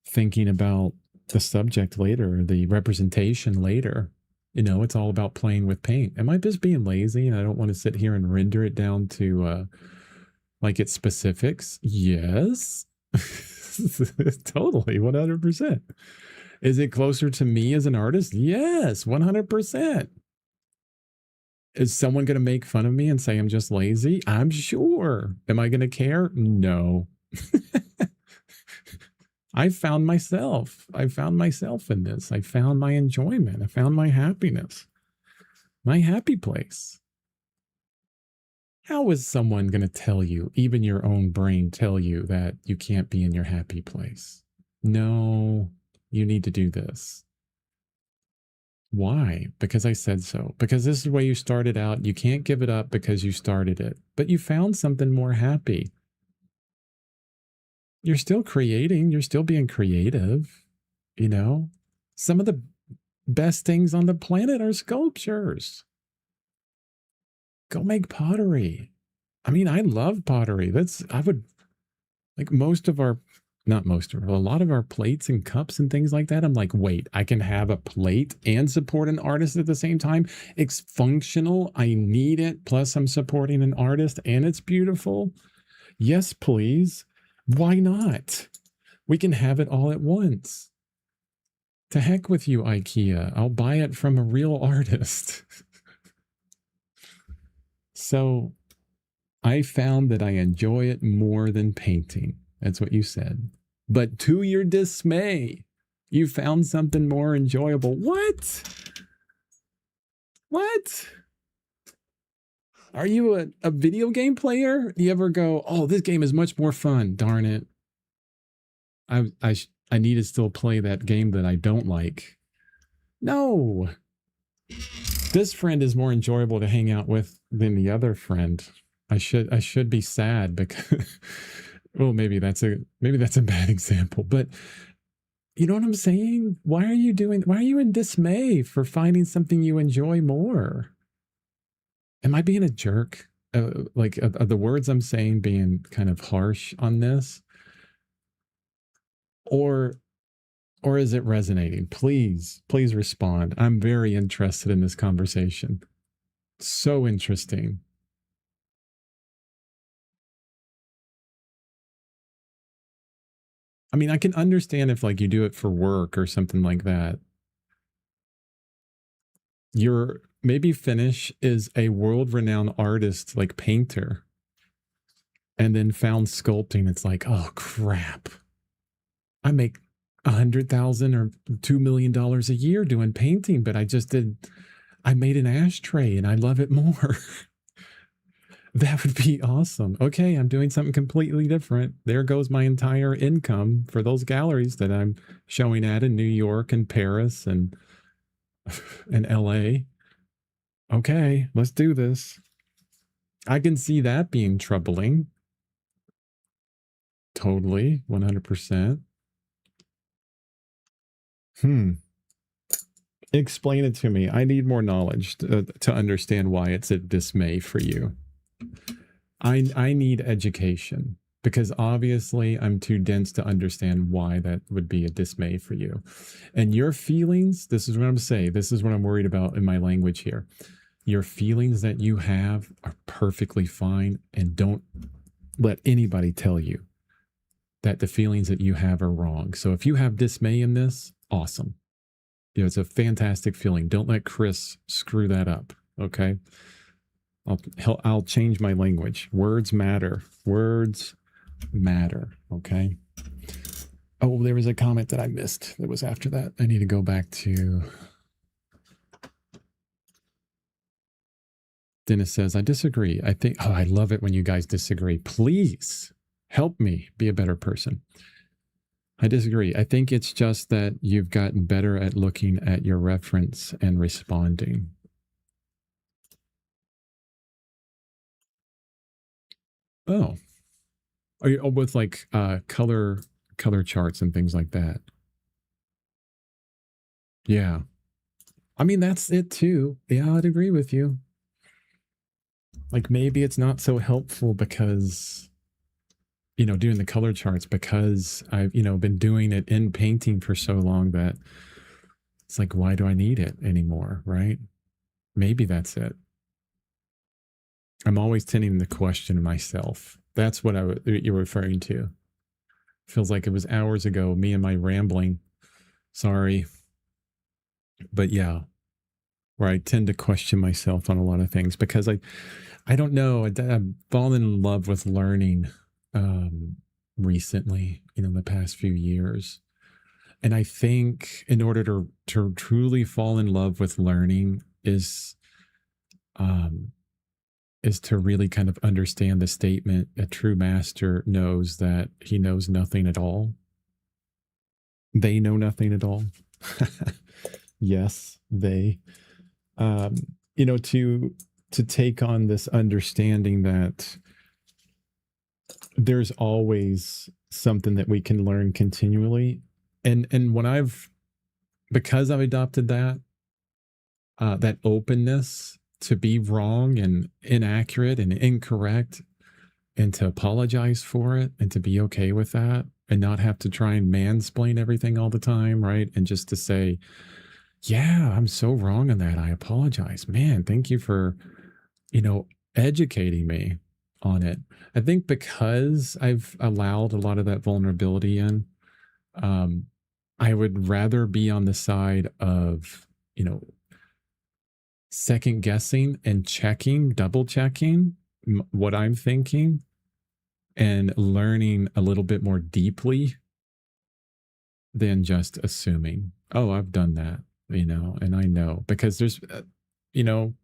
thinking about the subject later, the representation later. It's all about playing with paint. Am I just being lazy and I don't want to sit here and render it down to like its specifics? Yes. Totally, 100%. Is it closer to me as an artist? Yes, 100%. Is someone going to make fun of me and say I'm just lazy? I'm sure. Am I going to care? No. I found myself. I found myself in this. I found my enjoyment. I found my happiness, my happy place. How is someone going to tell you, even your own brain tell you that you can't be in your happy place? No, you need to do this. Why? Because I said so. Because this is where you started out. You can't give it up because you started it, but you found something more happy. You're still creating. You're still being creative. Some of the best things on the planet are sculptures. Go make pottery. I mean, I love pottery. I would like most of our, not most of, a lot of our plates and cups and things like that. I'm like, wait, I can have a plate and support an artist at the same time. It's functional. I need it. Plus, I'm supporting an artist and it's beautiful. Yes, please. Why not? We can have it all at once. To heck with you, IKEA. I'll buy it from a real artist. So I found that I enjoy it more than painting. That's what you said. But to your dismay, you found something more enjoyable. What? What? Are you a video game player? Do you ever go, oh, this game is much more fun. Darn it. I need to still play that game that I don't like. No. This friend is more enjoyable to hang out with than the other friend. I should be sad because well, maybe that's a bad example, but you know what I'm saying? Why are you in dismay for finding something you enjoy more? Am I being a jerk? Like are the words I'm saying being kind of harsh on this? Or is it resonating? Please respond. I'm very interested in this conversation. So interesting. I mean, I can understand if like you do it for work or something like that. Your maybe Finish is a world-renowned artist, like painter, and then found sculpting. It's like, oh crap. I make 100,000 or $2 million a year doing painting, but I made an ashtray and I love it more. That would be awesome. Okay, I'm doing something completely different. There goes my entire income for those galleries that I'm showing at in New York and Paris and LA. Okay, let's do this. I can see that being troubling. Totally, 100%. Explain it to me. I need more knowledge to understand why it's a dismay for you. I need education because obviously I'm too dense to understand why that would be a dismay for you. And your feelings, this is what I'm saying. This is what I'm worried about in my language here. Your feelings that you have are perfectly fine, and don't let anybody tell you that the feelings that you have are wrong. So if you have dismay in this, awesome. You know, it's a fantastic feeling. Don't let Chris screw that up. Okay. I'll change my language. Words matter. Words matter. Okay. Oh, there was a comment that I missed that was after that. I need to go back to. Dennis says, I disagree. I think, oh, I love it when you guys disagree. Please help me be a better person. I disagree. I think it's just that you've gotten better at looking at your reference and responding. Oh, are you with like color charts and things like that? Yeah. I mean, that's it too. Yeah, I'd agree with you. Like maybe it's not so helpful because, you know, doing the color charts because I've, you know, been doing it in painting for so long that it's like, why do I need it anymore? Right? Maybe that's it. I'm always tending to question myself. That's what you're referring to. Feels like it was hours ago, me and my rambling. Sorry. But yeah, where I tend to question myself on a lot of things because I don't know. I've fallen in love with learning recently, you know, the past few years. And I think in order to truly fall in love with learning is to really kind of understand the statement, a true master knows that he knows nothing at all. They know nothing at all. Yes, they. You know, to take on this understanding that there's always something that we can learn continually. And when because I've adopted that openness to be wrong and inaccurate and incorrect, and to apologize for it and to be okay with that and not have to try and mansplain everything all the time, right? And just to say, yeah, I'm so wrong on that. I apologize. Man, thank you for, educating me on it. I think because I've allowed a lot of that vulnerability in, um, I would rather be on the side of, you know, second guessing and checking, double checking what I'm thinking and learning a little bit more deeply than just assuming, oh, I've done that, and I know because you know,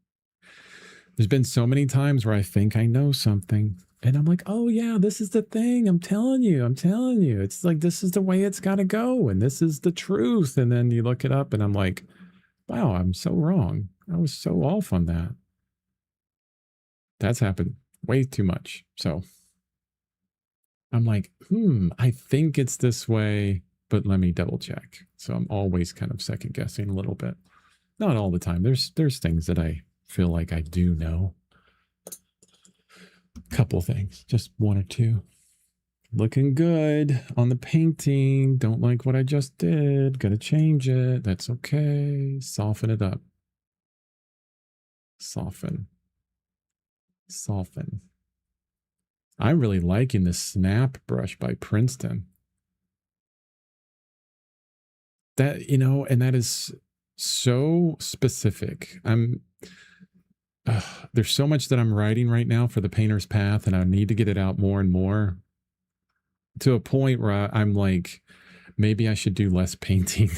there's been so many times where I think I know something and I'm like, oh, yeah, this is the thing. I'm telling you. It's like, this is the way it's got to go. And this is the truth. And then you look it up and I'm like, wow, I'm so wrong. I was so off on that. That's happened way too much. So I'm like, I think it's this way, but let me double check. So I'm always kind of second guessing a little bit. Not all the time. There's things that I feel like I do know. Couple things, just one or two. Looking good on the painting. Don't like what I just did. Gotta change it. That's okay. Soften it up. Soften. I'm really liking the Snap brush by Princeton. That, and that is so specific. There's so much that I'm writing right now for the Painter's Path, and I need to get it out more and more to a point where I'm like, maybe I should do less painting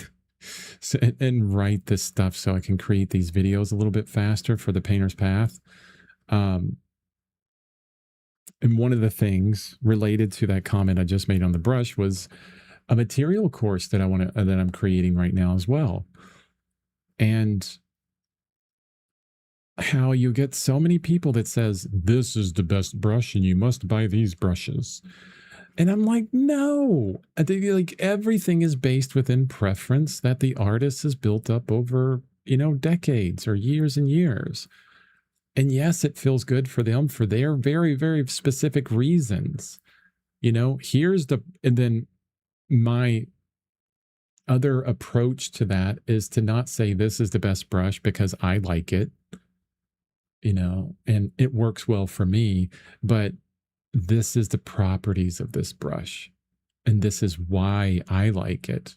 and write this stuff so I can create these videos a little bit faster for the Painter's Path. And one of the things related to that comment I just made on the brush was a material course that I'm creating right now as well. And how you get so many people that says, this is the best brush and you must buy these brushes. And I'm like, no, I think like everything is based within preference that the artist has built up over, decades or years and years. And yes, it feels good for them for their very, very specific reasons. And then my other approach to that is to not say this is the best brush because I like it, and it works well for me, but this is the properties of this brush and this is why I like it,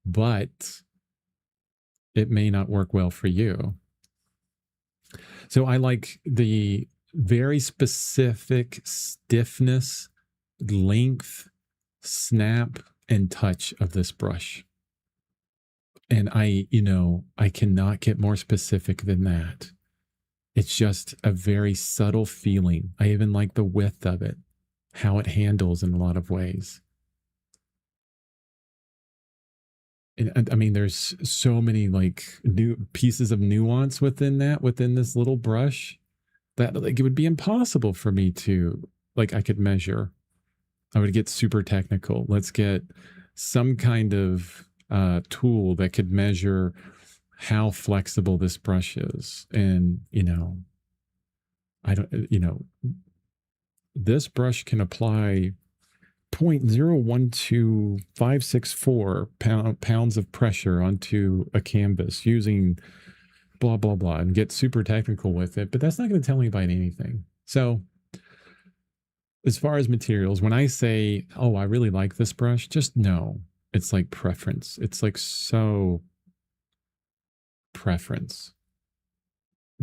but it may not work well for you. So I like the very specific stiffness, length, snap, and touch of this brush. And I cannot get more specific than that. It's just a very subtle feeling. I even like the width of it, how it handles in a lot of ways. And I mean, there's so many like new pieces of nuance within this little brush that like it would be impossible for me to like, I could measure. I would get super technical. Let's get some kind of tool that could measure how flexible this brush is. And, this brush can apply 0.012564 pounds of pressure onto a canvas using blah, blah, blah, and get super technical with it. But that's not going to tell anybody anything. So as far as materials, when I say, oh, I really like this brush, just know it's like preference. It's like so preference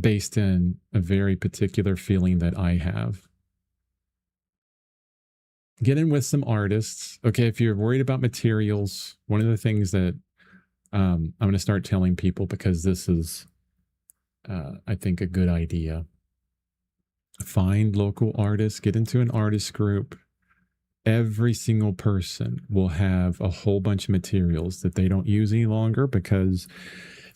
based in a very particular feeling that I have. Get in with some artists. Okay, if you're worried about materials, one of the things that I'm going to start telling people, because this is, I think, a good idea. Find local artists, get into an artist group. Every single person will have a whole bunch of materials that they don't use any longer because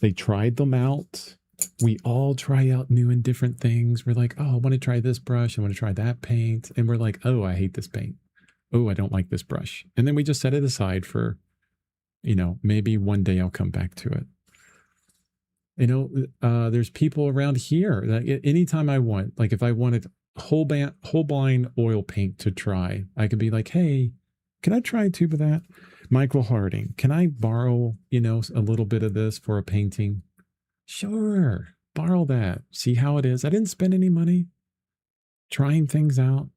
they tried them out. We all try out new and different things. We're like, oh, I want to try this brush. I want to try that paint. And we're like, oh, I hate this paint. Oh, I don't like this brush. And then we just set it aside for, maybe one day I'll come back to it. There's people around here that anytime I want, like if I wanted Holbein oil paint to try. I could be like, hey, can I try a tube of that? Michael Harding, can I borrow, a little bit of this for a painting? Sure, borrow that. See how it is. I didn't spend any money trying things out.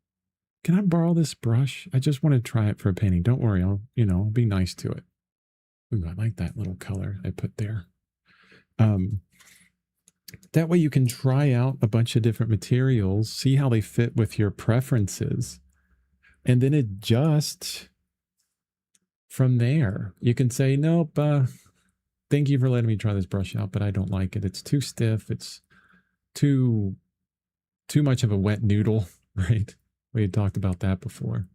Can I borrow this brush? I just want to try it for a painting. Don't worry, I'll be nice to it. Ooh, I like that little color I put there. That way you can try out a bunch of different materials, see how they fit with your preferences, and then adjust from there. You can say, nope, thank you for letting me try this brush out, but I don't like it. It's too stiff. It's too much of a wet noodle, right? We had talked about that before.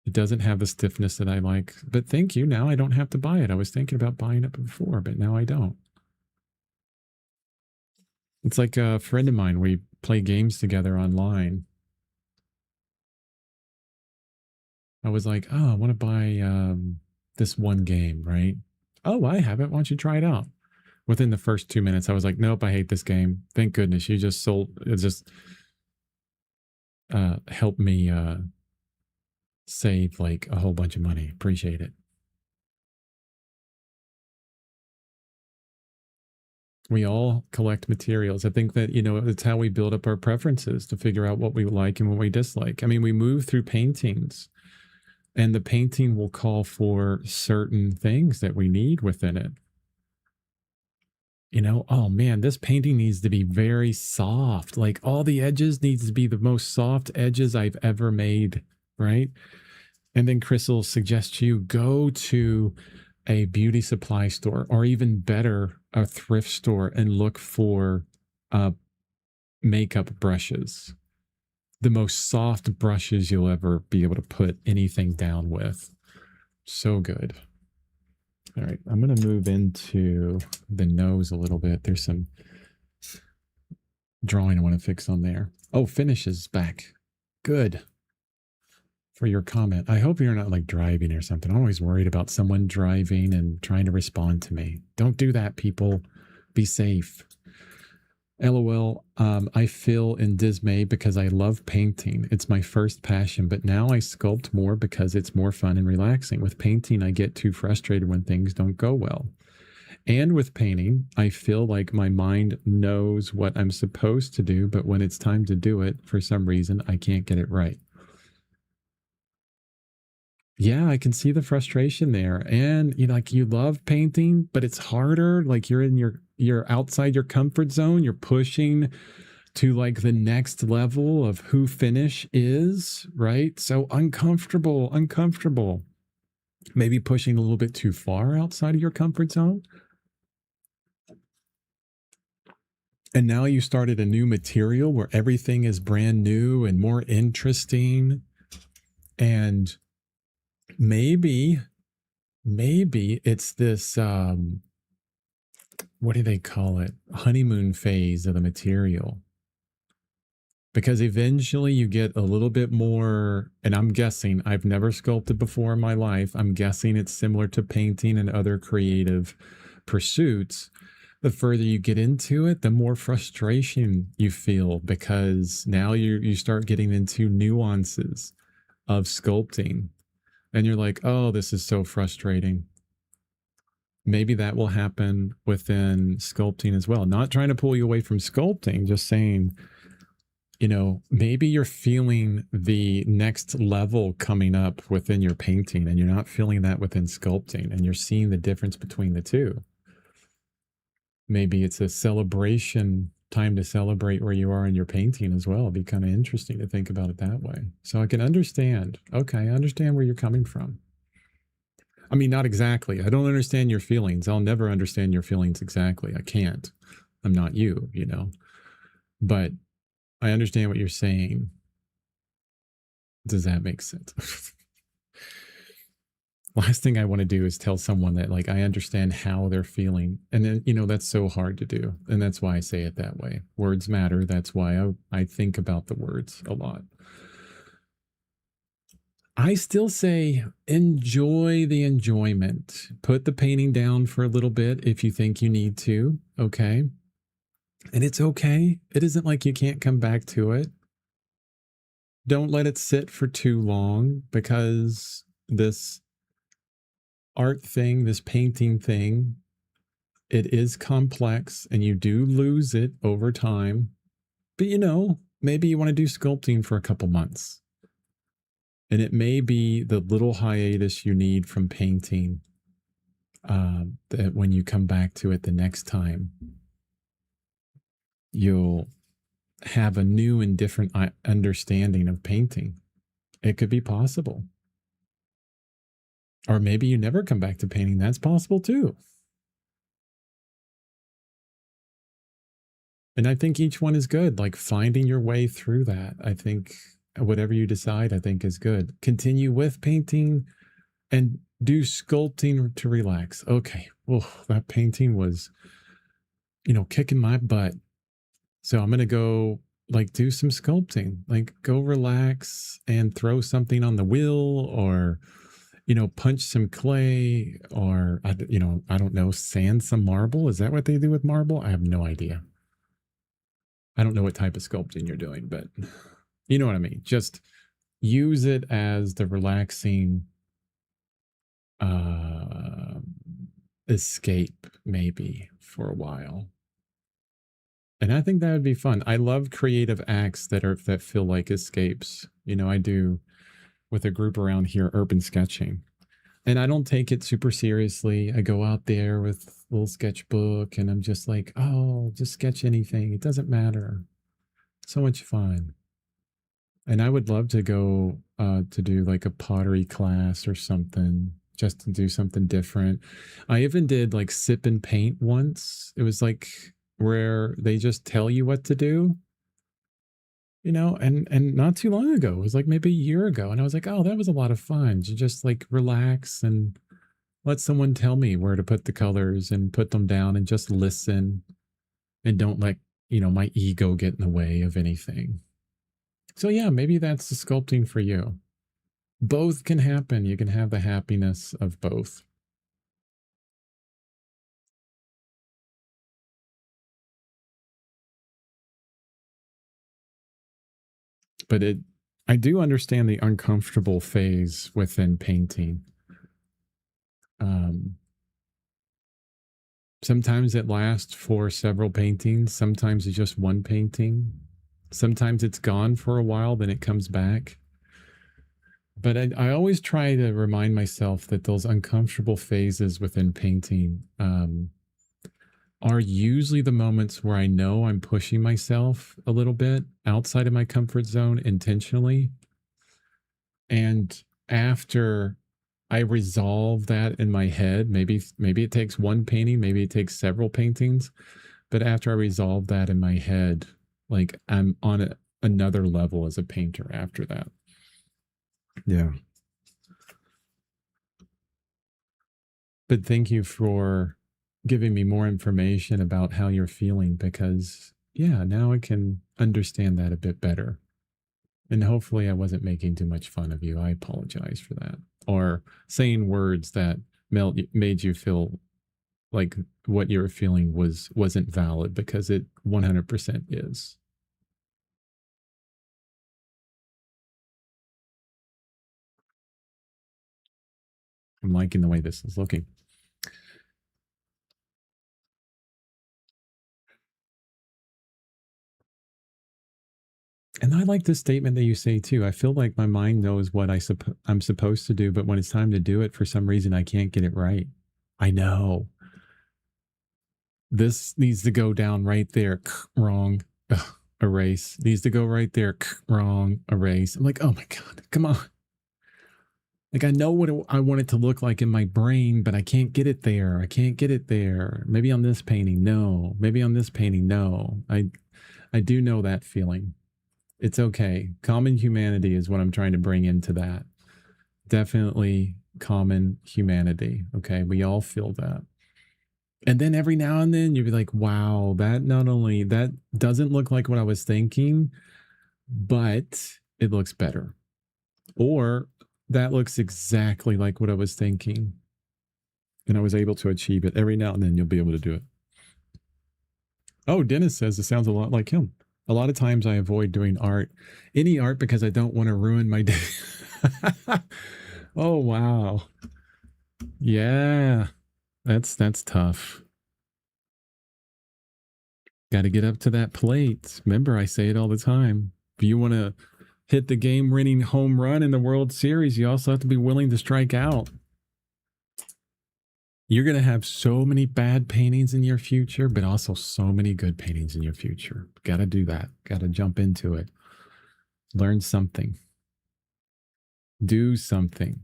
It doesn't have the stiffness that I like, but thank you. Now I don't have to buy it. I was thinking about buying it before, but now I don't. It's like a friend of mine. We play games together online. I was like, oh, I want to buy this one game, right? Oh, I have it. Why don't you try it out? Within the first 2 minutes, I was like, nope, I hate this game. Thank goodness you just helped me save like a whole bunch of money. Appreciate it. We all collect materials. I think that, it's how we build up our preferences to figure out what we like and what we dislike. I mean, we move through paintings and the painting will call for certain things that we need within it. Oh man, this painting needs to be very soft. Like all the edges needs to be the most soft edges I've ever made, right? And then Chris will suggest you go to a beauty supply store, or even better, a thrift store, and look for makeup brushes. The most soft brushes you'll ever be able to put anything down with. So good. All right, I'm going to move into the nose a little bit. There's some drawing I want to fix on there. Oh, finish is back. Good. For your comment. I hope you're not like driving or something. I'm always worried about someone driving and trying to respond to me. Don't do that, people. Be safe. LOL. I feel in dismay because I love painting. It's my first passion, but now I sculpt more because it's more fun and relaxing. With painting, I get too frustrated when things don't go well. And with painting, I feel like my mind knows what I'm supposed to do, but when it's time to do it, for some reason, I can't get it right. Yeah, I can see the frustration there. And you love painting, but it's harder. Like you're outside your comfort zone. You're pushing to like the next level of who finish is, right? So uncomfortable. Maybe pushing a little bit too far outside of your comfort zone. And now you started a new material where everything is brand new and more interesting. And maybe it's this what do they call it, honeymoon phase of the material, because eventually you get a little bit more. And I'm guessing, I've never sculpted before in my life, I'm guessing it's similar to painting and other creative pursuits. The further you get into it, the more frustration you feel, because now you start getting into nuances of sculpting. And you're like, oh, this is so frustrating. Maybe that will happen within sculpting as well. Not trying to pull you away from sculpting, just saying, maybe you're feeling the next level coming up within your painting and you're not feeling that within sculpting, and you're seeing the difference between the two. Maybe it's a celebration, time to celebrate where you are in your painting as well. It'd be kind of interesting to think about it that way. So I can understand. Okay, I understand where you're coming from. I mean, not exactly. I don't understand your feelings. I'll never understand your feelings exactly. I can't. I'm not you, But I understand what you're saying. Does that make sense? Last thing I want to do is tell someone that like I understand how they're feeling. And then, that's so hard to do. And that's why I say it that way. Words matter. That's why I think about the words a lot. I still say enjoy the enjoyment. Put the painting down for a little bit if you think you need to. Okay. And it's okay. It isn't like you can't come back to it. Don't let it sit for too long, because this art thing, this painting thing, it is complex and you do lose it over time. But maybe you want to do sculpting for a couple months. And it may be the little hiatus you need from painting, that when you come back to it the next time, you'll have a new and different understanding of painting. It could be possible. Or maybe you never come back to painting. That's possible too. And I think each one is good. Like finding your way through that. I think whatever you decide, I think is good. Continue with painting and do sculpting to relax. Okay. Well, that painting was, kicking my butt. So I'm going to go do some sculpting, go relax and throw something on the wheel, or, punch some clay, or, I don't know, sand some marble. Is that what they do with marble? I have no idea. I don't know what type of sculpting you're doing, but you know what I mean? Just use it as the relaxing escape, maybe, for a while. And I think that would be fun. I love creative acts that feel like escapes. I do with a group around here, urban sketching. And I don't take it super seriously. I go out there with a little sketchbook and I'm just like, oh, just sketch anything. It doesn't matter. So much fun. And I would love to go to do like a pottery class or something, just to do something different. I even did like sip and paint once. It was like where they just tell you what to do, and not too long ago. It was like maybe a year ago. And I was like, oh, that was a lot of fun to just like relax and let someone tell me where to put the colors and put them down and just listen, and don't let, my ego get in the way of anything. So yeah, maybe that's the sculpting for you. Both can happen. You can have the happiness of both. But I do understand the uncomfortable phase within painting. Sometimes it lasts for several paintings. Sometimes it's just one painting. Sometimes it's gone for a while, then it comes back. But I always try to remind myself that those uncomfortable phases within painting are usually the moments where I know I'm pushing myself a little bit outside of my comfort zone intentionally. And after I resolve that in my head, maybe it takes one painting, maybe it takes several paintings, but after I resolve that in my head, like I'm on another level as a painter after that. Yeah. But thank you for giving me more information about how you're feeling, because yeah, now I can understand that a bit better. And hopefully I wasn't making too much fun of you. I apologize for that. Or saying words that made you feel like what you were feeling wasn't valid, because it 100% is. I'm liking the way this is looking. And I like this statement that you say too. I feel like my mind knows what I'm supposed to do, but when it's time to do it, for some reason, I can't get it right. I know. This needs to go down right there. Wrong. Ugh, erase. Needs to go right there. Wrong. Erase. I'm like, oh my God, come on. Like I know what I want it to look like in my brain, but I can't get it there. I can't get it there. Maybe on this painting, no. Maybe on this painting, no. I do know that feeling. It's okay. Common humanity is what I'm trying to bring into that. Definitely common humanity. Okay. We all feel that. And then every now and then you'd be like, wow, that doesn't look like what I was thinking, but it looks better. Or that looks exactly like what I was thinking, and I was able to achieve it. Every now and then you'll be able to do it. Oh, Dennis says it sounds a lot like him. A lot of times I avoid doing any art, because I don't want to ruin my day. Oh, wow. Yeah, that's tough. Got to get up to that plate. Remember, I say it all the time. If you want to hit the game-winning home run in the World Series, you also have to be willing to strike out. You're going to have so many bad paintings in your future, but also so many good paintings in your future. Got to do that. Got to jump into it. Learn something. Do something.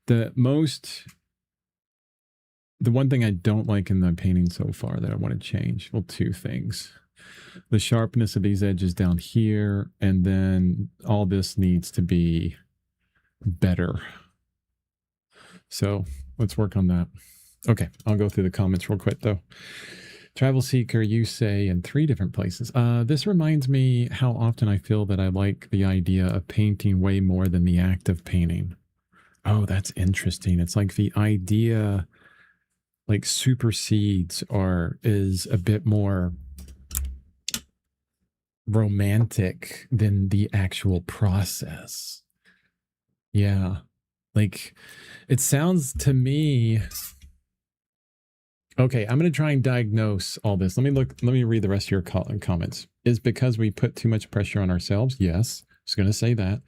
The one thing I don't like in the painting so far that I want to change, well, two things. The sharpness of these edges down here, and then all this needs to be better. So let's work on that. Okay, I'll go through the comments real quick though. Travel Seeker, you say in 3 different places. This reminds me how often I feel that I like the idea of painting way more than the act of painting. Oh, that's interesting. It's like the idea like supersedes or is a bit more romantic than the actual process. Yeah. Like it sounds to me. Okay, I'm going to try and diagnose all this. Let me read the rest of your comments. Is because we put too much pressure on ourselves? Yes. I was going to say that.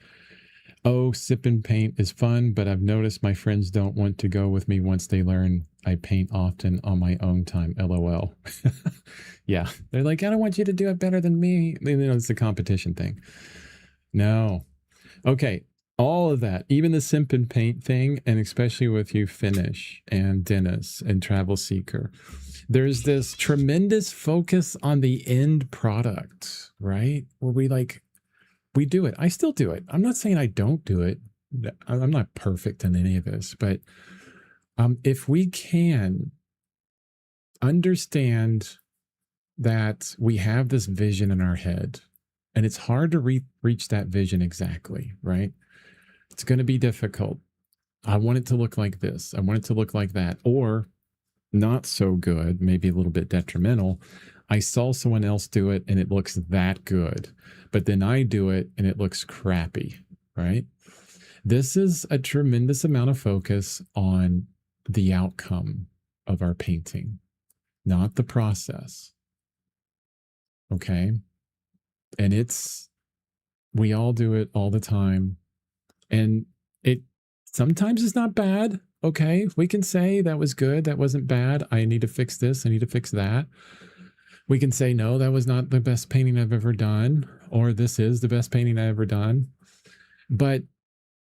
Oh, sip and paint is fun, but I've noticed my friends don't want to go with me once they learn I paint often on my own time. LOL. Yeah. They're like, I don't want you to do it better than me. You know, it's the competition thing. No. Okay. All of that, even the simp and paint thing, and especially with you, Finish and Dennis and Travel Seeker, there's this tremendous focus on the end product, right? Where we do it. I still do it. I'm not saying I don't do it. I'm not perfect in any of this, but if we can understand that we have this vision in our head, and it's hard to reach that vision exactly, right? It's going to be difficult. I want it to look like this. I want it to look like that. Or not so good, maybe a little bit detrimental. I saw someone else do it and it looks that good, but then I do it and it looks crappy, right? This is a tremendous amount of focus on the outcome of our painting, not the process. Okay. And we all do it all the time. And it sometimes is not bad. Okay. We can say that was good. That wasn't bad. I need to fix this. I need to fix that. We can say, no, that was not the best painting I've ever done, or this is the best painting I've ever done. But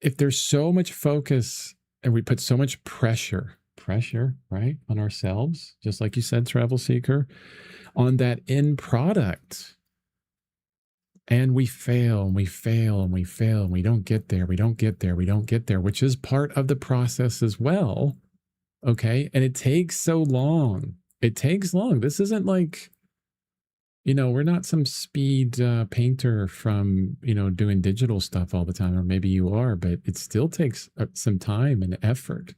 if there's so much focus and we put so much pressure, right, on ourselves, just like you said, Travel Seeker, on that end product, and we fail and we fail and we fail and we don't get there, which is part of the process as well. Okay. And it takes so long. It takes long. This isn't like, we're not some speed painter from, doing digital stuff all the time, or maybe you are, but it still takes some time and effort.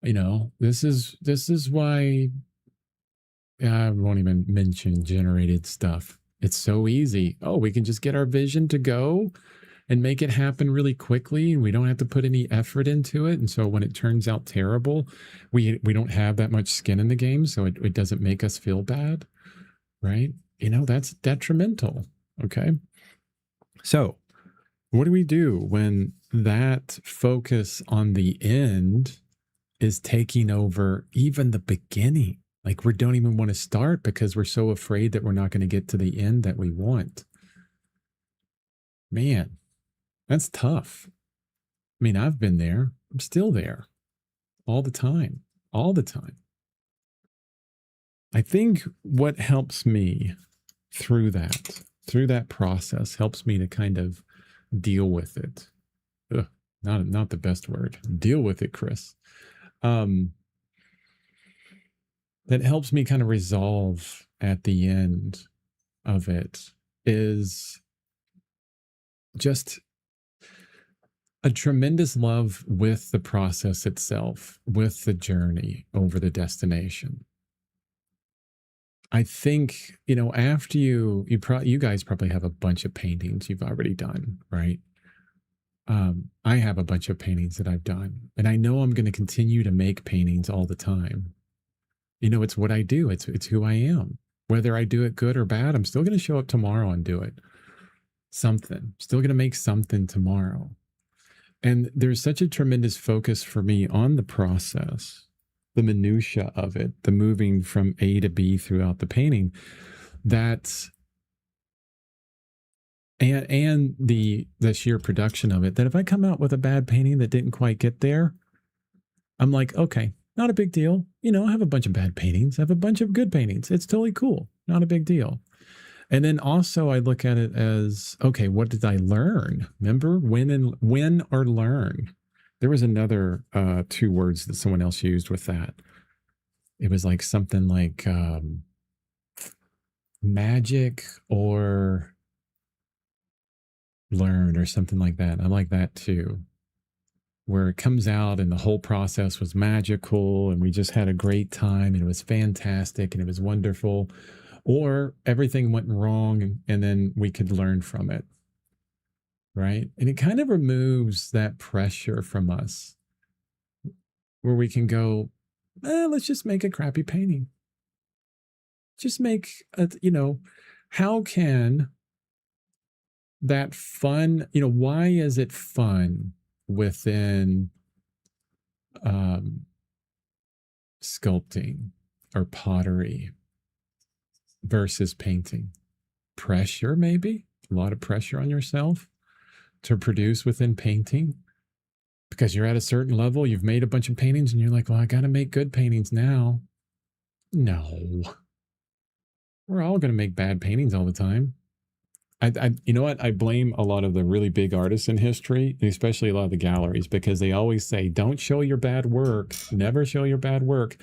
This is why I won't even mention generated stuff. It's so easy. Oh, we can just get our vision to go and make it happen really quickly, and we don't have to put any effort into it. And so when it turns out terrible, we don't have that much skin in the game, so it doesn't make us feel bad, right? That's detrimental. Okay. So what do we do when that focus on the end is taking over even the beginning? Like we don't even want to start because we're so afraid that we're not going to get to the end that we want. Man, that's tough. I mean, I've been there. I'm still there all the time. I think what helps me through that process helps me to kind of deal with it. Ugh, not the best word. Deal with it, Chris. That helps me kind of resolve at the end of it is just a tremendous love with the process itself, with the journey over the destination. I think, after you guys probably have a bunch of paintings you've already done, right? I have a bunch of paintings that I've done, and I know I'm going to continue to make paintings all the time. It's what I do. It's who I am. Whether I do it good or bad, I'm still going to show up tomorrow and do it. Something. Still going to make something tomorrow. And there's such a tremendous focus for me on the process, the minutia of it, the moving from A to B throughout the painting, that and the sheer production of it, that if I come out with a bad painting that didn't quite get there, I'm like, okay, not a big deal. I have a bunch of bad paintings. I have a bunch of good paintings. It's totally cool. Not a big deal. And then also I look at it as, okay, what did I learn? Remember, win or learn. There was another 2 words that someone else used with that. It was like something like magic or learn or something like that. I like that too, where it comes out and the whole process was magical and we just had a great time and it was fantastic and it was wonderful, or everything went wrong and then we could learn from it, right? And it kind of removes that pressure from us, where we can go, let's just make a crappy painting. Just make how can that fun, why is it fun within sculpting or pottery versus painting? Pressure, maybe a lot of pressure on yourself to produce within painting, because you're at a certain level, you've made a bunch of paintings and you're like, well, I got to make good paintings now. No, we're all going to make bad paintings all the time. You know what? I blame a lot of the really big artists in history, especially a lot of the galleries, because they always say, don't show your bad work. Never show your bad work.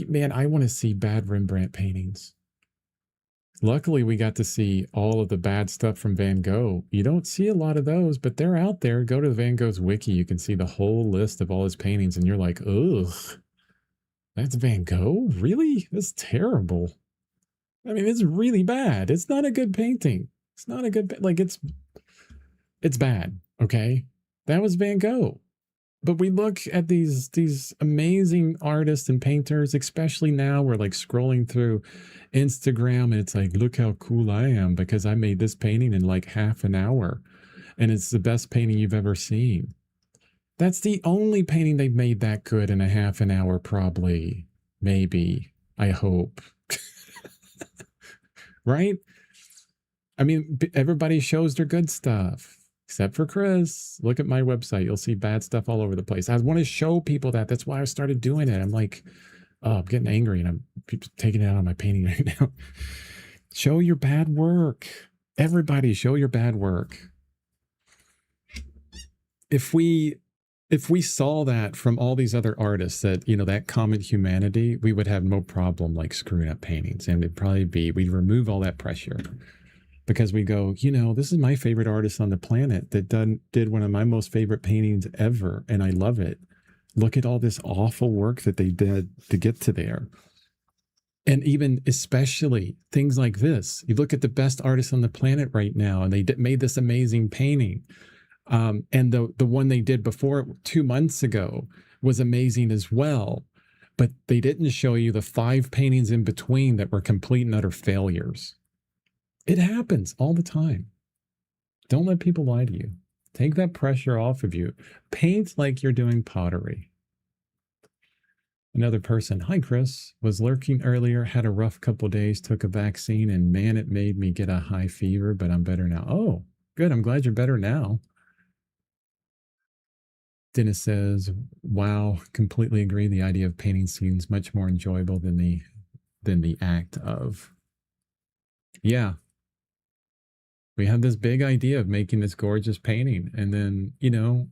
Man, I want to see bad Rembrandt paintings. Luckily, we got to see all of the bad stuff from Van Gogh. You don't see a lot of those, but they're out there. Go to Van Gogh's wiki. You can see the whole list of all his paintings, and you're like, ugh, that's Van Gogh? Really? That's terrible. I mean, it's really bad. It's not a good painting. It's not a good, it's bad. Okay. That was Van Gogh. But we look at these amazing artists and painters, especially now we're like scrolling through Instagram and it's like, look how cool I am because I made this painting in like half an hour and it's the best painting you've ever seen. That's the only painting they've made that good in a half an hour, probably. Maybe. I hope. Right? I mean, everybody shows their good stuff, except for Chris. Look at my website. You'll see bad stuff all over the place. I want to show people that. That's why I started doing it. I'm like, oh, I'm getting angry and I'm taking it out on my painting right now. Show your bad work. Everybody show your bad work. If we saw that from all these other artists, that, that common humanity, we would have no problem like screwing up paintings. And it'd probably we'd remove all that pressure. Because we go, this is my favorite artist on the planet that did one of my most favorite paintings ever, and I love it. Look at all this awful work that they did to get to there. And even especially things like this. You look at the best artists on the planet right now, and they made this amazing painting. And the one they did before 2 months ago was amazing as well. But they didn't show you the 5 paintings in between that were complete and utter failures. It happens all the time. Don't let people lie to you. Take that pressure off of you. Paint like you're doing pottery. Another person, hi Chris, was lurking earlier, had a rough couple days, took a vaccine, and man, it made me get a high fever, but I'm better now. Oh, good. I'm glad you're better now. Dennis says, wow, completely agree. The idea of painting seems much more enjoyable than the act of. Yeah. We have this big idea of making this gorgeous painting. And then,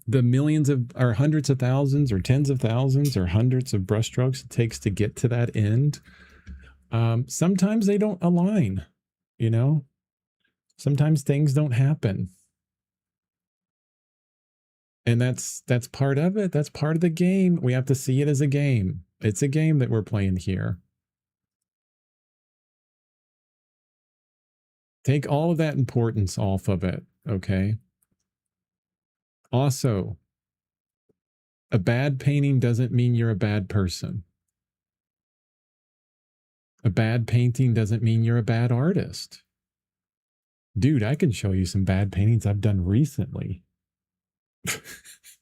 the millions or hundreds of thousands or tens of thousands or hundreds of brushstrokes it takes to get to that end. Sometimes they don't align, sometimes things don't happen. And that's part of it. That's part of the game. We have to see it as a game. It's a game that we're playing here. Take all of that importance off of it, okay? Also, a bad painting doesn't mean you're a bad person. A bad painting doesn't mean you're a bad artist. Dude, I can show you some bad paintings I've done recently.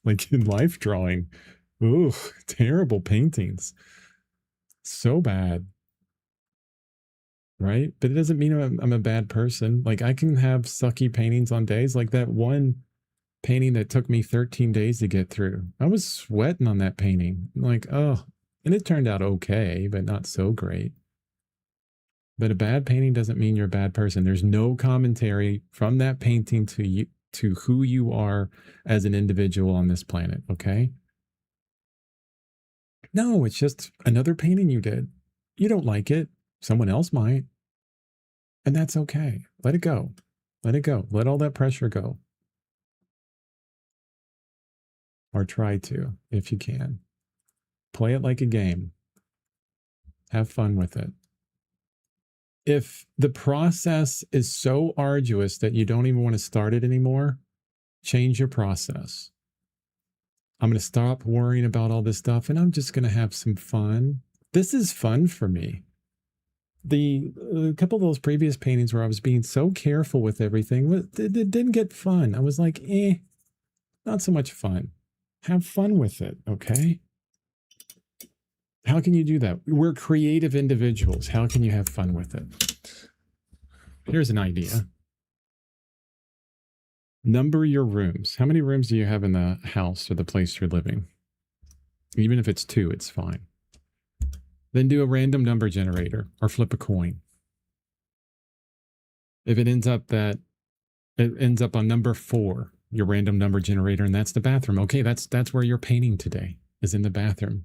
Like in life drawing. Ooh, terrible paintings. So bad. Right? But it doesn't mean I'm a bad person. Like I can have sucky paintings on days like that one painting that took me 13 days to get through. I was sweating on that painting. Like, oh, and it turned out okay, but not so great. But a bad painting doesn't mean you're a bad person. There's no commentary from that painting to you, to who you are as an individual on this planet, okay? No, it's just another painting you did. You don't like it. Someone else might. And that's okay. Let it go. Let it go. Let all that pressure go. Or try to, if you can. Play it like a game. Have fun with it. If the process is so arduous that you don't even want to start it anymore, change your process. I'm going to stop worrying about all this stuff and I'm just going to have some fun. This is fun for me. A couple of those previous paintings where I was being so careful with everything, it didn't get fun. I was like, not so much fun. Have fun with it, okay? How can you do that? We're creative individuals. How can you have fun with it? Here's an idea. Number your rooms. How many rooms do you have in the house or the place you're living? Even if it's 2, it's fine. Then do a random number generator or flip a coin. If it ends up on number 4, your random number generator, and that's the bathroom. Okay, that's where you're painting today, is in the bathroom.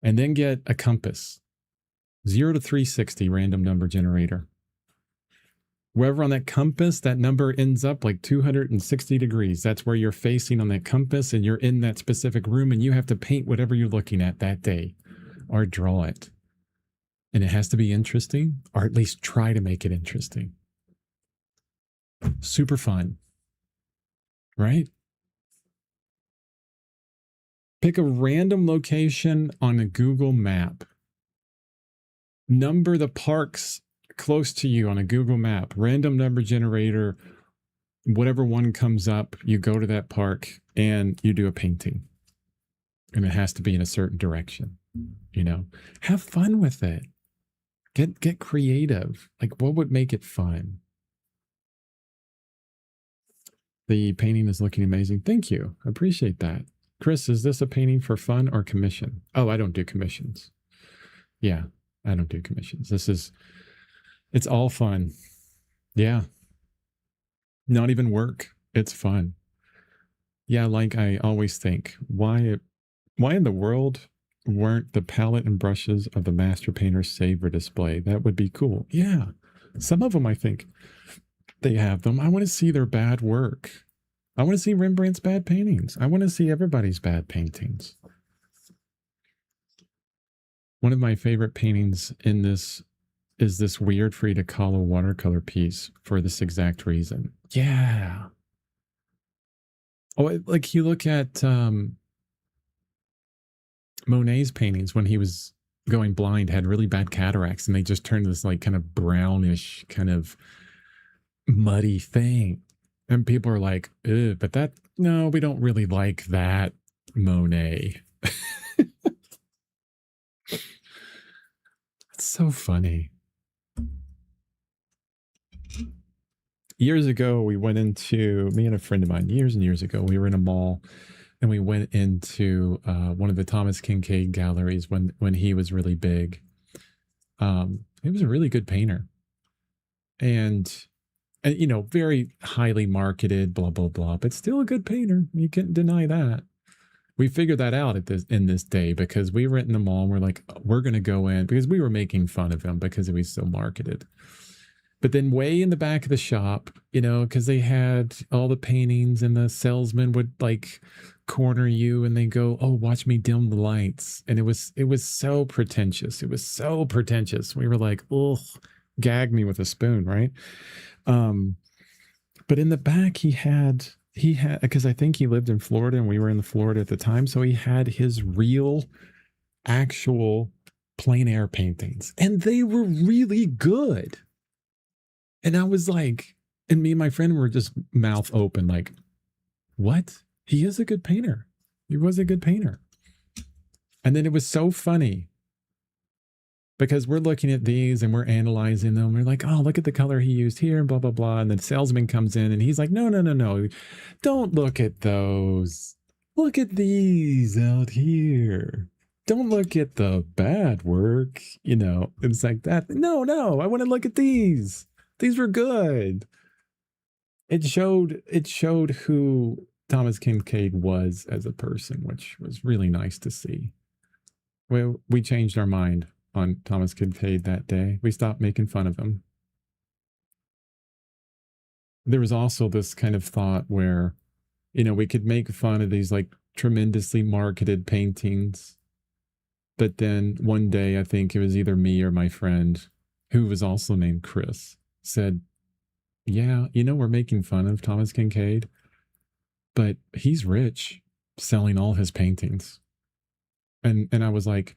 And then get a compass. 0 to 360 random number generator. Wherever on that compass, that number ends up like 260 degrees. That's where you're facing on that compass and you're in that specific room and you have to paint whatever you're looking at that day or draw it. And it has to be interesting, or at least try to make it interesting. Super fun, right? Pick a random location on a Google map. Number the parks close to you on a Google map. Random number generator, whatever one comes up, you go to that park and you do a painting. And it has to be in a certain direction, you know. Have fun with it. Get creative. Like, what would make it fun? The painting is looking amazing. Thank you. I appreciate that. Chris, is this a painting for fun or commission? Oh, I don't do commissions. Yeah, I don't do commissions. It's all fun. Yeah. Not even work. It's fun. Yeah, like I always think, why in the world weren't the palette and brushes of the master painters saved for display? That would be cool. Yeah. Some of them, I think they have them. I want to see their bad work. I want to see Rembrandt's bad paintings. I want to see everybody's bad paintings. One of my favorite paintings in this is this weird Frida Kahlo watercolor piece for this exact reason. Yeah. Oh, like you look at Monet's paintings when he was going blind, had really bad cataracts, and they just turned this like kind of brownish, kind of muddy thing. And people are like, but no, we don't really like that Monet. It's so funny. Years ago, we went into, me and a friend of mine, years and years ago, we were in a mall and we went into one of the Thomas Kinkade galleries when he was really big. He was a really good painter. And you know, very highly marketed, blah, blah, blah, but still a good painter. You can't deny that. We figured that out in this day because we were in the mall and we're like, we're going to go in because we were making fun of him because he was so marketed. But then way in the back of the shop, you know, because they had all the paintings and the salesman would like corner you and they go, "Oh, watch me dim the lights." And it was so pretentious. It was so pretentious. We were like, "Oh, gag me with a spoon," right? But in the back he had because I think he lived in Florida and we were in Florida at the time, so he had his real actual plein air paintings and they were really good. And I was like, and me and my friend were just mouth open, like, what? He is a good painter. He was a good painter. And then it was so funny because we're looking at these and we're analyzing them. We're like, oh, look at the color he used here and blah, blah, blah. And the salesman comes in and he's like, no, no, no, no. Don't look at those. Look at these out here. Don't look at the bad work. You know, it's like that. No, no, I want to look at these. These were good. It showed who Thomas Kinkade was as a person, which was really nice to see. We changed our mind on Thomas Kinkade that day. We stopped making fun of him. There was also this kind of thought where, you know, we could make fun of these like tremendously marketed paintings. But then one day, I think it was either me or my friend, who was also named Chris, said, yeah, you know, we're making fun of Thomas Kinkade, but he's rich selling all his paintings. And I was like,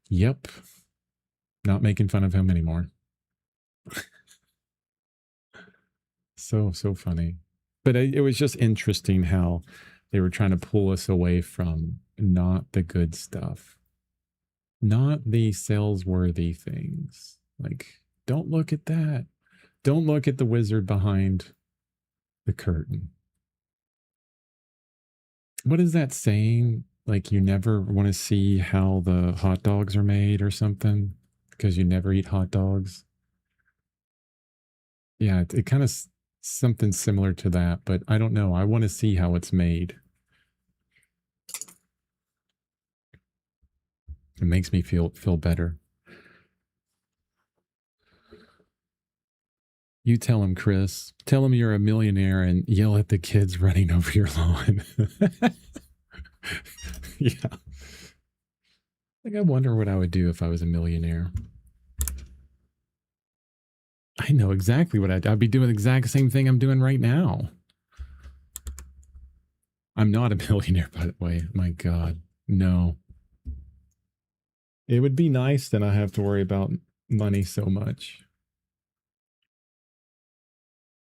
yep, not making fun of him anymore. So funny. But it was just interesting how they were trying to pull us away from not the good stuff, not the sales-worthy things. Like, don't look at that. Don't look at the wizard behind the curtain. What is that saying? Like, you never want to see how the hot dogs are made or something because you never eat hot dogs. Yeah, it kind of something similar to that, but I don't know. I want to see how it's made. It makes me feel better. You tell him, Chris. Tell him you're a millionaire and yell at the kids running over your lawn. Yeah. Like, I wonder what I would do if I was a millionaire. I know exactly what I'd be doing the exact same thing I'm doing right now. I'm not a millionaire, by the way. My God, no. It would be nice that I have to worry about money so much.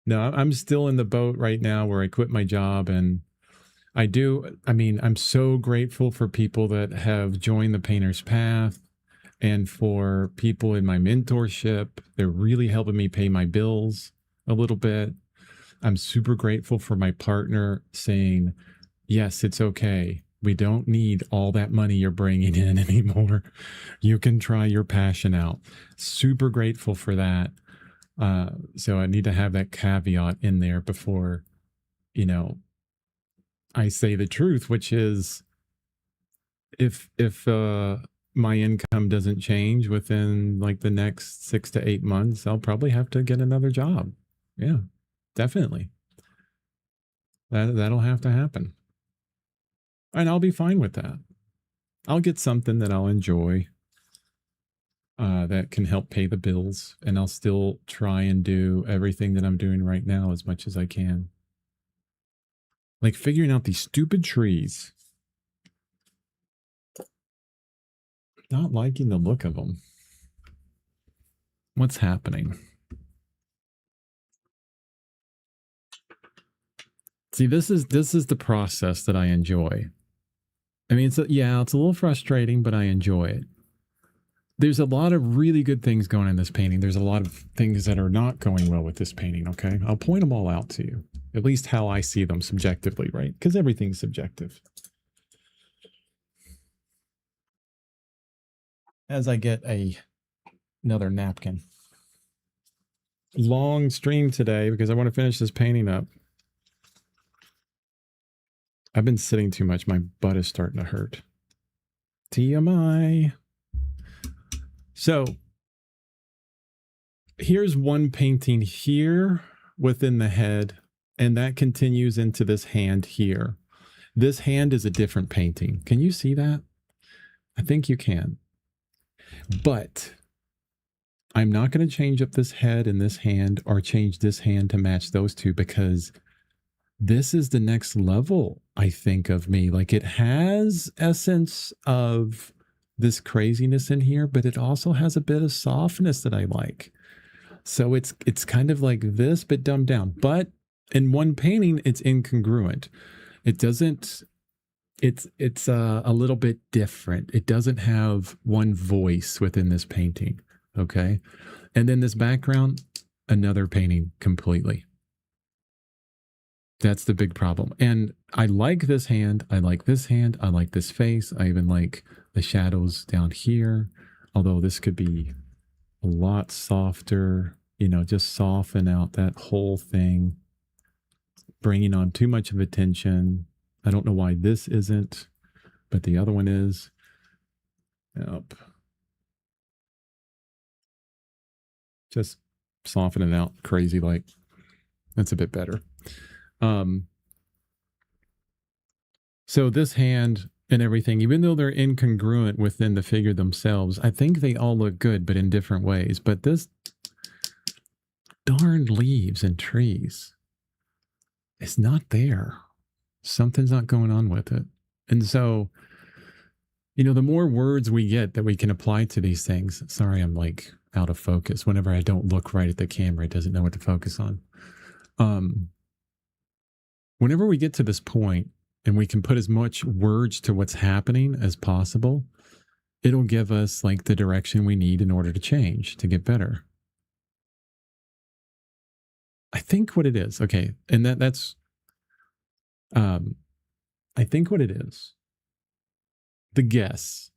No, I'm still in the boat right now where I quit my job and I'm so grateful for people that have joined the Painter's Path and for people in my mentorship. They're really helping me pay my bills a little bit. I'm super grateful for my partner saying, yes, it's okay. We don't need all that money you're bringing in anymore. You can try your passion out. Super grateful for that. So I need to have that caveat in there before, you know, I say the truth, which is if my income doesn't change within like the next 6 to 8 months, I'll probably have to get another job. Yeah, definitely. That'll have to happen. And I'll be fine with that. I'll get something that I'll enjoy, that can help pay the bills, and I'll still try and do everything that I'm doing right now as much as I can. Like figuring out these stupid trees. Not liking the look of them. What's happening? See, this is the process that I enjoy. I mean, it's a little frustrating, but I enjoy it. There's a lot of really good things going in this painting. There's a lot of things that are not going well with this painting, okay? I'll point them all out to you. At least how I see them subjectively, right? Because everything's subjective. As I get another napkin. Long stream today because I want to finish this painting up. I've been sitting too much. My butt is starting to hurt. TMI. So here's one painting here within the head, and that continues into this hand here. This hand is a different painting. Can you see that? I think you can. But I'm not going to change up this head and this hand or change this hand to match those two, because this is the next level, I think, of me. Like, it has essence of this craziness in here, but it also has a bit of softness that I like. So it's kind of like this, but dumbed down. But in one painting, it's incongruent. It doesn't, it's a little bit different. It doesn't have one voice within this painting. Okay. And then this background, another painting completely. That's the big problem. And I like this hand. I like this hand. I like this face. I even like the shadows down here. Although this could be a lot softer, you know, just soften out that whole thing, bringing on too much of attention. I don't know why this isn't, but the other one is. Yep. Just soften it out crazy like. That's a bit better. So this hand and everything, even though they're incongruent within the figure themselves, I think they all look good, but in different ways. But this darn leaves and trees is not there. Something's not going on with it. And so, you know, the more words we get that we can apply to these things, sorry, I'm like out of focus. Whenever I don't look right at the camera, it doesn't know what to focus on. Whenever we get to this point and we can put as much words to what's happening as possible, it'll give us like the direction we need in order to change, to get better. I think what it is, okay, and that's, I think what it is, the guess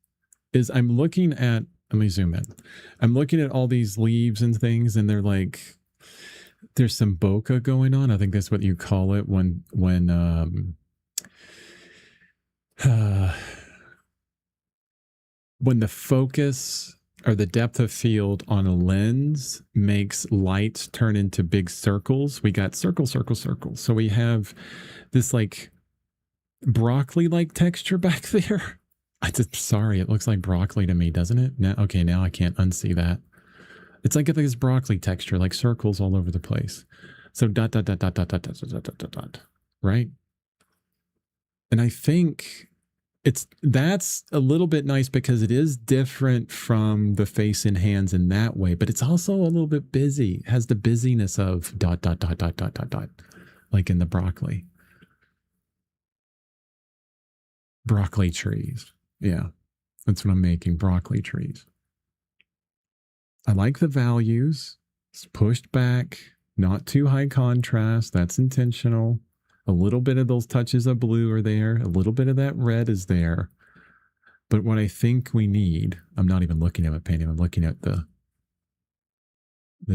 is I'm looking at, let me zoom in. I'm looking at all these leaves and things, and they're like, there's some bokeh going on. I think that's what you call it when the focus or the depth of field on a lens makes light turn into big circles. We got circle, circle, circle. So we have this like broccoli-like texture back there. Sorry, it looks like broccoli to me, doesn't it? Now, okay, now I can't unsee that. It's like this broccoli texture, like circles all over the place. So dot, dot, dot, dot, dot, dot, dot, dot, dot, dot, dot, right? And I think that's a little bit nice because it is different from the face and hands in that way, but it's also a little bit busy. It has the busyness of dot, dot, dot, dot, dot, dot, dot, like in the broccoli. Broccoli trees. Yeah, that's what I'm making, broccoli trees. I like the values. It's pushed back, not too high contrast. That's intentional. A little bit of those touches of blue are there. A little bit of that red is there. But what I think we need, I'm not even looking at a painting. I'm looking at the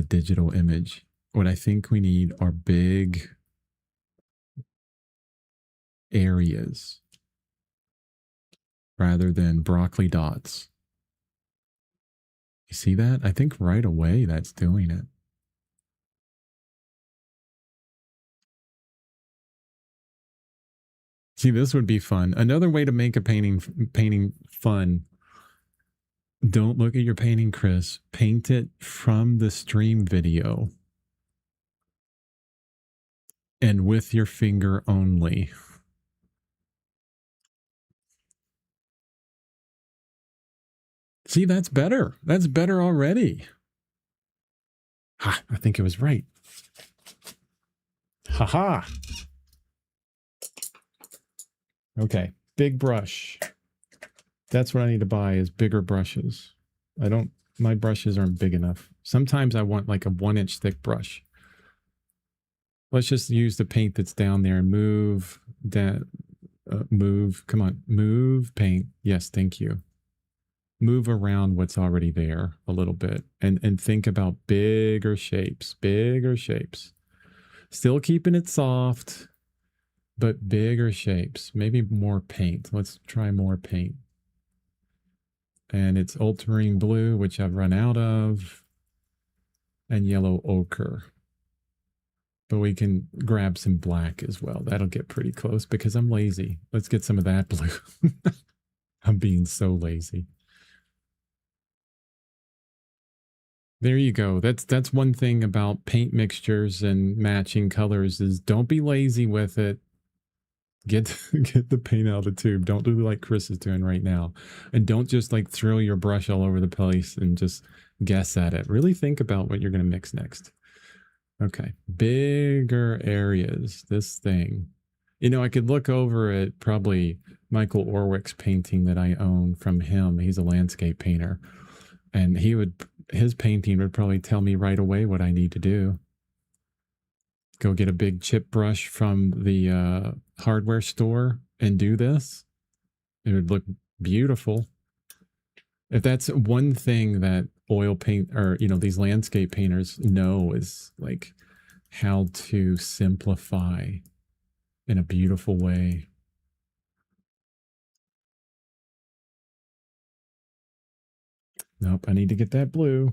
digital image. What I think we need are big areas rather than broccoli dots. You see that? I think right away that's doing it. See, this would be fun. Another way to make a painting fun. Don't look at your painting, Chris. Paint it from the stream video. And with your finger only. See, that's better. That's better already. Ha, I think it was right. Ha. Okay, big brush. That's what I need to buy is bigger brushes. My brushes aren't big enough. Sometimes I want like a 1-inch thick brush. Let's just use the paint that's down there and move that, come on, move paint. Yes, thank you. Move around what's already there a little bit and think about bigger shapes. Still keeping it soft, but bigger shapes. Maybe more paint. Let's try more paint. And it's ultramarine blue, which I've run out of. and yellow ochre. But we can grab some black as well. That'll get pretty close because I'm lazy. Let's get some of that blue. I'm being so lazy. There you go. That's one thing about paint mixtures and matching colors is don't be lazy with it. Get the paint out of the tube. Don't do like Chris is doing right now. And don't just like throw your brush all over the place and just guess at it. Really think about what you're going to mix next. Okay. Bigger areas. This thing. You know, I could look over at probably Michael Orwick's painting that I own from him. He's a landscape painter. And his painting would probably tell me right away what I need to do. Go get a big chip brush from the hardware store and do this. It would look beautiful. If that's one thing that oil paint or, you know, these landscape painters know is like how to simplify in a beautiful way. Nope, I need to get that blue,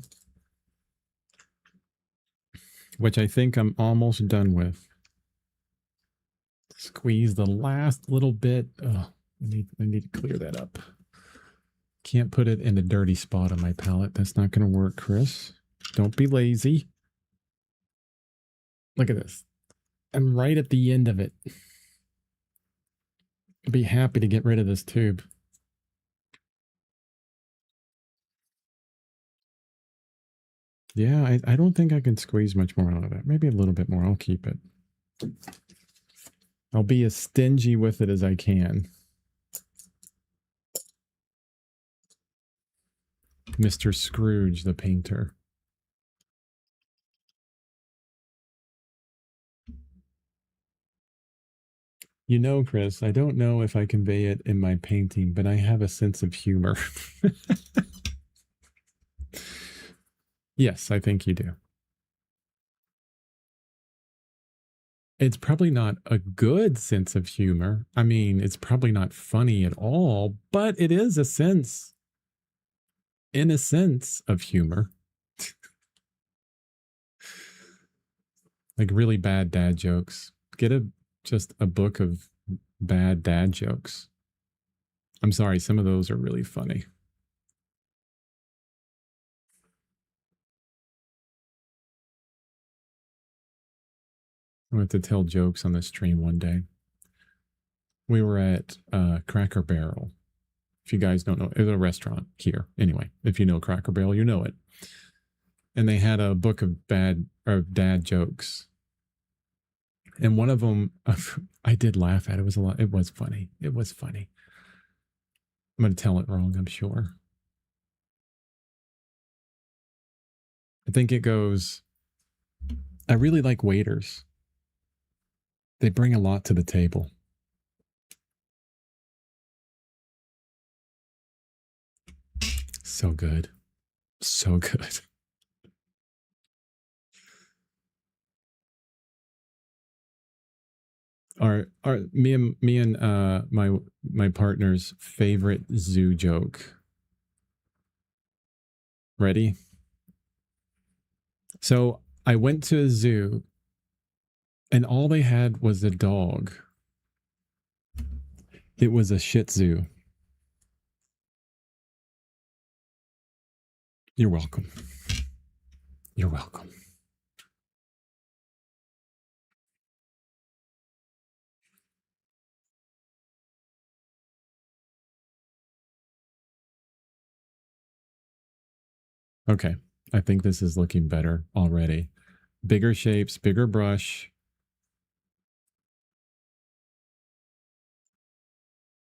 which I think I'm almost done with. Squeeze the last little bit. Oh, I need to clear that up. Can't put it in a dirty spot on my palette. That's not going to work, Chris. Don't be lazy. Look at this. I'm right at the end of it. I'd be happy to get rid of this tube. Yeah, I don't think I can squeeze much more out of that. Maybe a little bit more. I'll keep it. I'll be as stingy with it as I can. Mr. Scrooge, the painter. You know, Chris, I don't know if I convey it in my painting, but I have a sense of humor. Yes, I think you do. It's probably not a good sense of humor. I mean, it's probably not funny at all, but it is a sense, in a sense, of humor. Like really bad dad jokes. Get just a book of bad dad jokes. I'm sorry, some of those are really funny. I have to tell jokes on the stream one day. We were at Cracker Barrel. If you guys don't know, it's a restaurant here. Anyway, if you know Cracker Barrel, you know it. And they had a book of dad jokes. And one of them, I did laugh at. It was a lot. It was funny. It was funny. I'm going to tell it wrong, I'm sure. I think it goes, I really like waiters. They bring a lot to the table. So good. So good. Are me and my partner's favorite zoo joke. Ready? So I went to a zoo and all they had was a dog. It was a Shih Tzu. You're welcome. You're welcome. Okay, I think this is looking better already. Bigger shapes, bigger brush.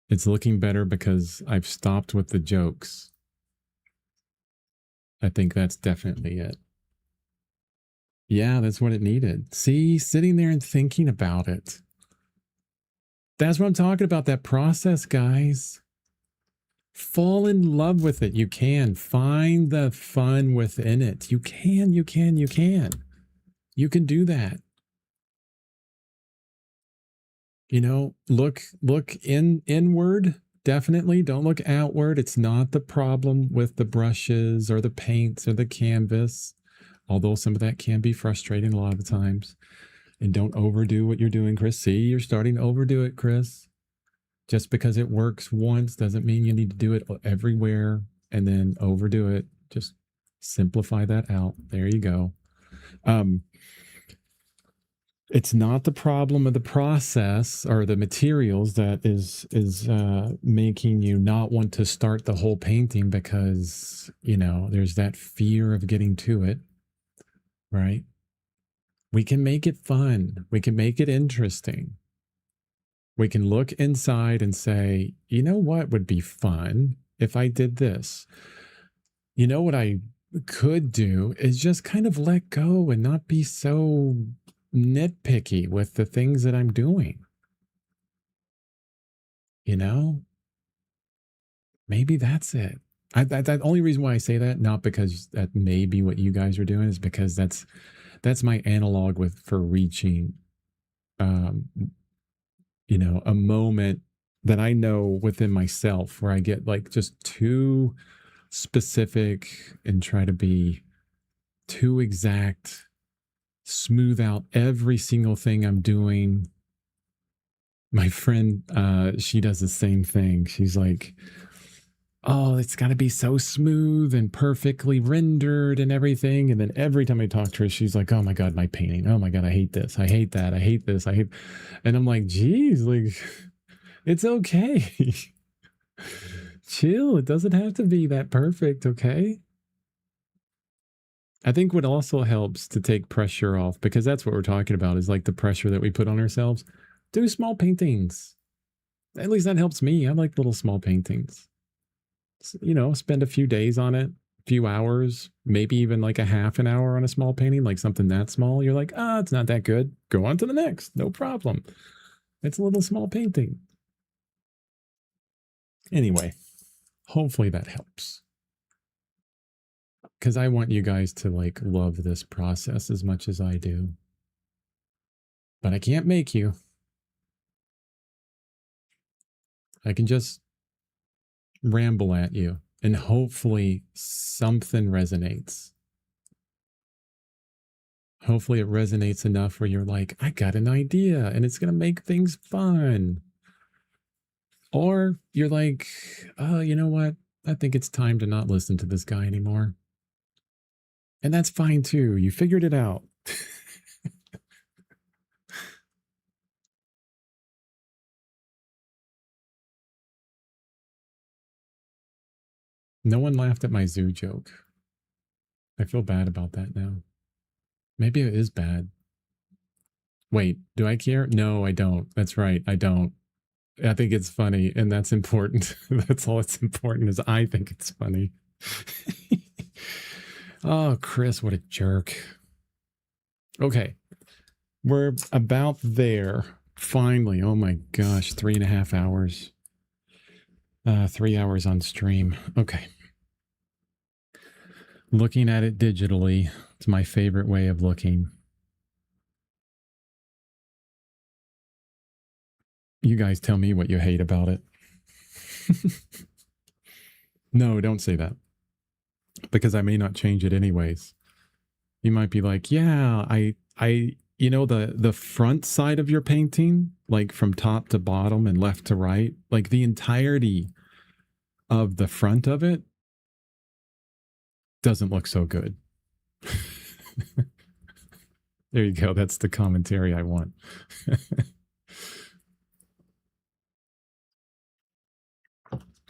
It's looking better because I've stopped with the jokes. I think that's definitely it. Yeah, that's what it needed. See, sitting there and thinking about it. That's what I'm talking about, that process, guys. Fall in love with it. You can. Find the fun within it. You can. You can do that. You know, look inward. Definitely don't look outward. It's not the problem with the brushes or the paints or the canvas. although some of that can be frustrating a lot of the times. And don't overdo what you're doing, Chris. See, you're starting to overdo it, Chris. Just because it works once doesn't mean you need to do it everywhere and then overdo it. Just simplify that out. There you go. It's not the problem of the process or the materials that is making you not want to start the whole painting, because there's that fear of getting to it, right? We can make it fun. We can make it interesting. We can look inside and say, you know what would be fun if I did this? You know what I could do is just kind of let go and not be so nitpicky with the things that I'm doing. Maybe that's it. The only reason why I say that, not because that may be what you guys are doing, is because that's my analog for reaching, a moment that I know within myself where I get like just too specific and try to be too exact, smooth out every single thing I'm doing. My friend, she does the same thing. She's like, oh, it's got to be so smooth and perfectly rendered and everything. And then every time I talk to her, she's like, oh my God, my painting. Oh my God, I hate this. I hate that. I hate this. And I'm like, geez, like, it's okay. Chill. It doesn't have to be that perfect. Okay. I think what also helps to take pressure off, because that's what we're talking about, is like the pressure that we put on ourselves. Do small paintings. At least that helps me. I like little small paintings. Spend a few days on it, a few hours, maybe even like a half an hour on a small painting, like something that small. You're like, it's not that good. Go on to the next. No problem. It's a little small painting. Anyway, hopefully that helps. Because I want you guys to like love this process as much as I do. But I can't make you. I can just ramble at you, and hopefully something resonates. Hopefully it resonates enough where you're like, I got an idea and it's going to make things fun. Or you're like, oh, you know what? I think it's time to not listen to this guy anymore. And that's fine too. You figured it out. No one laughed at my zoo joke. I feel bad about that now. Maybe it is bad. Wait, do I care? No, I don't. That's right. I don't. I think it's funny, and that's important. That's all that's important, is I think it's funny. Oh, Chris, what a jerk. Okay. We're about there. Finally. Oh my gosh. 3.5 hours. 3 hours on stream. Okay. Looking at it digitally. It's my favorite way of looking. You guys tell me what you hate about it. No, don't say that. Because I may not change it anyways. You might be like, yeah, the front side of your painting, like from top to bottom and left to right, like the entirety of the front of it doesn't look so good. There you go. That's the commentary I want.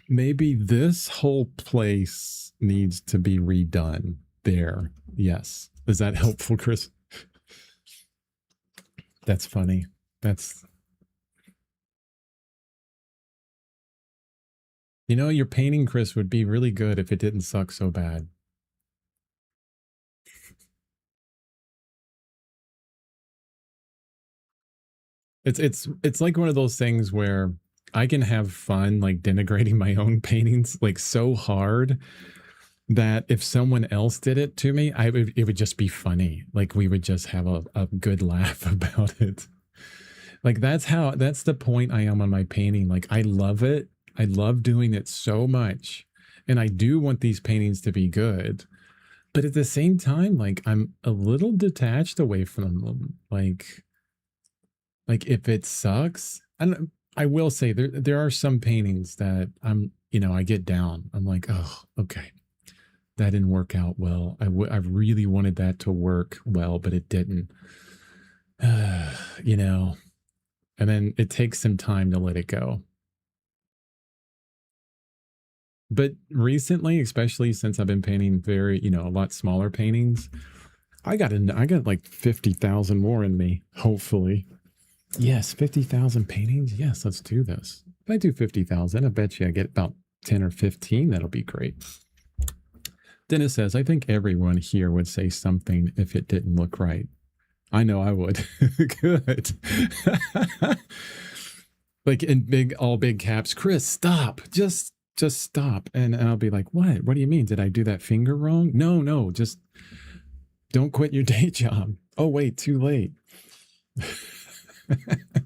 Maybe this whole place needs to be redone. There. Yes. Is that helpful, Chris? That's funny. Your painting, Chris, would be really good if it didn't suck so bad. It's like one of those things where I can have fun like denigrating my own paintings like so hard that if someone else did it to me, it would just be funny. Like we would just have a good laugh about it. Like that's the point I am on my painting. Like I love it. I love doing it so much. And I do want these paintings to be good. But at the same time, like I'm a little detached away from them. Like if it sucks, and I will say there are some paintings that I get down. I'm like, oh, okay, that didn't work out well. I really wanted that to work well, but it didn't. you know, and then it takes some time to let it go. But recently, especially since I've been painting a lot smaller paintings, I got like 50,000 more in me, hopefully. Yes, 50,000 paintings. Yes, let's do this. If I do 50,000, I bet you I get about 10 or 15. That'll be great. Dennis says, I think everyone here would say something if it didn't look right. I know I would. Good. Like in all big caps, Chris, stop. Just stop. And I'll be like, what? What do you mean? Did I do that finger wrong? No, just don't quit your day job. Oh, wait, too late.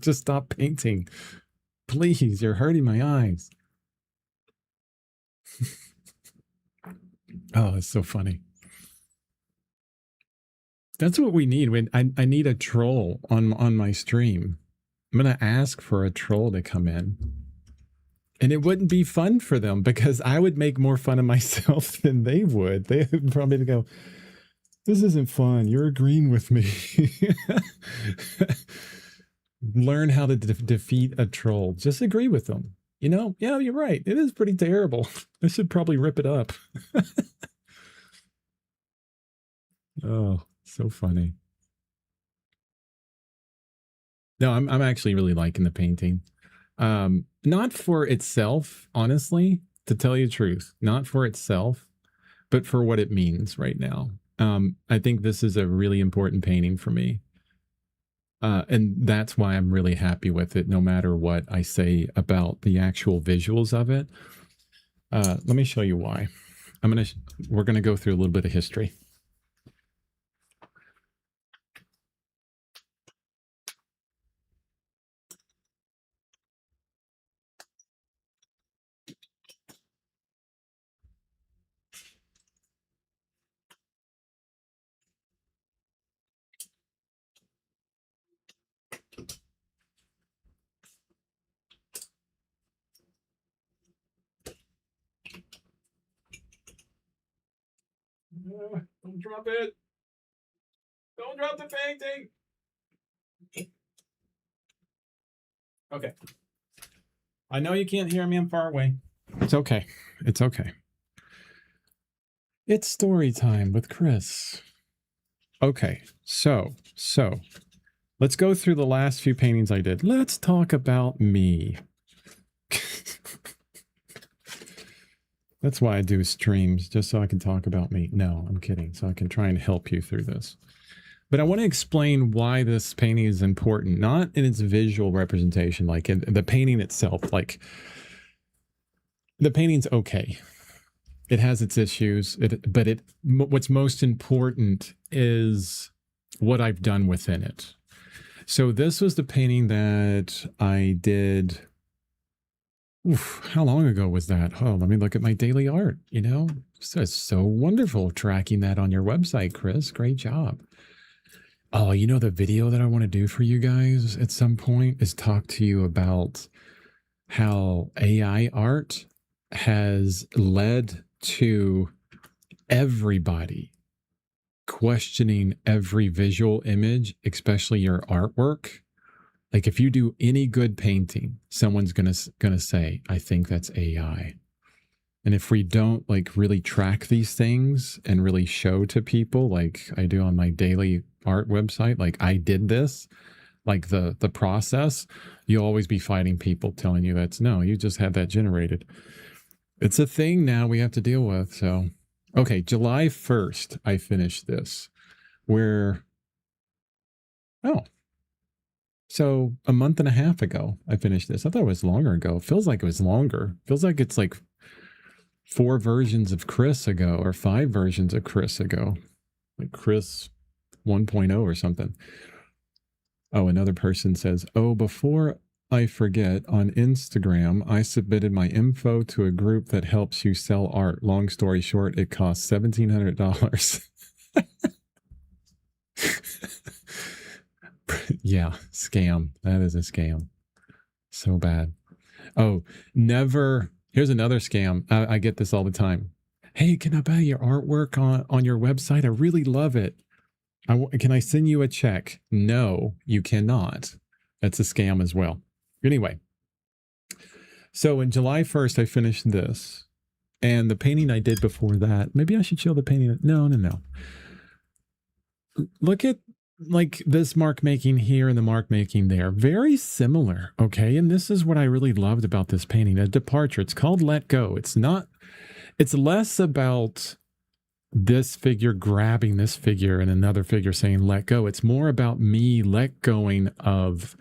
Just stop painting. Please, you're hurting my eyes. Oh, it's so funny. That's what we need. When I need a troll on my stream. I'm going to ask for a troll to come in. And it wouldn't be fun for them because I would make more fun of myself than they would. They would probably go, this isn't fun. You're agreeing with me. Learn how to defeat a troll. Just agree with them. Yeah, you're right. It is pretty terrible. I should probably rip it up. Oh, so funny. No, I'm actually really liking the painting. Not for itself, honestly, to tell you the truth, not for itself, but for what it means right now. I think this is a really important painting for me. And that's why I'm really happy with it, no matter what I say about the actual visuals of it. Let me show you why. We're gonna go through a little bit of history. Don't drop it. Don't drop the painting. Okay. I know you can't hear me. I'm far away. It's okay. It's okay. It's story time with Chris. Okay. So let's go through the last few paintings I did. Let's talk about me. That's why I do streams, just so I can talk about me. No, I'm kidding. So I can try and help you through this. But I want to explain why this painting is important, not in its visual representation, like in the painting itself. Like, the painting's okay. It has its issues, but what's most important is what I've done within it. So this was the painting that I did. How long ago was that? Oh, let me look at my daily art. It's so wonderful tracking that on your website, Chris. Great job. Oh, the video that I want to do for you guys at some point is talk to you about how AI art has led to everybody questioning every visual image, especially your artwork. Like, if you do any good painting, someone's gonna say, I think that's AI. And if we don't really track these things and really show to people, like I do on my daily art website, like I did this, like the process, you'll always be fighting people telling you no, you just had that generated. It's a thing now we have to deal with. So, okay, July 1st, I finished this. So a month and a half ago, I finished this. I thought it was longer ago. It feels like it was longer. It feels like it's like 4 versions of Chris ago or 5 versions of Chris ago. Like Chris 1.0 or something. Oh, another person says, oh, before I forget, on Instagram, I submitted my info to a group that helps you sell art. Long story short, it costs $1,700. Yeah, scam. That is a scam. So bad. Oh, never. Here's another scam. I get this all the time. Hey, can I buy your artwork on your website? I really love it. Can I send you a check? No, you cannot. That's a scam as well. Anyway, so in July 1st, I finished this. And the painting I did before that, maybe I should show the painting. No. Look at like this mark making here and the mark making there. Very similar, okay? And this is what I really loved about this painting, a departure. It's called Let Go. It's less about this figure grabbing this figure and another figure saying let go. It's more about me let going of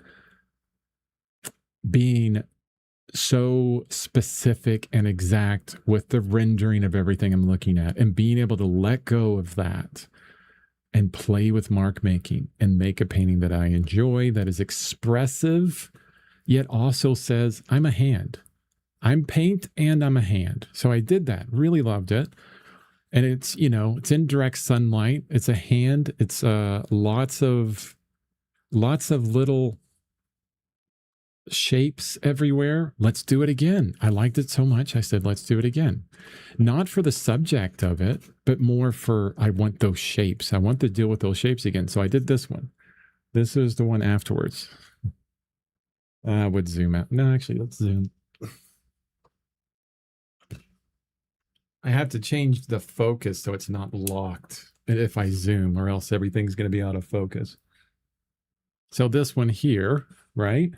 being so specific and exact with the rendering of everything I'm looking at and being able to let go of that and play with mark making and make a painting that I enjoy, that is expressive, yet also says, I'm a hand. I'm paint and I'm a hand. So I did that, really loved it. And it's, it's in direct sunlight. It's a hand. It's lots of little shapes everywhere. Let's do it again. I liked it so much. I said, let's do it again. Not for the subject of it, but more for, I want those shapes. I want to deal with those shapes again. So I did this one. This is the one afterwards. I would zoom out. No, actually, let's zoom. I have to change the focus so it's not locked if I zoom, or else everything's going to be out of focus. So this one here, right?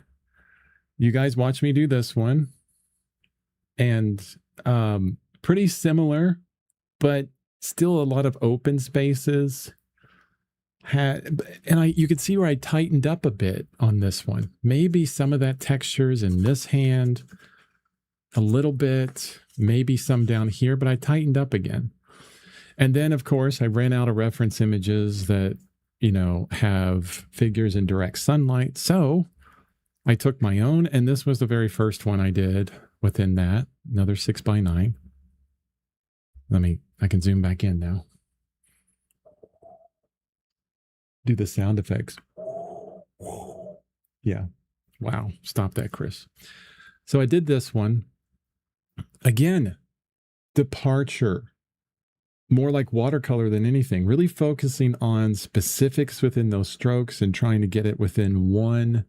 You guys watch me do this one. And pretty similar, but still a lot of open spaces. You can see where I tightened up a bit on this one. Maybe some of that texture's in this hand, a little bit, maybe some down here, but I tightened up again. And then, of course, I ran out of reference images that, have figures in direct sunlight. So I took my own, and this was the very first one I did within that, another 6x9. I can zoom back in now. Do the sound effects. Yeah. Wow. Stop that, Chris. So I did this one. Again, departure. More like watercolor than anything. Really focusing on specifics within those strokes and trying to get it within one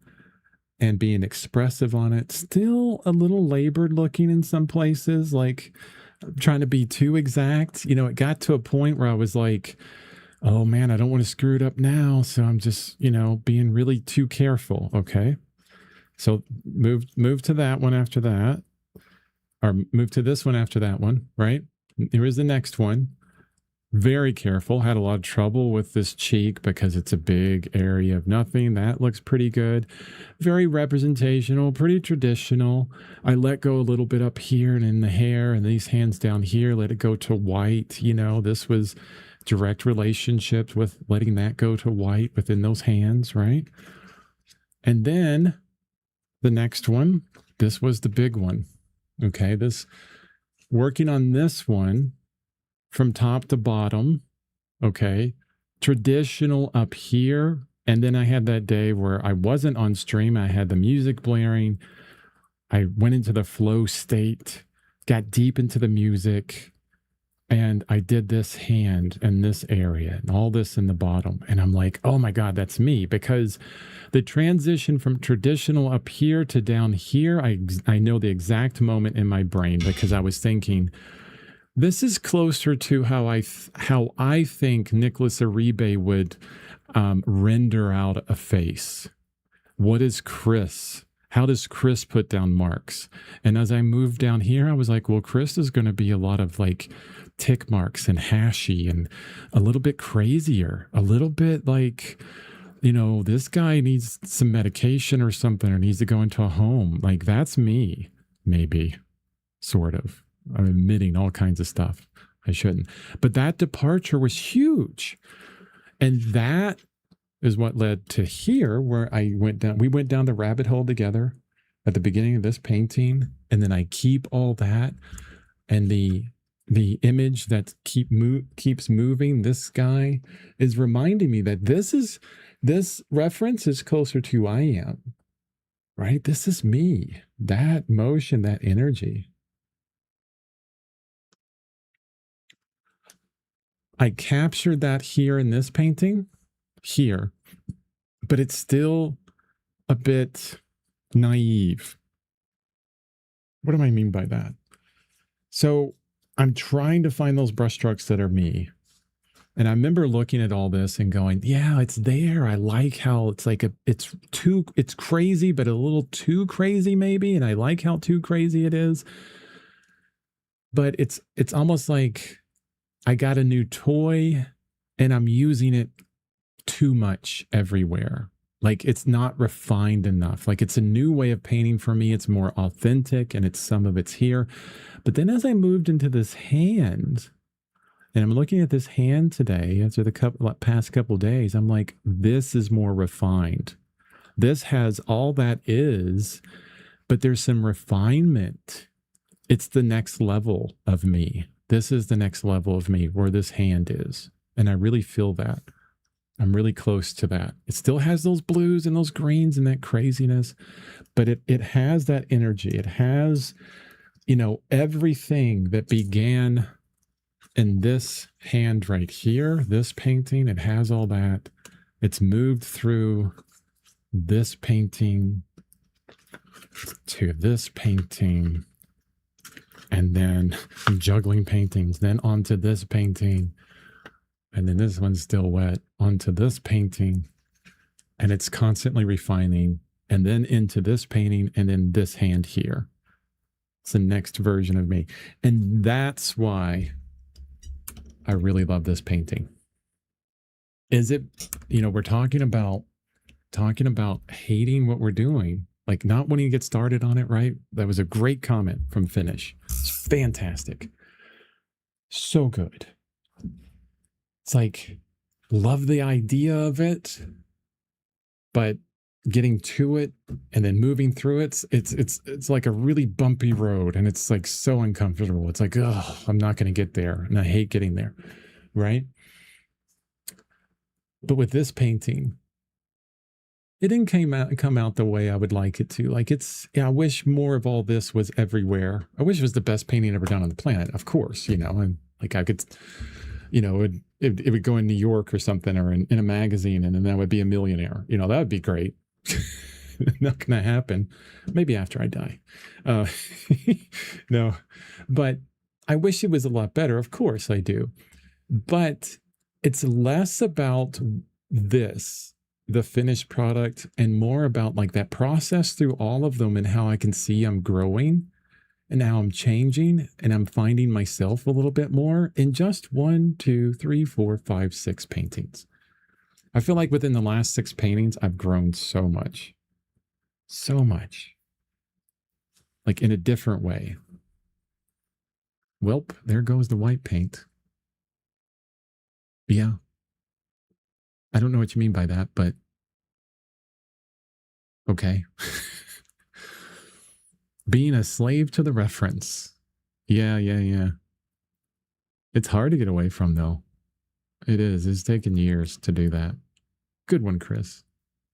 and being expressive on it. Still a little labored looking in some places, like trying to be too exact. It got to a point where I was like, oh man, I don't want to screw it up now. So I'm just, being really too careful. Okay. So move to that one after that, or move to this one after that one, right? Here is the next one. Very careful. Had a lot of trouble with this cheek because it's a big area of nothing. That looks pretty good. Very representational, pretty traditional. I let go a little bit up here and in the hair and these hands down here, let it go to white. This was direct relationships with letting that go to white within those hands, right? And then the next one, this was the big one. Okay, working on this one from top to bottom, okay, traditional up here. And then I had that day where I wasn't on stream. I had the music blaring. I went into the flow state, got deep into the music, and I did this hand and this area and all this in the bottom. And I'm like, oh my God, that's me. Because the transition from traditional up here to down here, I know the exact moment in my brain, because I was thinking, this is closer to how I think Nicholas Uribe would render out a face. What is Chris? How does Chris put down marks? And as I moved down here, I was like, well, Chris is going to be a lot of like tick marks and hashy and a little bit crazier, a little bit like, this guy needs some medication or something, or needs to go into a home. Like, that's me, maybe, sort of. I'm admitting all kinds of stuff I shouldn't. But that departure was huge. And that is what led to here, where we went down the rabbit hole together. at the beginning of this painting, and then I keep all that, and the image that keeps moving, this guy is reminding me that this reference is closer to I am, right? This is me, that motion, that energy. I captured that here in this painting, here, but it's still a bit naive. What do I mean by that? So I'm trying to find those brushstrokes that are me. And I remember looking at all this and going, yeah, it's there. I like how it's like it's crazy, but a little too crazy maybe. And I like how too crazy it is. But it's almost like I got a new toy and I'm using it too much everywhere. Like it's not refined enough. Like it's a new way of painting for me. It's more authentic and some of it's here. But then as I moved into this hand, and I'm looking at this hand today after the past couple days, I'm like, this is more refined. This has all that is, but there's some refinement. It's the next level of me. This is the next level of me where this hand is. And I really feel that. I'm really close to that. It still has those blues and those greens and that craziness, but it has that energy. It has, everything that began in this hand right here, this painting, it has all that. It's moved through this painting to this painting, and then juggling paintings, then onto this painting, and then this one's still wet, onto this painting, and it's constantly refining, and then into this painting, and then this hand here. It's the next version of me. And that's why I really love this painting. Is it, we're talking about hating what we're doing, like not wanting to get started on it, right? That was a great comment from Finish. It's fantastic. So good. It's like, love the idea of it, but getting to it and then moving through it, it's like a really bumpy road, and it's like so uncomfortable. It's like, oh, I'm not going to get there, and I hate getting there, right? But with this painting, it didn't come out the way I would like it to. Like I wish more of all this was everywhere. I wish it was the best painting ever done on the planet, of course, and like I could, it would go in New York or something, or in a magazine, and then I would be a millionaire. That would be great. Not going to happen. Maybe after I die. No, but I wish it was a lot better. Of course I do. But it's less about this, the finished product, and more about like that process through all of them and how I can see I'm growing and how I'm changing and I'm finding myself a little bit more in just 1, 2, 3, 4, 5, 6 paintings. I feel like within the last 6 paintings, I've grown so much. So much. Like in a different way. Welp, there goes the white paint. Yeah. I don't know what you mean by that, but okay. Being a slave to the reference. Yeah. It's hard to get away from, though. It is. It's taken years to do that. Good one, Chris.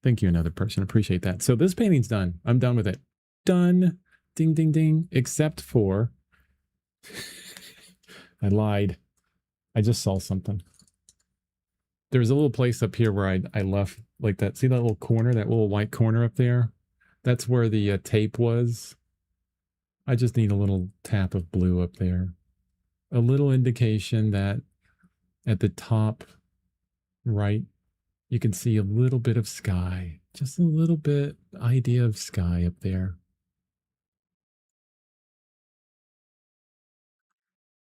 Thank you, another person. Appreciate that. So this painting's done. I'm done with it. Done. Ding, ding, ding. Except for... I lied. I just saw something. There's a little place up here where I left like that. See that little corner, that little white corner up there? That's where the tape was. I just need a little tap of blue up there. A little indication that at the top right, you can see a little bit of sky. Just a little bit idea of sky up there.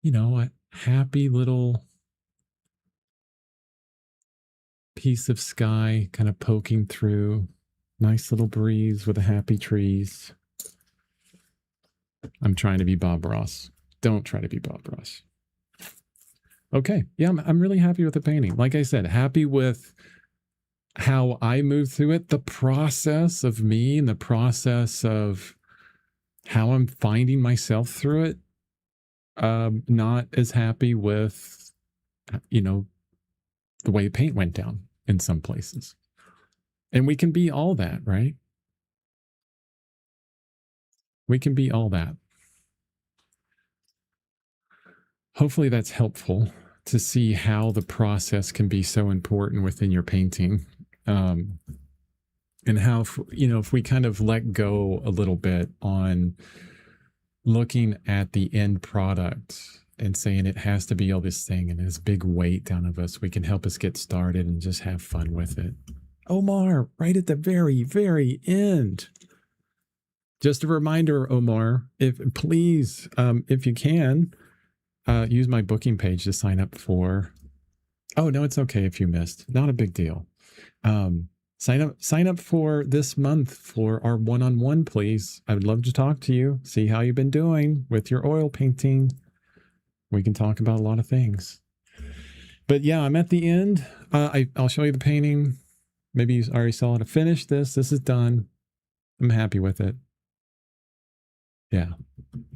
A happy little piece of sky kind of poking through. Nice little breeze with the happy trees. I'm trying to be Bob Ross. Don't try to be Bob Ross. Okay. Yeah, I'm really happy with the painting. Like I said, happy with how I move through it, the process of me and the process of how I'm finding myself through it. Not as happy with, you know, the way paint went down in some places. And we can be all that, right? We can be all that. Hopefully that's helpful to see how the process can be so important within your painting. And how, if we kind of let go a little bit on looking at the end product and saying it has to be all this thing and this big weight down of us, we can help us get started and just have fun with it. Omar, right at the very, very end. Just a reminder, Omar, if you can, use my booking page to sign up for. Oh no, it's okay if you missed. Not a big deal. Sign up for this month for our one-on-one, please. I would love to talk to you, see how you've been doing with your oil painting. We can talk about a lot of things. But yeah, I'm at the end. I'll show you the painting. Maybe you already saw it. I finished this. This is done. I'm happy with it. Yeah,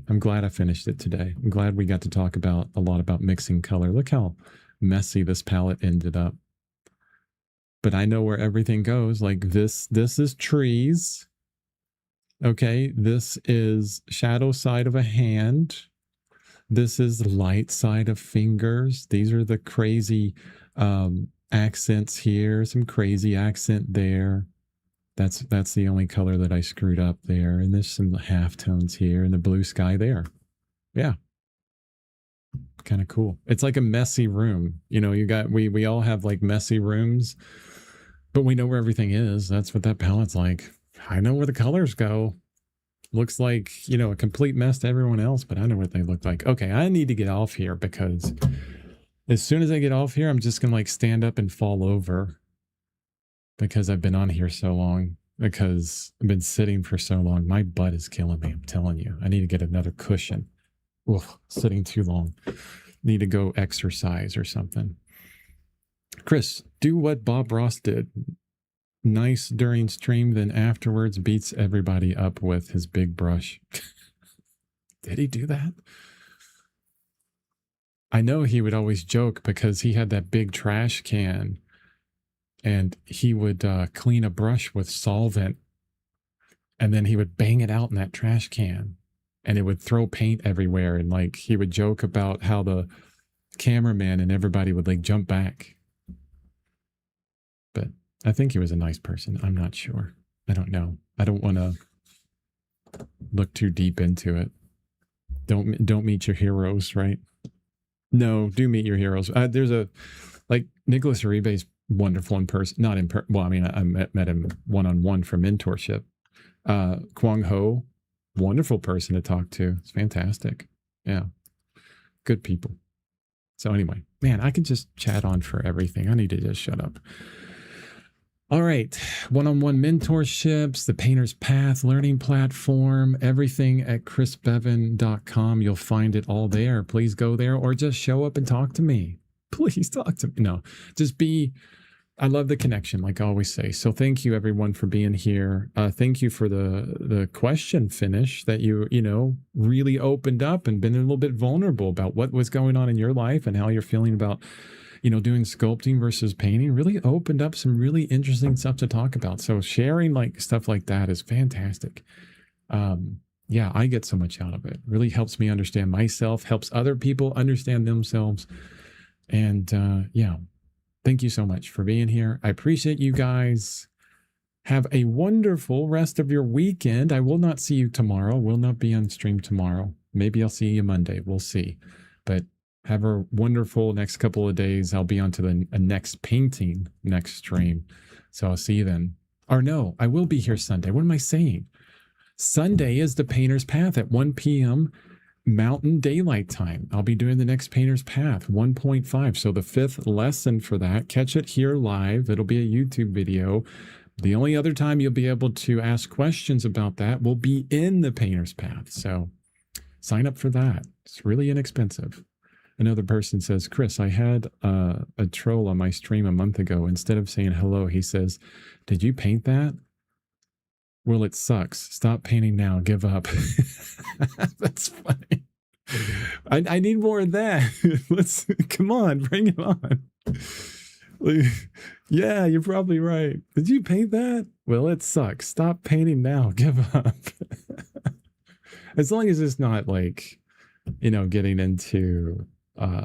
I'm glad I finished it today. I'm glad we got to talk a lot about mixing color. Look how messy this palette ended up. But I know where everything goes. Like this is trees. Okay, this is shadow side of a hand. This is light side of fingers. These are the crazy accents here. Some crazy accent there. That's the only color that I screwed up there. And there's some half tones here and the blue sky there. Yeah. Kind of cool. It's like a messy room. We all have like messy rooms, but we know where everything is. That's what that palette's like. I know where the colors go. Looks like, a complete mess to everyone else, but I know what they look like. Okay, I need to get off here because as soon as I get off here, I'm just going to like stand up and fall over because I've been on here so long, because I've been sitting for so long. My butt is killing me. I'm telling you, I need to get another cushion. Oof, sitting too long. Need to go exercise or something. Chris, do what Bob Ross did. Nice during stream, then afterwards beats everybody up with his big brush. Did he do that? I know he would always joke because he had that big trash can and he would clean a brush with solvent and then he would bang it out in that trash can and it would throw paint everywhere. And like he would joke about how the cameraman and everybody would like jump back. But I think he was a nice person. I'm not sure. I don't know. I don't want to look too deep into it. Don't meet your heroes, right? No, do meet your heroes. There's Nicholas Uribe's wonderful in person. Not in person. Well, I mean, I met him one-on-one for mentorship. Kwang Ho, wonderful person to talk to. It's fantastic. Yeah. Good people. So anyway, man, I could just chat on for everything. I need to just shut up. All right. One-on-one mentorships, the Painter's Path learning platform, everything at chrisbevan.com. You'll find it all there. Please go there or just show up and talk to me. Please talk to me. No, I love the connection, like I always say. So thank you everyone for being here. Thank you for the question finish that you really opened up and been a little bit vulnerable about what was going on in your life and how you're feeling about doing sculpting versus painting. Really opened up some really interesting stuff to talk about. So sharing like stuff like that is fantastic. Yeah, I get so much out of it. Really helps me understand myself, helps other people understand themselves. And yeah, thank you so much for being here. I appreciate you guys. Have a wonderful rest of your weekend. I will not see you tomorrow. Will not be on stream tomorrow. Maybe I'll see you Monday. We'll see. But have a wonderful next couple of days. I'll be on to the next painting next stream. So I'll see you then. Or no, I will be here Sunday. What am I saying? Sunday is the Painter's Path at 1 p.m. Mountain Daylight Time. I'll be doing the next Painter's Path 1.5. So the 5th lesson for that. Catch it here live. It'll be a YouTube video. The only other time you'll be able to ask questions about that will be in the Painter's Path. So sign up for that. It's really inexpensive. Another person says, Chris, I had a troll on my stream a month ago. Instead of saying hello, he says, did you paint that? Well, it sucks. Stop painting now. Give up. That's funny. I need more of that. Let's come on, bring it on. Yeah, you're probably right. Did you paint that? Well, it sucks. Stop painting now. Give up. As long as it's not like, getting into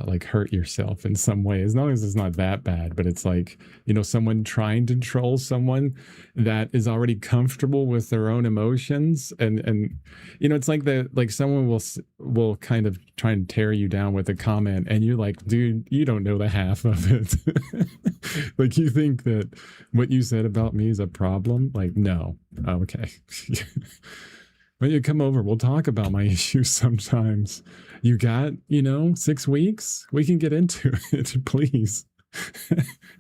like hurt yourself in some way, as long as it's not that bad, but it's like, someone trying to troll someone that is already comfortable with their own emotions. And it's like someone will kind of try and tear you down with a comment, and you're like, dude, you don't know the half of it. Like, you think that what you said about me is a problem? Like, no. Okay. When you come over, we'll talk about my issues sometimes. You got, 6 weeks? We can get into it, please.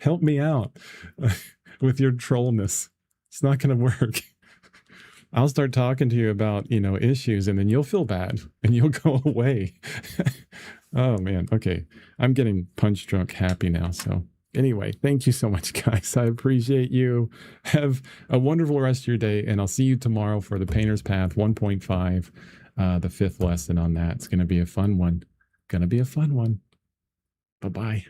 Help me out with your trollness. It's not going to work. I'll start talking to you about, issues, and then you'll feel bad and you'll go away. Oh, man. Okay. I'm getting punch drunk happy now, so... Anyway, thank you so much, guys. I appreciate you. Have a wonderful rest of your day, and I'll see you tomorrow for the Painter's Path 1.5, the 5th lesson on that. It's going to be a fun one. Bye-bye.